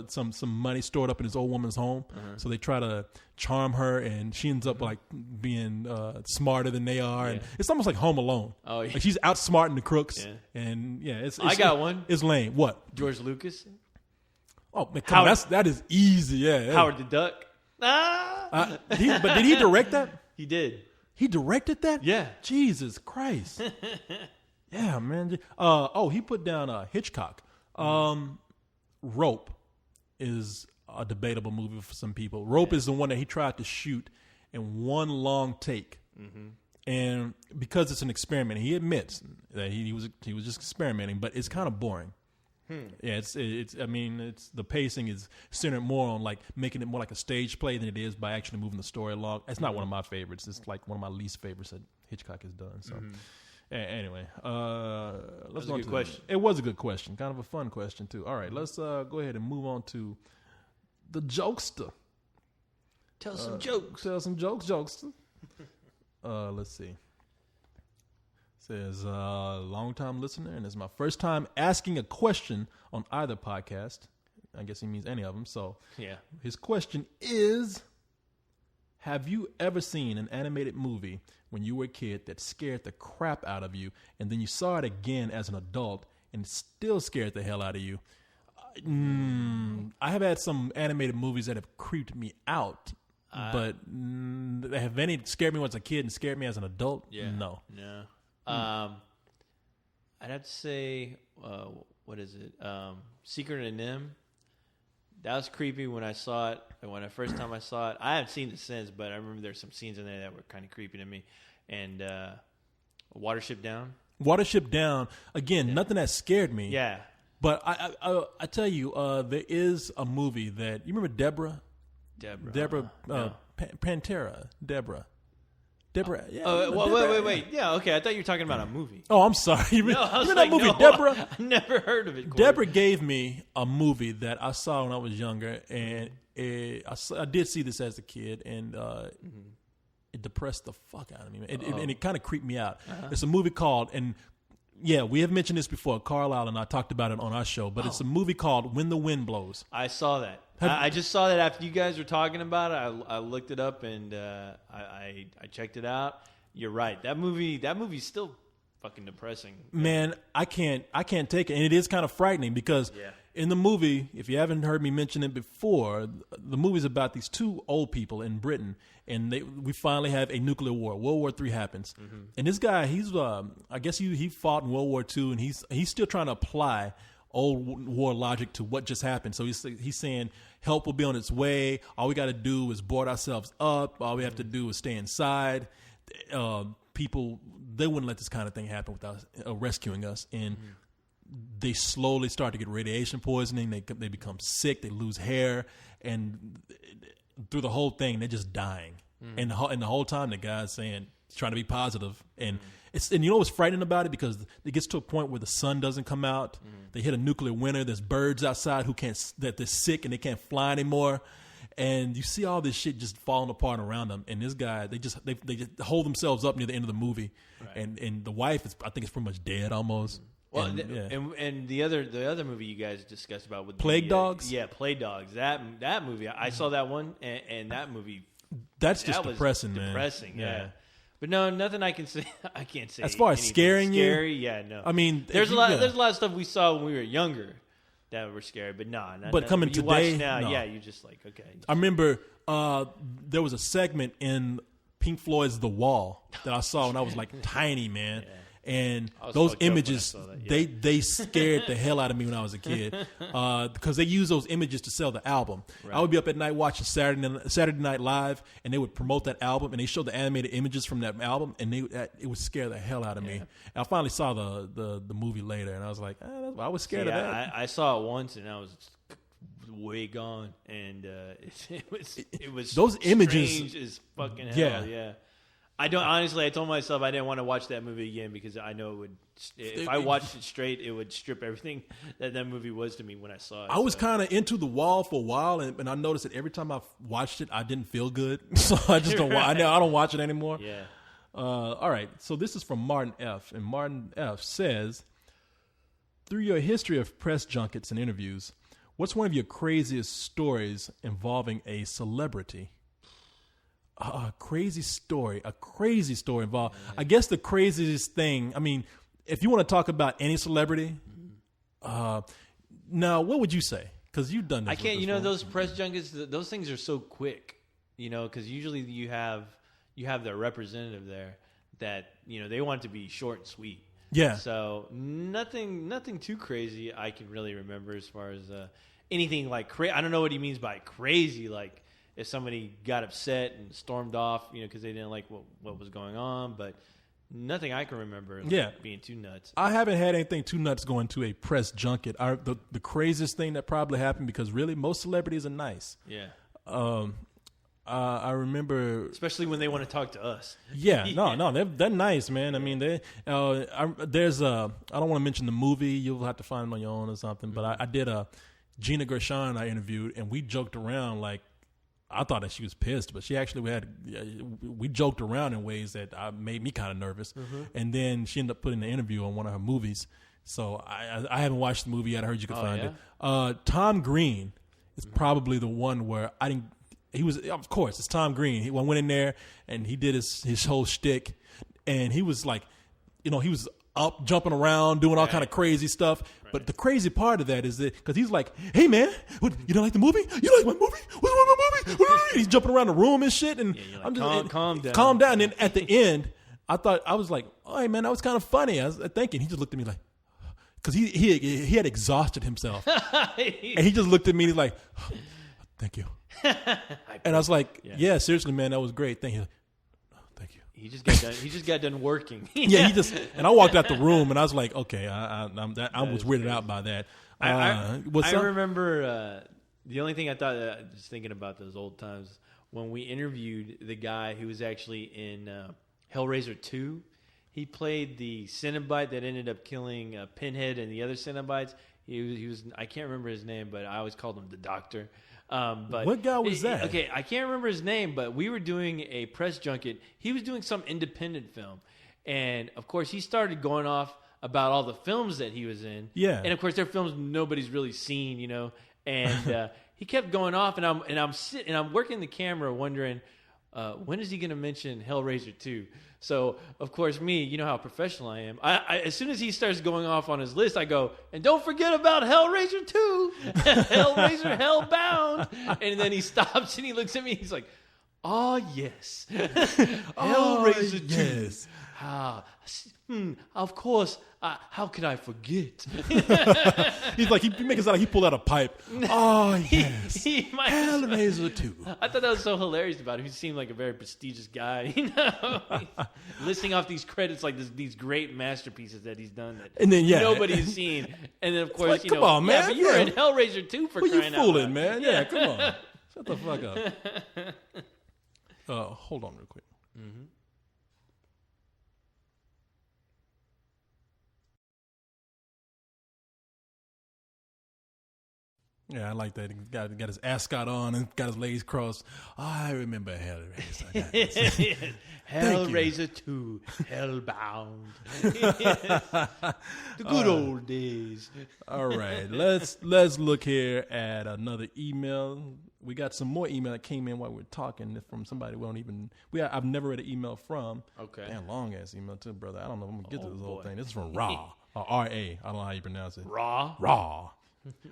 some money stored up in this old woman's home. So they try to charm her, and she ends up like being smarter than they are. And it's almost like Home Alone. Oh, yeah. Like she's outsmarting the crooks. Yeah. And yeah, it's I got one. It's lame. What? George Lucas, Oh, man, come on, that is easy. Yeah. Howard the Duck. Ah, But did he direct that? he did. He directed that? Yeah. Jesus Christ. Yeah, man. He put down Hitchcock. Rope is a debatable movie for some people. Rope is the one that he tried to shoot in one long take. And because it's an experiment, he admits that he was just experimenting, but it's kind of boring. Yeah, it's. I mean, it's the pacing is centered more on like making it more like a stage play than it is by actually moving the story along. It's not one of my favorites. It's like one of my least favorites that Hitchcock has done. So, anyway, let's go on to question. It was a good question, kind of a fun question too. All right, let's go ahead and move on to the jokester. Tell some jokes. Tell some jokester. Let's see. Says long-time listener, and it's my first time asking a question on either podcast. I guess he means any of them. So Yeah. his question is, have you ever seen an animated movie when you were a kid that scared the crap out of you, and then you saw it again as an adult, and it still scared the hell out of you. I have had some animated movies that have creeped me out, but have any scared me when I was a kid and scared me as an adult? Yeah. No. I'd have to say, what is it? Secret of NIMH. That was creepy when I saw it. When the first time I saw it, I haven't seen it since, but I remember there's some scenes in there that were kind of creepy to me. And Watership Down. Watership Down. Again, nothing that scared me. Yeah. But I tell you, there is a movie that you remember Deborah. Pantera. Deborah. Yeah. Oh, wait. Yeah, okay. I thought you were talking about a movie. Oh, I'm sorry. You No, I was remember like, that movie, no, Deborah? I never heard of it. Corey. Deborah gave me a movie that I saw when I was younger, and I did see this as a kid, and it depressed the fuck out of me, man. And it kind of creeped me out. It's a movie called, and yeah, we have mentioned this before. Carlisle and I talked about it on our show, but it's a movie called When the Wind Blows. I saw that. I just saw that after you guys were talking about it. I looked it up and I checked it out. You're right. That movie's still fucking depressing. Man, I can't take it, and it is kind of frightening because in the movie, if you haven't heard me mention it before, the movie's about these two old people in Britain, and we finally have a nuclear war. World War III happens, and this guy, he's I guess he fought in World War II, and he's still trying to apply old war logic to what just happened. So he's saying help will be on its way. All we got to do is board ourselves up. All we have to do is stay inside. People, they wouldn't let this kind of thing happen without rescuing us. And they slowly start to get radiation poisoning. They become sick. They lose hair. And through the whole thing, they're just dying. And the whole time, the guy's saying, trying to be positive. And and you know what's frightening about it? Because it gets to a point where the sun doesn't come out. They hit a nuclear winter. There's birds outside that they're sick and they can't fly anymore. And you see all this shit just falling apart around them. And this guy, they just hold themselves up near the end of the movie. Right. And the wife I think is pretty much dead almost. Well, and the other movie you guys discussed about with Plague Dogs. Yeah, Plague Dogs. That movie, I saw that one, and that movie. That's just depressing, man. Depressing, yeah. But no, nothing I can say. I can't say as far as scaring you. Scary, yeah, no. I mean, there's a lot of stuff we saw when we were younger that were scary, but no. But coming you today, watch now, no. yeah, you just like okay. I remember there was a segment in Pink Floyd's The Wall that I saw when I was like tiny, man. Yeah. And those images, they scared the hell out of me when I was a kid because they use those images to sell the album. Right. I would be up at night watching Saturday Night Live, and they would promote that album, and they showed the animated images from that album, and it would scare the hell out of me. And I finally saw the movie later, and I was like, I was scared of that. I saw it once, and I was way gone, and it was those images as fucking hell. Yeah. I told myself I didn't want to watch that movie again because I know it would. If I watched it straight, it would strip everything that movie was to me when I saw it. I was kind of into The Wall for a while, and I noticed that every time I watched it, I didn't feel good, so I just don't. I don't watch it anymore. Yeah. All right. So this is from Martin F. And Martin F. says, through your history of press junkets and interviews, what's one of your craziest stories involving a celebrity? A crazy story involved. I guess the craziest thing, I mean, if you want to talk about any celebrity, now what would you say? Because you've done this. I can't, those press junkets, those things are so quick, because usually you have their representative there that, they want it to be short and sweet. Yeah. So nothing too crazy I can really remember as far as anything like crazy. I don't know what he means by crazy, like, if somebody got upset and stormed off, because they didn't like what was going on, but nothing I can remember being too nuts. I haven't had anything too nuts going to a press junket. The craziest thing that probably happened, because really most celebrities are nice. Yeah. I remember, especially when they want to talk to us. Yeah, no, they're nice, man. I mean, there's I don't want to mention the movie. You'll have to find it on your own or something. But I did Gina Gershon I interviewed, and we joked around like. I thought that she was pissed, but she actually we joked around in ways that made me kind of nervous. Mm-hmm. And then she ended up putting the interview on one of her movies. So I haven't watched the movie yet. I heard you could find it. Tom Green is probably the one where I didn't. He was, of course, it's Tom Green. He went in there and he did his whole shtick, and he was like, he was up, jumping around, doing all kind of crazy stuff. But the crazy part of that is that because he's like, "Hey man, what, you don't like the movie? You like my movie? What's wrong with my movie?" He's jumping around the room and shit. And like, I'm just calm down. calm down. And then at the end, I was like, "Oh hey, man, that was kind of funny." I was thinking, he just looked at me like, because he had exhausted himself, and he just looked at me and he's like, oh, "Thank you." And I was like, "Yeah, seriously, man, that was great. Thank you." Thank you. He just got done working. Yeah, and I walked out the room and I was like, okay, I was weirded out by that. I remember the only thing I thought, just thinking about those old times, when we interviewed the guy who was actually in Hellraiser 2. He played the Cenobite that ended up killing Pinhead and the other Cenobites. He was I can't remember his name, but I always called him the Doctor. But what guy was that? Okay, I can't remember his name, but we were doing a press junket. He was doing some independent film. And, of course, he started going off about all the films that he was in. Yeah. And, of course, they're films nobody's really seen, you know. And he kept going off, and I'm working the camera wondering, when is he going to mention Hellraiser 2? So, of course, me, you know how professional I am. I as soon as he starts going off on his list, I go, and don't forget about Hellraiser 2, Hellraiser Hellbound. And then he stops and he looks at me. He's like, oh, yes. Hellraiser 2. Yes. Of course. How could I forget? He's like, he makes it sound like he pulled out a pipe. Oh, yes. Hellraiser 2. I thought that was so hilarious about him. He seemed like a very prestigious guy, you know, listing off these credits like these great masterpieces that he's done that and then, nobody has seen. And then, of course, like, come on, man. Yeah, but you were in Hellraiser 2 for crying out loud. Who you fooling, man? Yeah, come on. Shut the fuck up. Hold on real quick. Mm-hmm. Yeah, I like that. He got his ascot on and got his legs crossed. Oh, I remember Hellraiser. Hellraiser 2, Hellbound. The good old days. All right, let's look here at another email. We got some more email that came in while we were talking from somebody I've never read an email from. Okay. Damn, long ass email too, brother. I don't know if I'm gonna get to this whole thing. This is from Raw. R-A. I don't know how you pronounce it. Raw.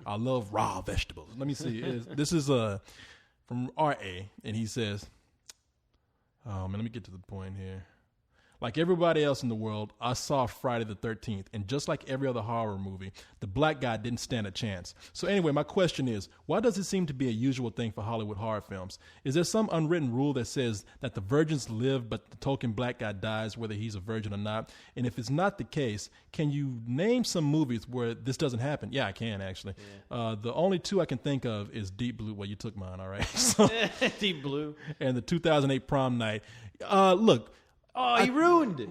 I love raw vegetables. Let me see. This is from R.A. and he says, oh man, let me get to the point here. Like everybody else in the world, I saw Friday the 13th, and just like every other horror movie, the black guy didn't stand a chance. So anyway, my question is, why does it seem to be a usual thing for Hollywood horror films? Is there some unwritten rule that says that the virgins live, but the token black guy dies, whether he's a virgin or not? And if it's not the case, can you name some movies where this doesn't happen? Yeah, I can, actually. Yeah. The only two I can think of is Deep Blue. Well, you took mine, all right. So, Deep Blue. And the 2008 Prom Night. Look. Oh, he ruined it.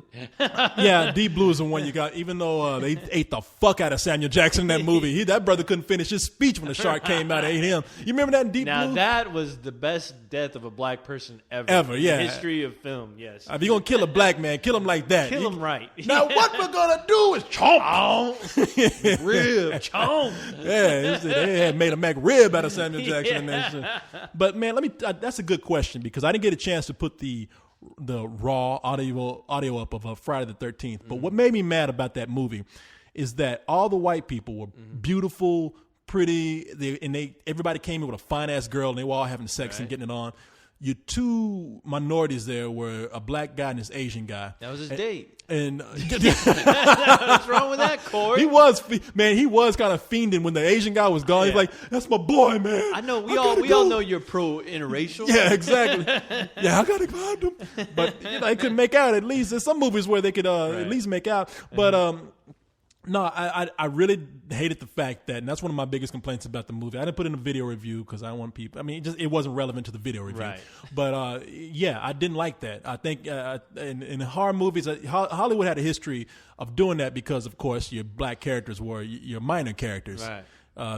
Yeah, Deep Blue is the one you got. Even though they ate the fuck out of Samuel Jackson in that movie, that brother couldn't finish his speech when the shark came out and ate him. You remember that in Deep Blue? Now that was the best death of a black person ever. Yeah. In the history of film. Yes. If you're gonna kill a black man, kill him like that. Kill him right. Now what we're gonna do is chomp, rib, chomp. Yeah, they had made a McRib out of Samuel Jackson. And that shit. But man, that's a good question because I didn't get a chance to put the raw audio up of Friday the 13th. But what made me mad about that movie is that all the white people were beautiful, pretty, everybody came in with a fine ass girl and they were all having sex and getting it on. Your two minorities there were a black guy and this Asian guy. That was his date. And what's wrong with that, Corey? He was kind of fiending when the Asian guy was gone. He's like, "That's my boy, man." I know we all know you're pro interracial. Yeah, exactly. Yeah, I gotta find him, but they couldn't make out. At least there's some movies where they could at least make out, but no, I really hated the fact that, and that's one of my biggest complaints about the movie. I didn't put in a video review because I don't want people. I mean, it wasn't relevant to the video review. Right. But yeah, I didn't like that. I think in horror movies, Hollywood had a history of doing that because, of course, your black characters were your minor characters. Right.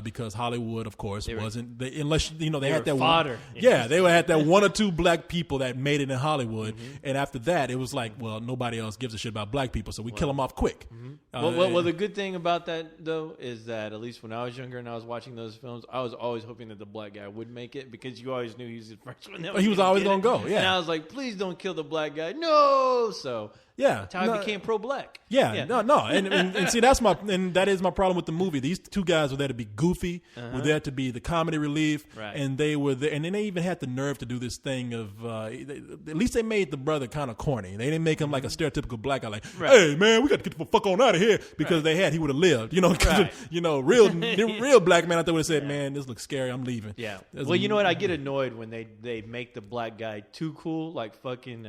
because Hollywood, of course, wasn't unless they had that fodder. They had that one or two black people that made it in Hollywood, and after that, it was like, well, nobody else gives a shit about black people, so we kill them off quick. Well, the good thing about that though is that at least when I was younger and I was watching those films, I was always hoping that the black guy would make it because you always knew he was the first one. That he was always going to go. Yeah, and I was like, please don't kill the black guy. No, so. Yeah, that's how I became pro-black. Yeah, no, and see that is my problem with the movie. These two guys were there to be goofy, were there to be the comedy relief, and they were there, and then they even had the nerve to do this thing of at least they made the brother kind of corny. They didn't make him like a stereotypical black guy, like, hey man, we got to get the fuck on out of here because he would have lived, real black man out there would have said, man, this looks scary, I'm leaving. Yeah, well, you know what? I get annoyed when they make the black guy too cool, like fucking.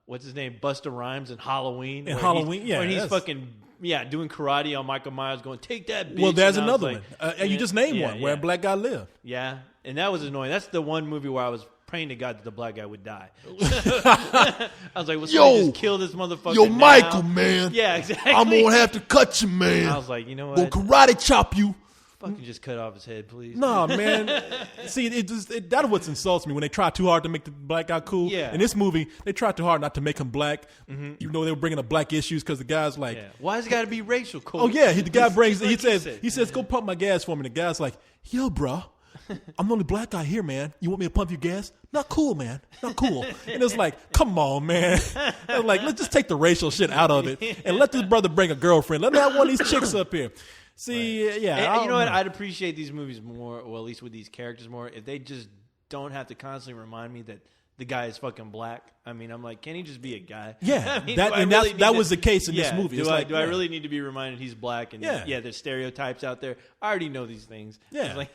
What's his name? Busta Rhymes in Halloween. When he's fucking doing karate on Michael Myers, going take that. Bitch. Well, there's another one, and you just named one where a black guy lived. Yeah, and that was annoying. That's the one movie where I was praying to God that the black guy would die. I was like, well, just kill this motherfucker. Yo, now. Michael, man. Yeah, exactly. I'm gonna have to cut you, man. I was like, you know what? Gonna karate chop you. Fucking just cut off his head, please. No, man. See, that's what insults me when they try too hard to make the black guy cool. Yeah. In this movie, they tried too hard not to make him black, even though they were bringing up black issues because the guy's like, why has it got to be racial? Cole? Oh yeah, the guy brings. He says, go pump my gas for me. And the guy's like, yo, bro, I'm the only black guy here, man. You want me to pump your gas? Not cool, man. Not cool. And it's like, come on, man. And like, let's just take the racial shit out of it and let this brother bring a girlfriend. Let me have one of these chicks up here. See, and you know what? I'd appreciate these movies more, or at least with these characters more, if they just don't have to constantly remind me that the guy is fucking black. I mean, I'm like, can he just be a guy? Yeah, I mean, that was the case in this movie. Do I really need to be reminded he's black? And yeah, there's stereotypes out there. I already know these things. Yeah,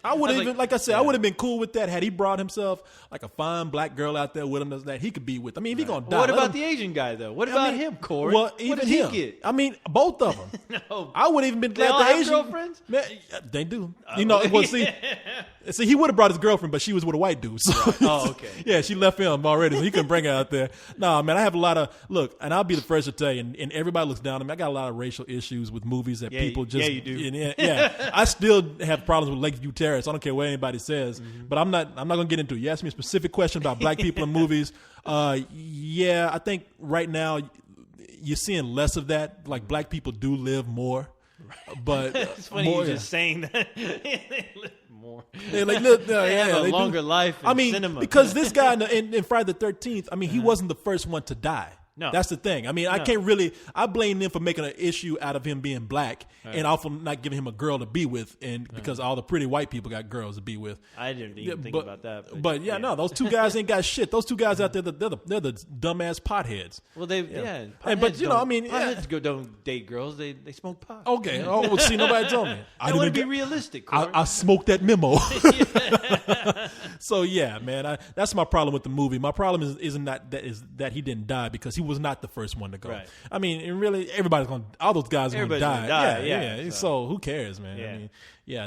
I would have like I said, I would have been cool with that had he brought himself like a fine black girl out there with him that he could be with. I mean, if he gonna die, what about the Asian guy though? What about him, Corey? Well, even what did him. he get? I mean, both of them. No, I would even been glad they all the have Asian girlfriends. Man, they do. Well, see, he would have brought his girlfriend, but she was with a white dude. So, oh, okay. Yeah, she left him already, so he couldn't bring her out there. No, man, I have a lot of and I'll be the first to tell you, and everybody looks down on me. I got a lot of racial issues with movies that people just. Yeah, you do. Yeah, I still have problems with Lakeview Terrace. I don't care what anybody says, but I'm not gonna get into it. You asked me a specific question about black people in movies. I think right now you're seeing less of that. Like black people do live more, but it's funny you just saying that. They live more. They have a longer life. I mean, cinema. because this guy in Friday the 13th, I mean, he wasn't the first one to die. No. That's the thing. I mean, I blame them for making an issue out of him being black and also not giving him a girl to be with, and because all the pretty white people got girls to be with. I didn't even think about that. But no, those two guys ain't got shit. Those two guys out there, they're the dumbass potheads. Well, but potheads don't date girls. They smoke pot. Okay. Oh, well, see, nobody told me. I want to be realistic. I smoked that memo. So yeah, man, that's my problem with the movie. My problem isn't that he didn't die, because he was not the first one to go. Right. I mean, and really, all those guys are going to die. Yeah. So who cares, man? Yeah. I mean,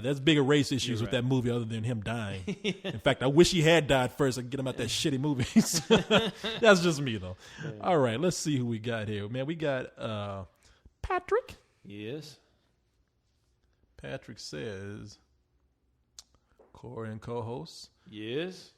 there's bigger race issues with that movie other than him dying. In fact, I wish he had died first and get him out that shitty movies. That's just me, though. Yeah. All right, let's see who we got here. Man, we got Patrick. Yes. Patrick says, Corey and co-hosts. Yes.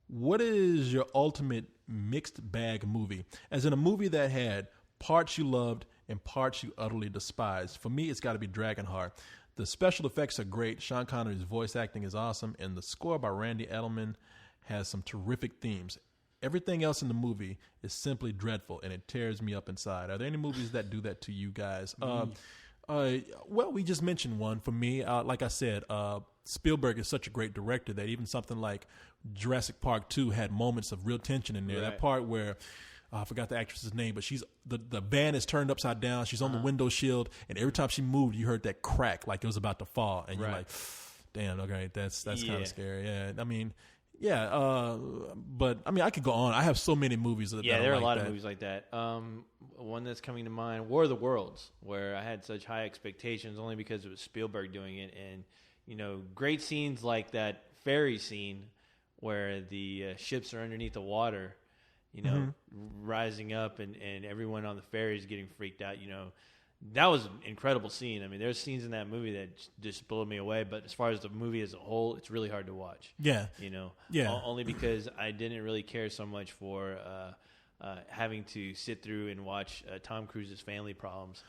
What is your ultimate mixed bag movie? As in a movie that had parts you loved and parts you utterly despised. For me, it's got to be Dragonheart. The special effects are great. Sean Connery's voice acting is awesome. And the score by Randy Edelman has some terrific themes. Everything else in the movie is simply dreadful, and it tears me up inside. Are there any movies that do that to you guys? Well, we just mentioned one. For me, like I said, Spielberg is such a great director that even something like Jurassic Park 2 had moments of real tension in there. Right. That part where I forgot the actress's name, but she's the van is turned upside down. She's on the window shield, and every time she moved, you heard that crack like it was about to fall, and you're like, "Damn, okay, that's kind of scary." Yeah, I mean, but I mean, I could go on. I have so many movies. There are a lot of movies like that. One that's coming to mind, War of the Worlds, where I had such high expectations only because it was Spielberg doing it, and great scenes like that ferry scene where the ships are underneath the water, rising up, and everyone on the ferry is getting freaked out. that was an incredible scene. I mean, there's scenes in that movie that just blew me away. But as far as the movie as a whole, it's really hard to watch. Yeah. Only because I didn't really care so much for having to sit through and watch Tom Cruise's family problems,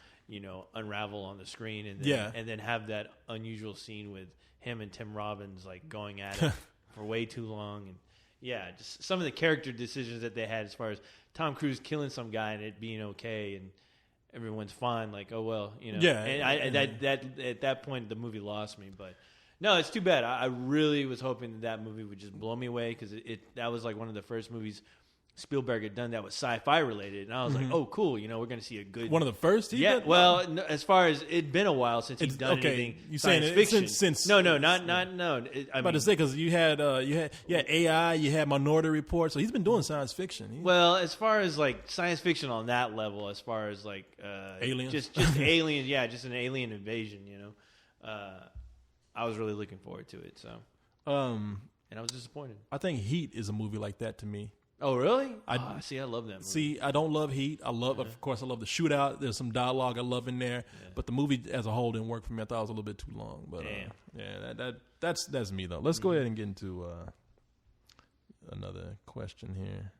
unravel on the screen, and then have that unusual scene with him and Tim Robbins like going at it for way too long, and just some of the character decisions that they had as far as Tom Cruise killing some guy and it being okay and everyone's fine, like, oh well, And at that point the movie lost me, but. No, it's too bad. I really was hoping that movie would just blow me away because that was like one of the first movies Spielberg had done that was sci-fi related, and I was like, "Oh, cool! We're going to see a good one of the first." Well, as far as it'd been a while since he'd done anything. You saying fiction? Since no. I'm about to say because you had AI, you had Minority Report, so he's been doing science fiction. Well, as far as like science fiction on that level, as far as like aliens, just aliens, just an alien invasion. I was really looking forward to it. So, and I was disappointed. I think Heat is a movie like that to me. Oh, really? I love that movie. See, I don't love Heat. Of course, I love the shootout. There's some dialogue I love in there, but the movie as a whole didn't work for me. I thought it was a little bit too long. But that's me though. Let's go ahead and get into another question here,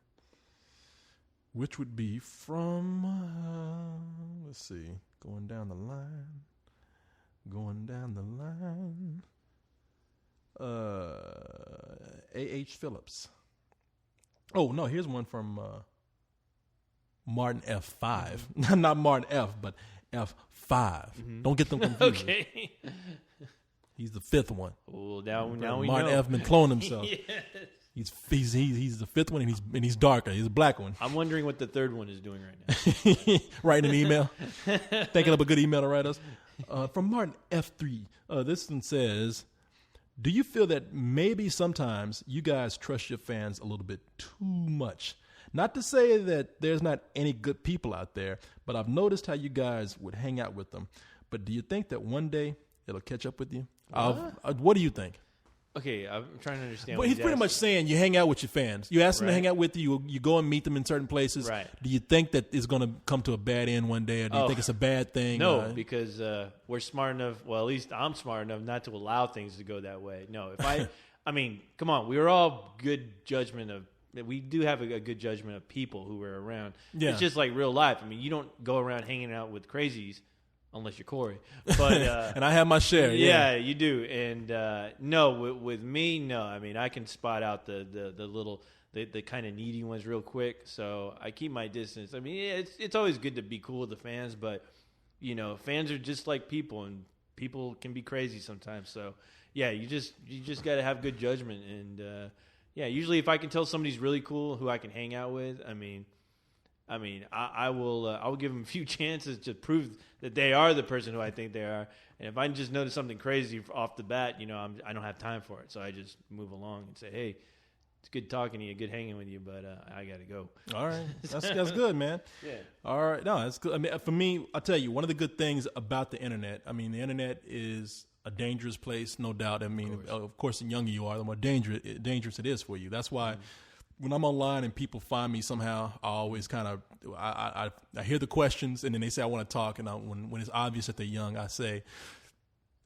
which would be from let's see, going down the line. A.H. Phillips. Oh, no, here's one from Martin F5. Not Martin F, but F5. Mm-hmm. Don't get them confused. Okay. He's the fifth one. Oh, now we Martin know. F been cloning himself. Yes. He's the fifth one, and he's darker. He's a black one. I'm wondering what the third one is doing right now. Writing an email. Thinking up a good email to write us. From Martin F3. This one says, do you feel that maybe sometimes you guys trust your fans a little bit too much? Not to say that there's not any good people out there, but I've noticed how you guys would hang out with them. But do you think that one day it'll catch up with you? What do you think? Okay, I'm trying to understand. Well, he's pretty much saying you hang out with your fans. You ask them to hang out with you. You go and meet them in certain places. Right. Do you think that it's going to come to a bad end one day, or do you think it's a bad thing? No, because we're smart enough. Well, at least I'm smart enough not to allow things to go that way. No, I mean, come on. We were all good judgment of. We do have a good judgment of people who were around. Yeah. It's just like real life. I mean, you don't go around hanging out with crazies. Unless you're Corey, but and I have my share. Yeah, you do. And no, with me, no. I mean, I can spot out the little the kind of needy ones real quick. So I keep my distance. I mean, it's always good to be cool with the fans, but fans are just like people, and people can be crazy sometimes. So yeah, you just got to have good judgment. And usually if I can tell somebody's really cool who I can hang out with, I will give them a few chances to prove that they are the person who I think they are. And if I just notice something crazy off the bat, I don't have time for it. So I just move along and say, hey, it's good talking to you, good hanging with you, but I got to go. All right. That's good, man. Yeah. All right. No, that's good. I mean, for me, I'll tell you, one of the good things about the internet, the internet is a dangerous place, no doubt. I mean, of course, the younger you are, the more dangerous it is for you. That's why when I'm online and people find me somehow, I always kind of I hear the questions, and then they say I want to talk, and when it's obvious that they're young, I say,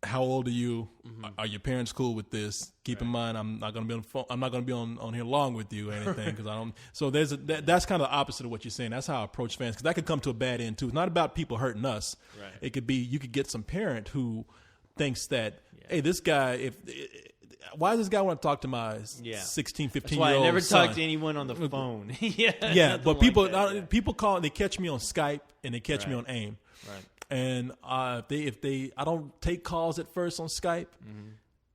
how old are you? Mm-hmm. Are your parents cool with this? Keep in mind, I'm not going to be on the phone. I'm not going to be on here long with you or anything because I don't. So that's kind of the opposite of what you're saying. That's how I approach fans, because that could come to a bad end too. It's not about people hurting us. Right. It could be you could get some parent who thinks that, hey, this guy, why does this guy want to talk to my 16, 15-year-old That's why I never son? talk to anyone on the phone. But people call. They catch me on Skype and they catch me on AIM. Right. And if they, I don't take calls at first on Skype. Mm-hmm.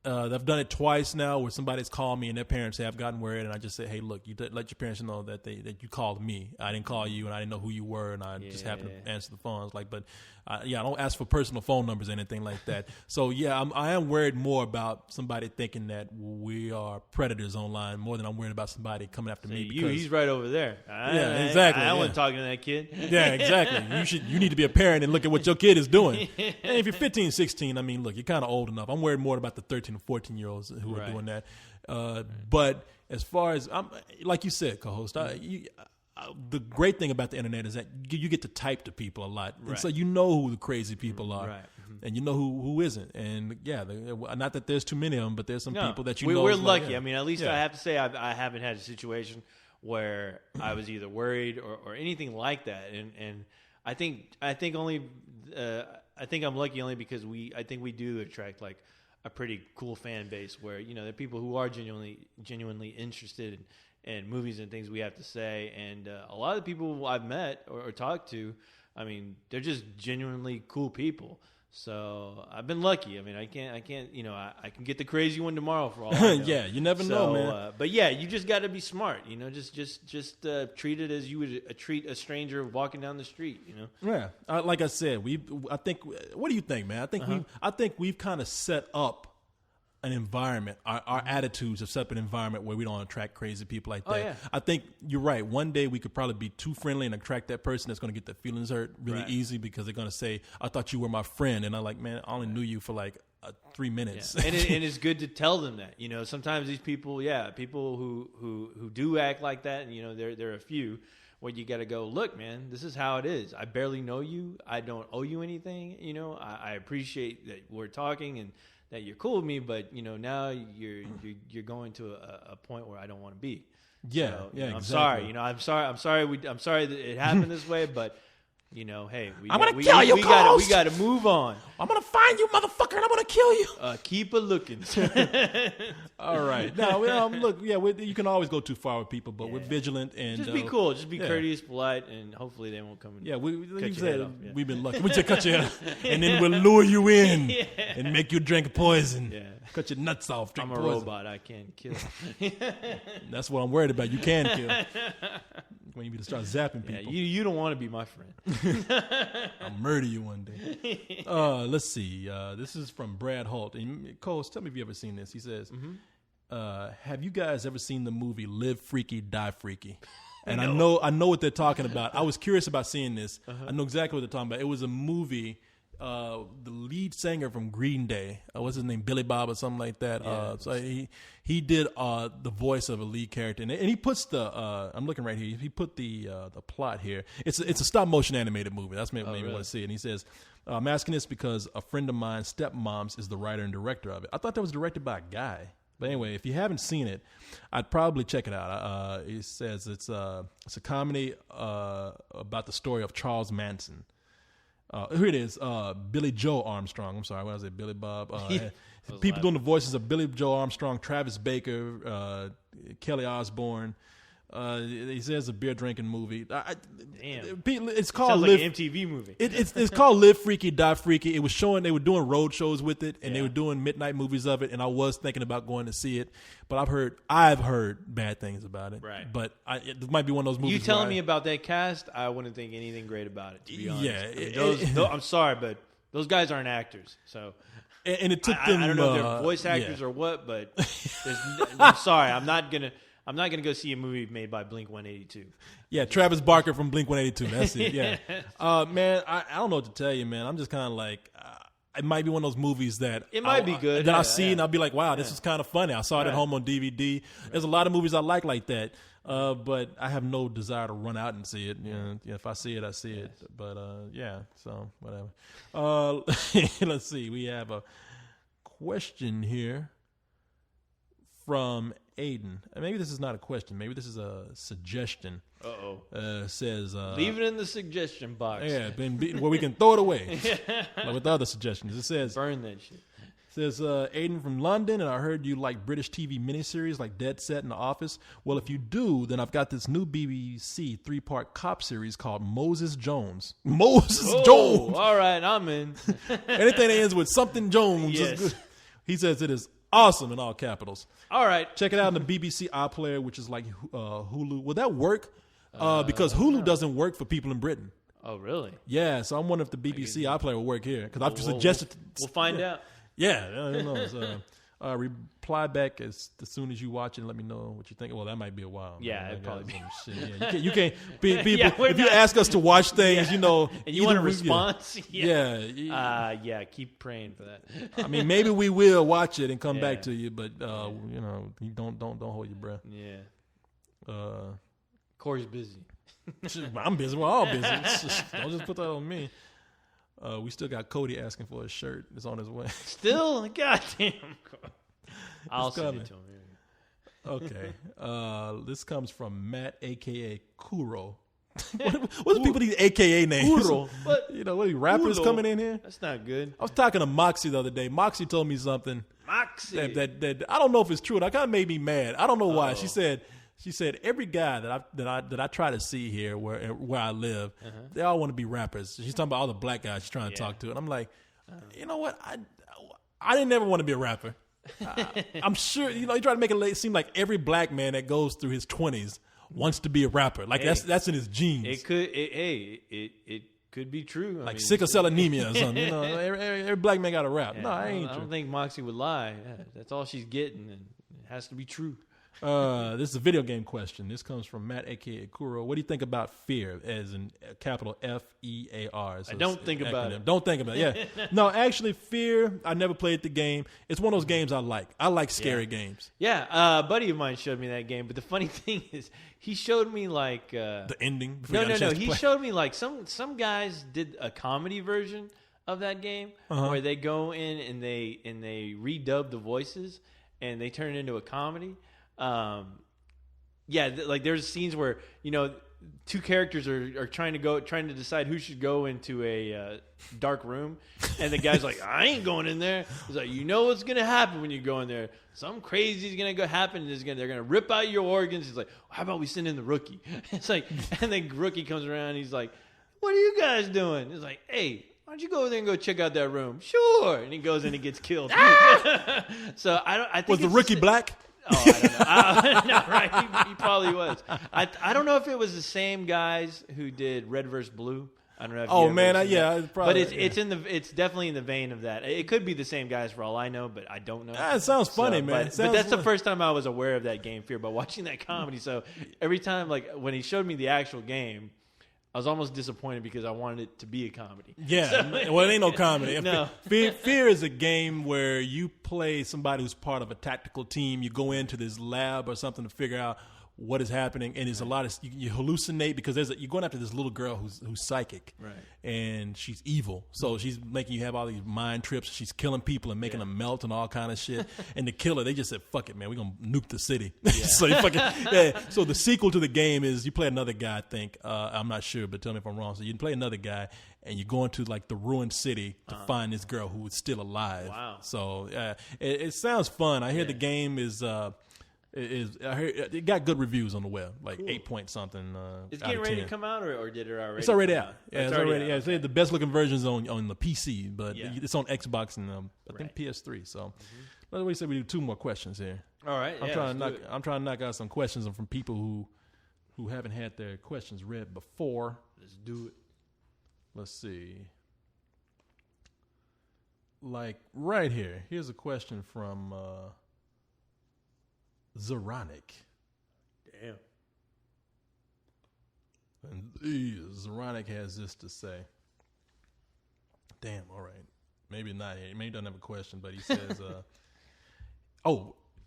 I've done it twice now where somebody's called me and their parents have gotten worried, and I just say, hey, look, you let your parents know that you called me. I didn't call you, and I didn't know who you were, and I just happened to answer the phone. I don't ask for personal phone numbers or anything like that. So I am worried more about somebody thinking that we are predators online more than I'm worried about somebody coming after me. He's right over there. Exactly. I wasn't talking to that kid. Yeah, exactly. You need to be a parent and look at what your kid is doing. And if you're 15, 16, look, you're kind of old enough. I'm worried more about the 13 and 14-year-olds who are doing that. But as far as like you said, co-host, the great thing about the internet is that you get to type to people a lot, and Right. so you know who the crazy people are, Right. and you know who isn't. And yeah, not that there's too many of them, but there's some people that you know. We're is like, lucky. yeah. I mean, at least Yeah. I have to say I haven't had a situation where I was either worried or anything like that. And I think only I think I'm lucky only because I think we do attract like a pretty cool fan base where there are people who are genuinely interested in movies and things we have to say, and a lot of the people I've met or talked to, I mean, they're just genuinely cool people. So I've been lucky. I mean, I can't. I can get the crazy one tomorrow for all I know. Yeah, you never know, man. But yeah, you just got to be smart. Just treat it as you would treat a stranger walking down the street. Yeah, like I said, I think. What do you think, man? I think we've kind of set up an environment. Our attitudes have set up an environment where we don't attract crazy people like that. Oh, yeah. I think you're right. One day we could probably be too friendly and attract that person that's going to get their feelings hurt really Right. easy because they're going to say, "I thought you were my friend," and I'm like, "Man, I only knew you for like 3 minutes." Yeah. And it's good to tell them that. Sometimes these people, people who do act like that, and there are a few where you got to go, look, man, this is how it is. I barely know you. I don't owe you anything. I appreciate that we're talking and that you're cool with me, but now you're going to a point where I don't want to be. Yeah, So, yeah, I'm exactly. sorry. I'm sorry that it happened this way, but hey, I'm gonna kill you, we Coast. got to move on. I'm gonna find you, motherfucker, and I'm gonna kill you. Keep a looking. All right. Now, look, yeah, you can always go too far with people, but we're vigilant and Just be cool. Just be yeah. courteous, polite, and hopefully they won't come. And Yeah, like you your head said, off, yeah. we've been lucky. We just cut your head off, and then we'll lure you in and make you drink poison. Yeah. Cut your nuts off, drink I'm a poison. robot. I can't kill. That's what I'm worried about. You can kill. When you need to start zapping Yeah, people. you don't want to be my friend. I'll murder you one day. Let's see. This is from Brad Holt. And Coles, tell me if you ever seen this. He says, have you guys ever seen the movie Live Freaky, Die Freaky? And I know what they're talking about. I was curious about seeing this. I know exactly what they're talking about. It was a movie. The lead singer from Green Day, what's his name, Billy Bob or something like that. So he did the voice of a lead character, and he puts the. I'm looking right here. He put the plot here. It's a stop motion animated movie. That's maybe really? want to see it. And he says, I'm asking this because a friend of mine, stepmoms, is the writer and director of it. I thought that was directed by a guy. But anyway, if you haven't seen it, I'd probably check it out. He says it's a comedy about the story of Charles Manson. Here it is, Billy Joe Armstrong. I'm sorry, what was it? Billy Bob. People doing the voices of Billy Joe Armstrong, Travis Baker, Kelly Osbourne. He says a beer drinking movie. Damn. It's called Sounds Live. like an MTV movie. It's called Live Freaky, Die Freaky. It was showing, they were doing road shows with it, and they were doing midnight movies of it. And I was thinking about going to see it, but I've heard bad things about it. Right. But it might be one of those movies. You telling where me about that cast? I wouldn't think anything great about it. To be honest. Yeah, I mean, I'm sorry, but those guys aren't actors. So and it took them. I don't know if they're voice actors or what, but I'm sorry. I'm not gonna go see a movie made by Blink 182. Yeah, Travis Barker from Blink 182. That's it. Yeah, man, I don't know what to tell you, man. I'm just kind of like, it might be one of those movies that It might be good. that Yeah, I see yeah. and I'll be like, wow, this is kind of funny. I saw it at home on DVD. There's a lot of movies I like that, but I have no desire to run out and see it. You know, if I see it, I see it. But yeah, so whatever. Let's see. We have a question here from Aiden. Maybe this is not a question. Maybe this is a suggestion. Says Leave it in the suggestion box. yeah, where we can throw it away. Like with the other suggestions. It says Burn that shit. Aiden from London, and I heard you like British TV miniseries like Dead Set and The Office. Well, if you do, then I've got this new BBC 3-part cop series called Moses Jones. Moses Jones. All right, I'm in. Anything that ends with something Jones Yes. is good. He says it is awesome in all capitals. All right. Check it out on the BBC iPlayer, which is like Hulu. Will that work? Because Hulu doesn't work for people in Britain. Oh, really? Yeah, so I'm wondering if the BBC iPlayer will work here. Because I've suggested. We'll find out. Yeah, who knows? Reply back as soon as you watch it and let me know what you think. Well, that might be a while. Yeah, man. it'd probably Some shit. Yeah, you can't people. Yeah, we're if you not- ask us to watch things, you know, And you want a either we- response? Yeah. Yeah, keep praying for that. I mean, maybe we will watch it and come Yeah. back to you, but you know, you don't hold your breath. Yeah. Uh, Corey's busy. I'm busy. We're all busy. Don't just put that on me. We still got Cody asking for a shirt. It's on his way. Still? Goddamn. I'll send it to him. Okay. This comes from Matt, a.k.a. Kuro. What do people these AKA names? Kuro. What? You know, what are these rappers Kuro. coming in here? That's not good. I was talking to Moxie the other day. Moxie told me something. Moxie. That I don't know if it's true. That kind of made me mad. I don't know why. She said every guy that I try to see here where I live, they all want to be rappers. She's talking about all the black guys she's trying to talk to, and I'm like, you know what? I didn't ever want to be a rapper. I'm sure you try to make it seem like every black man that goes through his 20s wants to be a rapper. Like that's in his genes. It could be true. Like sickle cell anemia or something. You know, every black man got to rap. No, I ain't. I don't think Moxie would lie. Yeah, that's all she's getting, and it has to be true. This is a video game question. This comes from Matt, aka Kuro. What do you think about fear, as in capital FEAR? So I don't think about it. Don't think about it. Yeah. No, actually, fear. I never played the game. It's one of those games I like. I like scary games. Yeah, a buddy of mine showed me that game. But the funny thing is, he showed me like the ending. No. He showed me like some guys did a comedy version of that game where they go in and they redub the voices and they turn it into a comedy. Like there's scenes where two characters are trying to decide who should go into a dark room, and the guy's like, I ain't going in there. He's like, you know what's gonna happen when you go in there? Something crazy is gonna happen. They're gonna rip out your organs. He's like, how about we send in the rookie? It's like, and the rookie comes around. And he's like, what are you guys doing? He's like, hey, why don't you go over there and go check out that room? Sure. And he goes in and gets killed. So I think was the rookie black? Oh, I don't know. No, right? He probably was. I don't know if it was the same guys who did Red vs. Blue. I don't know. If probably. But it's definitely in the vein of that. It could be the same guys for all I know, but I don't know. It sounds funny, man. But that's the first time I was aware of that game fear by watching that comedy. So every time, like when he showed me the actual game, I was almost disappointed because I wanted it to be a comedy. Yeah, well, it ain't no comedy. No. Fear is a game where you play somebody who's part of a tactical team. You go into this lab or something to figure out what is happening, and there's a lot of you hallucinate because you're going after this little girl who's psychic, right? And she's evil, so she's making you have all these mind trips. She's killing people and making them melt and all kind of shit. And the killer, they just said, "Fuck it, man, we're gonna nuke the city." So So the sequel to the game is you play another guy. I think I'm not sure, but tell me if I'm wrong. So you play another guy, and you go into like the ruined city to find this girl who is still alive. Wow! So it sounds fun. I hear the game is. It got good reviews on the web, like 8 point something. It's getting ready to come out, or did it already? It's already out. Yeah, it's already out. Okay. It's the best looking versions on the PC, but it's on Xbox and I think PS3. So let's wait. Say we do 2 more questions here. All right. I'm trying to knock out some questions from people who haven't had their questions read before. Let's do it. Let's see. Like right here. Here's a question from. Zoronic. Damn. And Zoronic has this to say. Damn, all right. Maybe not here. Maybe he doesn't have a question, but he says,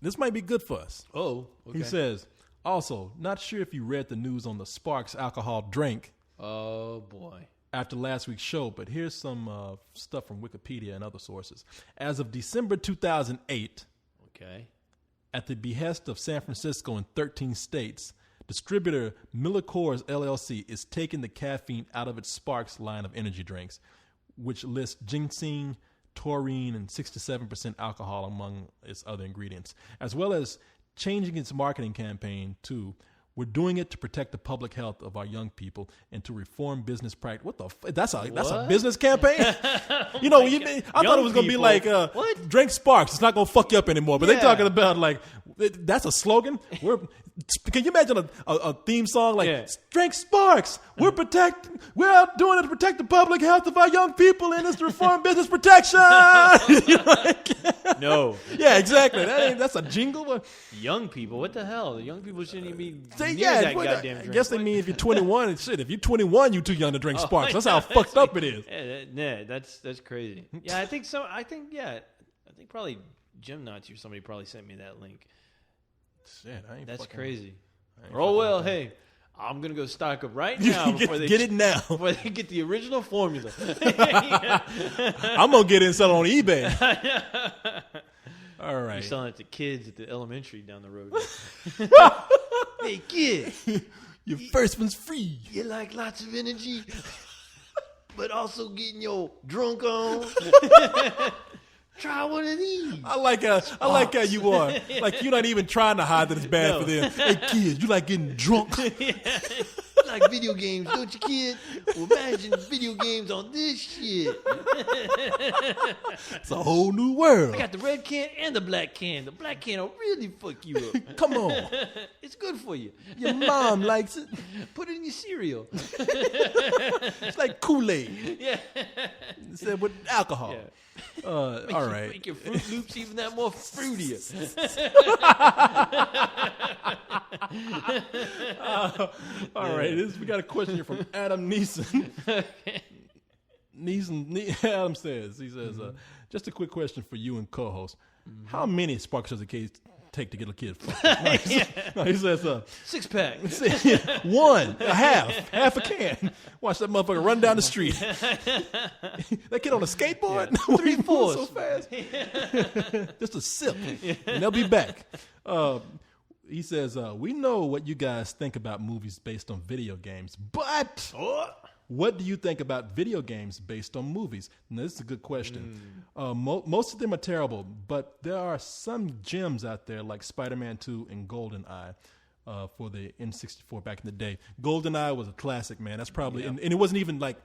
this might be good for us. Oh, okay. He says, also, not sure if you read the news on the Sparks alcohol drink. Oh, boy. After last week's show, but here's some stuff from Wikipedia and other sources. As of December 2008. Okay. At the behest of San Francisco and 13 states, distributor Miller Coors LLC is taking the caffeine out of its Sparks line of energy drinks, which lists ginseng, taurine, and 6-7% alcohol among its other ingredients, as well as changing its marketing campaign to "We're doing it to protect the public health of our young people and to reform business practice." What the? That's a business campaigan. I thought it was going to be like drink Sparks. It's not going to fuck you up anymore. But they're talking about like that's a slogan. Can you imagine a theme song like "Drink Sparks"? We're out doing it to protect the public health of our young people and it's to reform business protection. No. Yeah, exactly. That's a jingle. Young people, what the hell? The young people shouldn't even be that goddamn drink. I guess they mean if you're 21, shit. If you're 21, you're too young to drink Sparks. That's how fucked up it is. That's crazy. Yeah, I think so. I think probably Gym Nazi or somebody probably sent me that link. Shit, that's crazy. Well, hey, I'm gonna go stock up right now before they get it now. before they get the original formula. I'm gonna get it and sell it on eBay. All right. You're selling it to kids at the elementary down the road. Hey kid, Your first one's free. you like lots of energy, but also getting your drunk on. Try one of these. I like how you are. Like you're not even trying to hide that it's bad No. for them. Hey kids, you like getting drunk? You like video games, don't you, kid? Well, imagine video games on this shit. It's a whole new world. I got the red can and the black can. The black can will really fuck you up. Come on, It's good for you. your mom likes it. Put it in your cereal. It's like Kool-Aid. Yeah. Instead with alcohol. Yeah. All right. Make your Fruit Loops even that more fruitier. All right. We got a question here from Adam Neeson. Adam says, just a quick question for you and co-host. How many sparks does a case take to get a kid fucked? No, he says, 6-pack. one, half a can. Watch that motherfucker run down the street. That kid on a skateboard? Yeah. He moves 3/4. so fast. Just a sip, and they'll be back. He says, we know what you guys think about movies based on video games, but what do you think about video games based on movies? Now, this is a good question. Most of them are terrible, but there are some gems out there like Spider-Man 2 and GoldenEye for the N64 back in the day. GoldenEye was a classic, man. That's probably, and it wasn't even like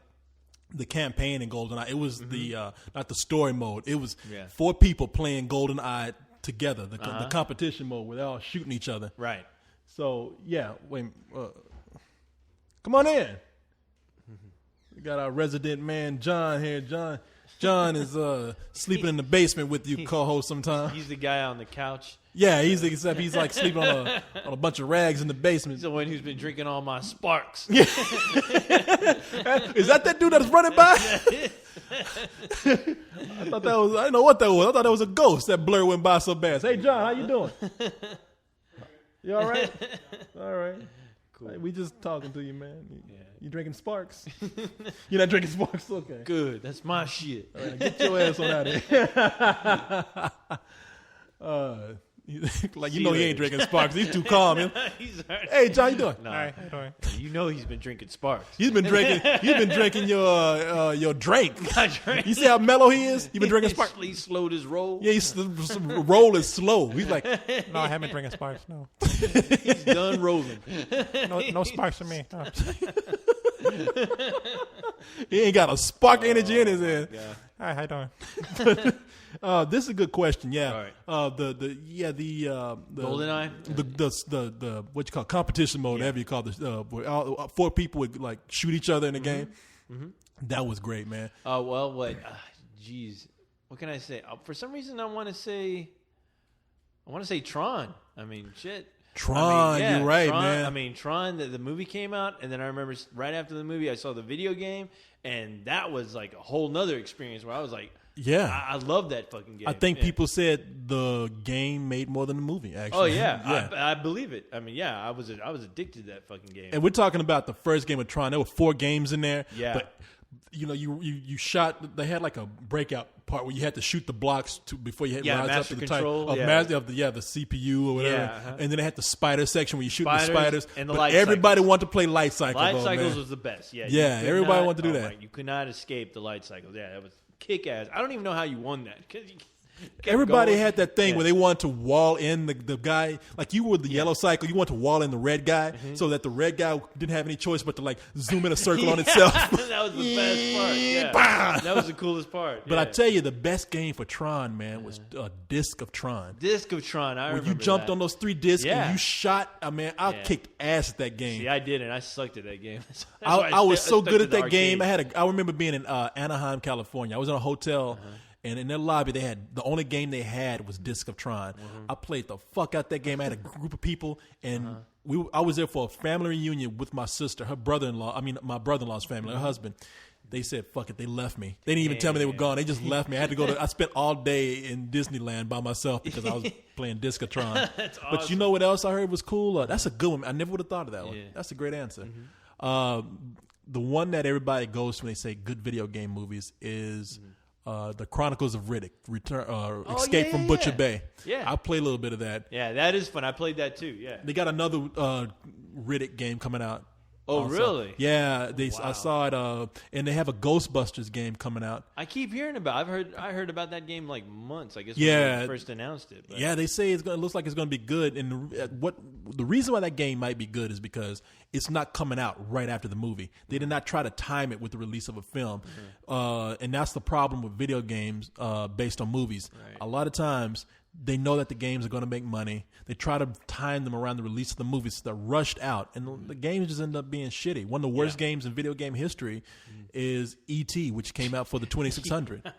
the campaign in GoldenEye. It was the not the story mode. It was 4 people playing GoldenEye together, the competition mode where they're all shooting each other. Right. So, come on in. We got our resident man, John, here. John is sleeping in the basement with you, co-host, sometimes. He's the guy on the couch. Yeah, except he's like sleeping on a bunch of rags in the basement. He's the one who's been drinking all my sparks. Is that dude that's running by? I didn't know what that was. I thought that was a ghost. That blur went by so fast. Hey, John, how you doing? You all right? All right. Cool. Hey, we just talking to you, man. You drinking Sparks? You're not drinking Sparks? Okay. Good. That's my shit. All right, get your ass on out of here. Like, you know he ain't drinking Sparks. He's too calm. Hey, John, you doing? No. All right, how you doing? You know he's been drinking sparks. He's been drinking your drink. My drink. You see how mellow he is? You've been drinking Sparks? He slowed his roll. Yeah, roll is slow. He's like, No, I haven't drinking Sparks. No, He's done rolling. no Sparks for me. No. he ain't got a spark energy in his head. Yeah. Hi, how you doing? This is a good question. Yeah. All right. The GoldenEye? The what you call competition mode, whatever you call this, where 4 people would like shoot each other in the game. Mm-hmm. That was great, man. Oh, well, what? Jeez. What can I say? For some reason, I want to say Tron. I mean, shit. Tron, you're right, Tron, man. I mean, Tron, the movie came out, and then I remember right after the movie, I saw the video game, and that was like a whole nother experience where I was like, yeah, I love that fucking game. I think people said the game made more than the movie, actually. Oh, yeah. I believe it. I mean, yeah, I was addicted to that fucking game. And we're talking about the first game of Tron. There were 4 games in there. Yeah. But, you shot, they had like a breakout part where you had to shoot the blocks before you had rise up master to the control, type of the CPU or whatever. Yeah, And then they had the spider section where you shoot the spiders. and the but light everybody cycles. wanted to play light cycle. Light though, cycles man. was the best. Yeah, Yeah, you could everybody not- wanted to do oh that. my, you could not escape the light cycles. Yeah, that was kick ass. I don't even know how you won that because Everybody had that thing where they wanted to wall in the guy. Like you were the yellow cycle, you wanted to wall in the red guy so that the red guy didn't have any choice but to like zoom in a circle on itself. That was the best part. Yeah. Bah! That was the coolest part. But yeah. I tell you, the best game for Tron, man, was Disc of Tron. Disc of Tron. I When remember you jumped that. on those 3 discs Yeah. and you shot, I mean, I kicked ass at that game. See, I didn't. I sucked at that game. That's why I was so stuck good to at the that game. arcade. I remember being in Anaheim, California. I was in a hotel, and in their lobby, they had the only game they had was Disc of Tron. I played the fuck out that game. I had a group of people, and I was there for a family reunion with my sister, her brother-in-law. I mean, my brother-in-law's family, her husband. They said, fuck it. They left me. They didn't even tell me they were gone. They just left me. I had to go to, I spent all day in Disneyland by myself because I was playing Discotron. That's awesome. But you know what else I heard was cool? That's a good one. I never would have thought of that one. That's a great answer. The one that everybody goes to when they say good video game movies is The Chronicles of Riddick, Escape from Butcher Bay. Yeah. I played a little bit of that. Yeah, that is fun. I played that too. Yeah. They got another Riddick game coming out. Oh, also. really? Yeah, I saw it, and they have a Ghostbusters game coming out. I keep hearing about. I heard about that game like months. I guess Yeah. when they first announced it. But. Yeah, they say it looks like it's going to be good. And the reason why that game might be good is because it's not coming out right after the movie. They did not try to time it with the release of a film, and that's the problem with video games based on movies. Right. A lot of times they know that the games are going to make money. They try to time them around the release of the movies. So they're rushed out, and the games just end up being shitty. One of the worst games in video game history is E.T., which came out for the 2600.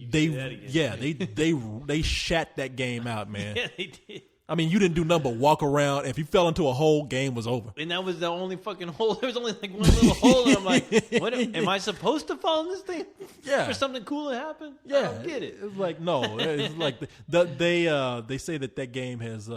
They shat that game out, man. Yeah, they did. I mean, you didn't do nothing but walk around. If you fell into a hole, game was over. And that was the only fucking hole. There was only like one little hole, and I'm like, "What? Am I supposed to fall in this thing? Yeah. For something cool to happen? Yeah, I don't get it." It's like no. It's like they say that game has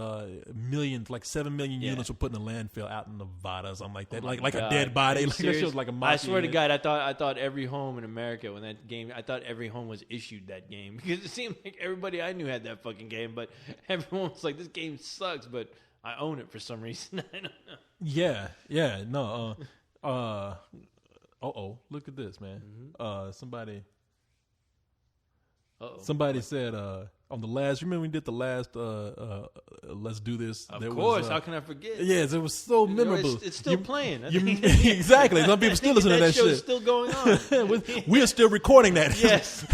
millions, like 7 million units were put in the landfill out in Nevada or something like that, like a dead body. Like that shit was like a mafia. I swear to God, I thought every home in America when that game, I thought every home was issued that game because it seemed like everybody I knew had that fucking game, but everyone was like, "This game sucks," but I own it for some reason. I don't know. Yeah, no. Look at this, man. Somebody said on the last. Remember we did the last Let's Do This? Of course, how can I forget? Yes, it was so memorable. It's still playing. Exactly. Some people still listen to that show's shit. Still going on. We are still recording that. Yes.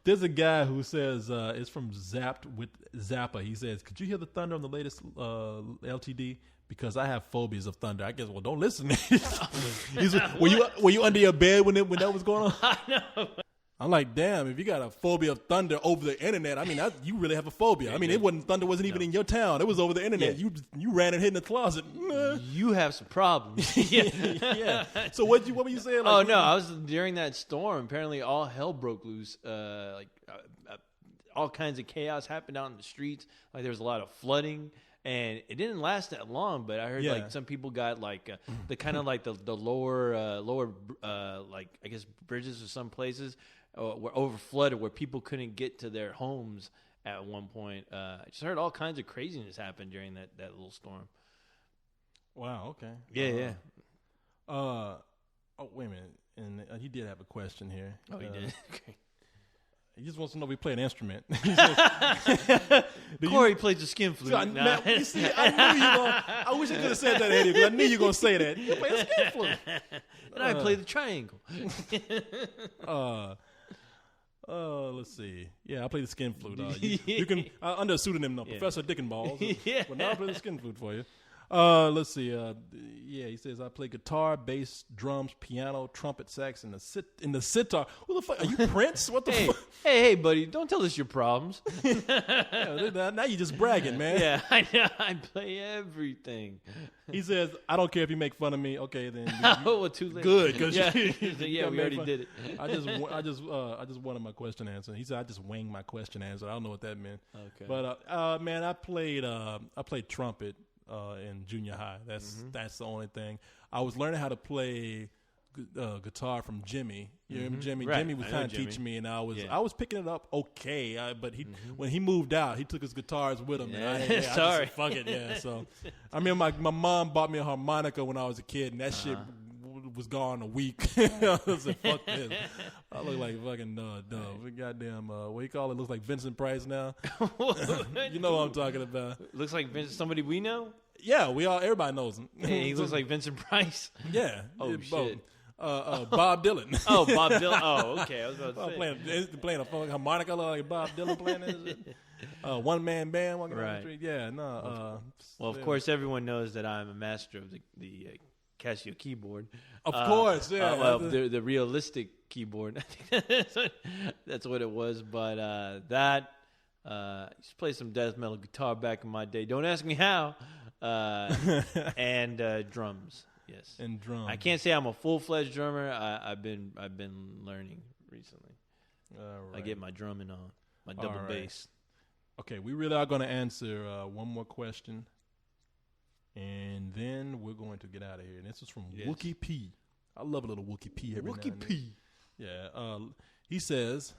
There's a guy who says it's from Zapped with Zappa. He says, "Could you hear the thunder on the latest LTD? Because I have phobias of thunder." I guess. Well, don't listen. Were you under your bed when that was going on? I know. I'm like, damn. If you got a phobia of thunder over the internet, I mean, you really have a phobia. I mean, thunder wasn't even in your town. It was over the internet. Yeah. You ran and hid in the closet. You have some problems. Yeah. So what were you saying? Like, I was during that storm. Apparently, all hell broke loose. All kinds of chaos happened out in the streets. Like there was a lot of flooding, and it didn't last that long. But I heard like some people got like the kind of like the lower like I guess bridges or some places were over flooded where people couldn't get to their homes at one point. I just heard all kinds of craziness happen during that little storm. Wow. Okay. Yeah. Oh, wait a minute. And he did have a question here. Oh, he did. Okay. He just wants to know if we play an instrument. Corey plays the skin flute. I knew you I wish I could have said that, Eddie, but I knew you were going to say that. You play the skin flute. And I play the triangle. Let's see. Yeah, I play the skin flute. You can under a pseudonym, Professor Dickenballs. But now I play the skin flute for you. Let's see. He says I play guitar, bass, drums, piano, trumpet, sax, and the sitar. Who the fuck are you, Prince? What the fuck? Hey, buddy! Don't tell us your problems. Now you're just bragging, man. Yeah, I know. I play everything. He says I don't care if you make fun of me. Okay, then. Well, too late. Good, because we already did it. I just wanted my question answered. He said I just winged my question answer. I don't know what that meant. Okay. But man, I played trumpet. In junior high. That's the only thing. I was learning how to play guitar from Jimmy. You remember Jimmy? Right. Jimmy was kind of teaching me, and I was picking it up okay. But when he moved out, he took his guitars with him. Yeah. And Sorry. fuck it. Yeah. So I mean, my mom bought me a harmonica when I was a kid, and that shit was gone a week. I said, fuck this. I look like fucking goddamn what do you call it? Looks like Vincent Price now. You know what I'm talking about. Looks like somebody we know. Yeah, everybody knows him. Hey, he looks like Vincent Price. Yeah. Oh shit. Bob Dylan. Oh, Bob Dylan. Oh, okay. I was about to say. Playing a fucking harmonica like Bob Dylan playing it. One man band walking down the street. Yeah, no. Well, of course, everyone knows that I'm a master of the Casio keyboard. Of course, yeah. Well, the realistic keyboard. I think that's what it was. But I used to play some death metal guitar back in my day. Don't ask me how. And drums. Yes. and drum. I can't say I'm a full-fledged drummer. I've been learning recently. All right. I get my drumming on, my double All right. bass. Okay, we really are going to answer one more question, and then we're going to get out of here. And this is from Yes. Wookie P. I love a little Wookie P every now Wookie and then. P. Yeah. He says,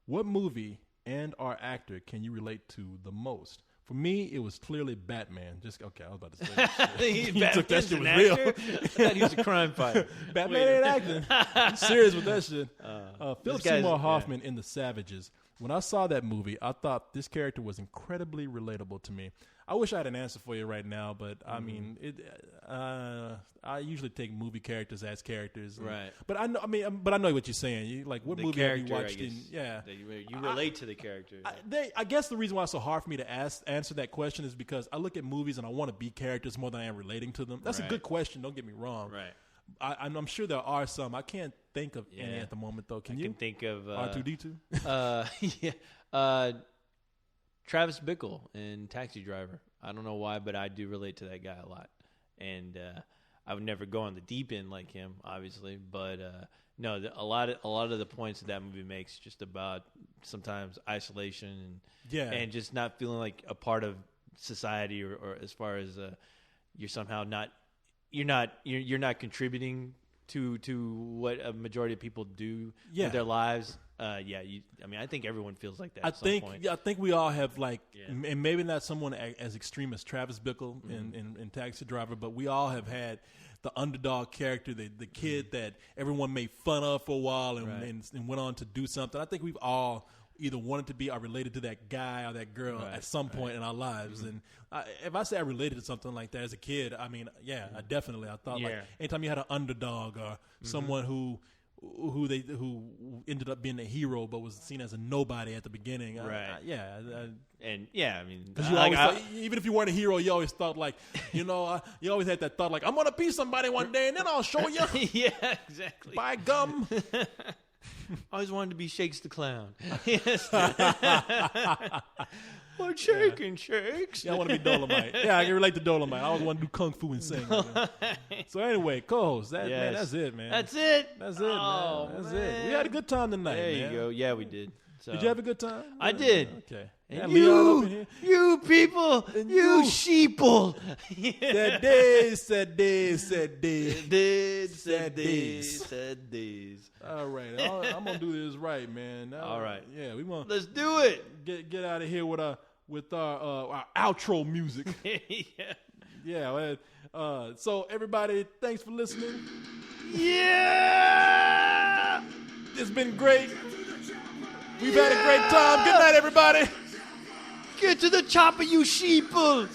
what movie and or actor can you relate to the most? For me, it was clearly Batman. Okay, I was about to say that shit. You took that shit was real. I thought he was a crime fighter. Batman ain't acting. I'm serious with that shit. Philip guy's- Seymour Hoffman in The Savages. When I saw that movie, I thought this character was incredibly relatable to me. I wish I had an answer for you right now, but I mean, I usually take movie characters as characters, Right. But I know what you're saying. You, like, what The movie have you character, I watched? guess, Yeah, that you relate to the character. I guess the reason why it's so hard for me to answer that question is because I look at movies and I want to be characters more than I am relating to them. That's a Right. good question. Don't get me wrong. Right. I'm sure there are some. I can't think of any Yeah. at the moment, though. Can I you? can think of R2D2. yeah. Travis Bickle in Taxi Driver. I don't know why, but I do relate to that guy a lot. And I would never go on the deep end like him, obviously. But no, a lot of the points that movie makes just about sometimes isolation and just not feeling like a part of society or as far as you're somehow not contributing to what a majority of people do with their lives. I think everyone feels like that. At some point. I think we all have and maybe not someone as extreme as Travis Bickle in Taxi Driver, but we all have had the underdog character, the kid that everyone made fun of for a while and went on to do something. I think we've all either wanted to be or related to that guy or that girl at some point in our lives. And if I say I related to something like that as a kid, I mean, I definitely. I thought like anytime you had an underdog or someone who ended up being a hero but was seen as a nobody at the beginning. Right. Because you always thought, even if you weren't a hero, you always thought like, you always had that thought like, I'm gonna be somebody one day and then I'll show you. Yeah, exactly. By gum. I always wanted to be Shakes the Clown. Yes. Or Shakes. Yeah, I want to be Dolomite. Yeah, I can relate to Dolomite. I always want to do kung fu and sing. So anyway, co-host, man, that's it, man. That's it. That's it, man. That's it. We had a good time tonight, There man. you go. Yeah, we did. So. Did you have a good time? I did. Okay. And Yeah, Leon up in here. you people, And you you. sheeple. Said Said. All right. I'm going to do this right, man. All right. Yeah, we want Let's do it. get out of here with our outro music. Yeah. Yeah. So everybody, thanks for listening. Yeah. It's been great. We've had a great time. Good night, everybody. Get to the chopper, you sheeple.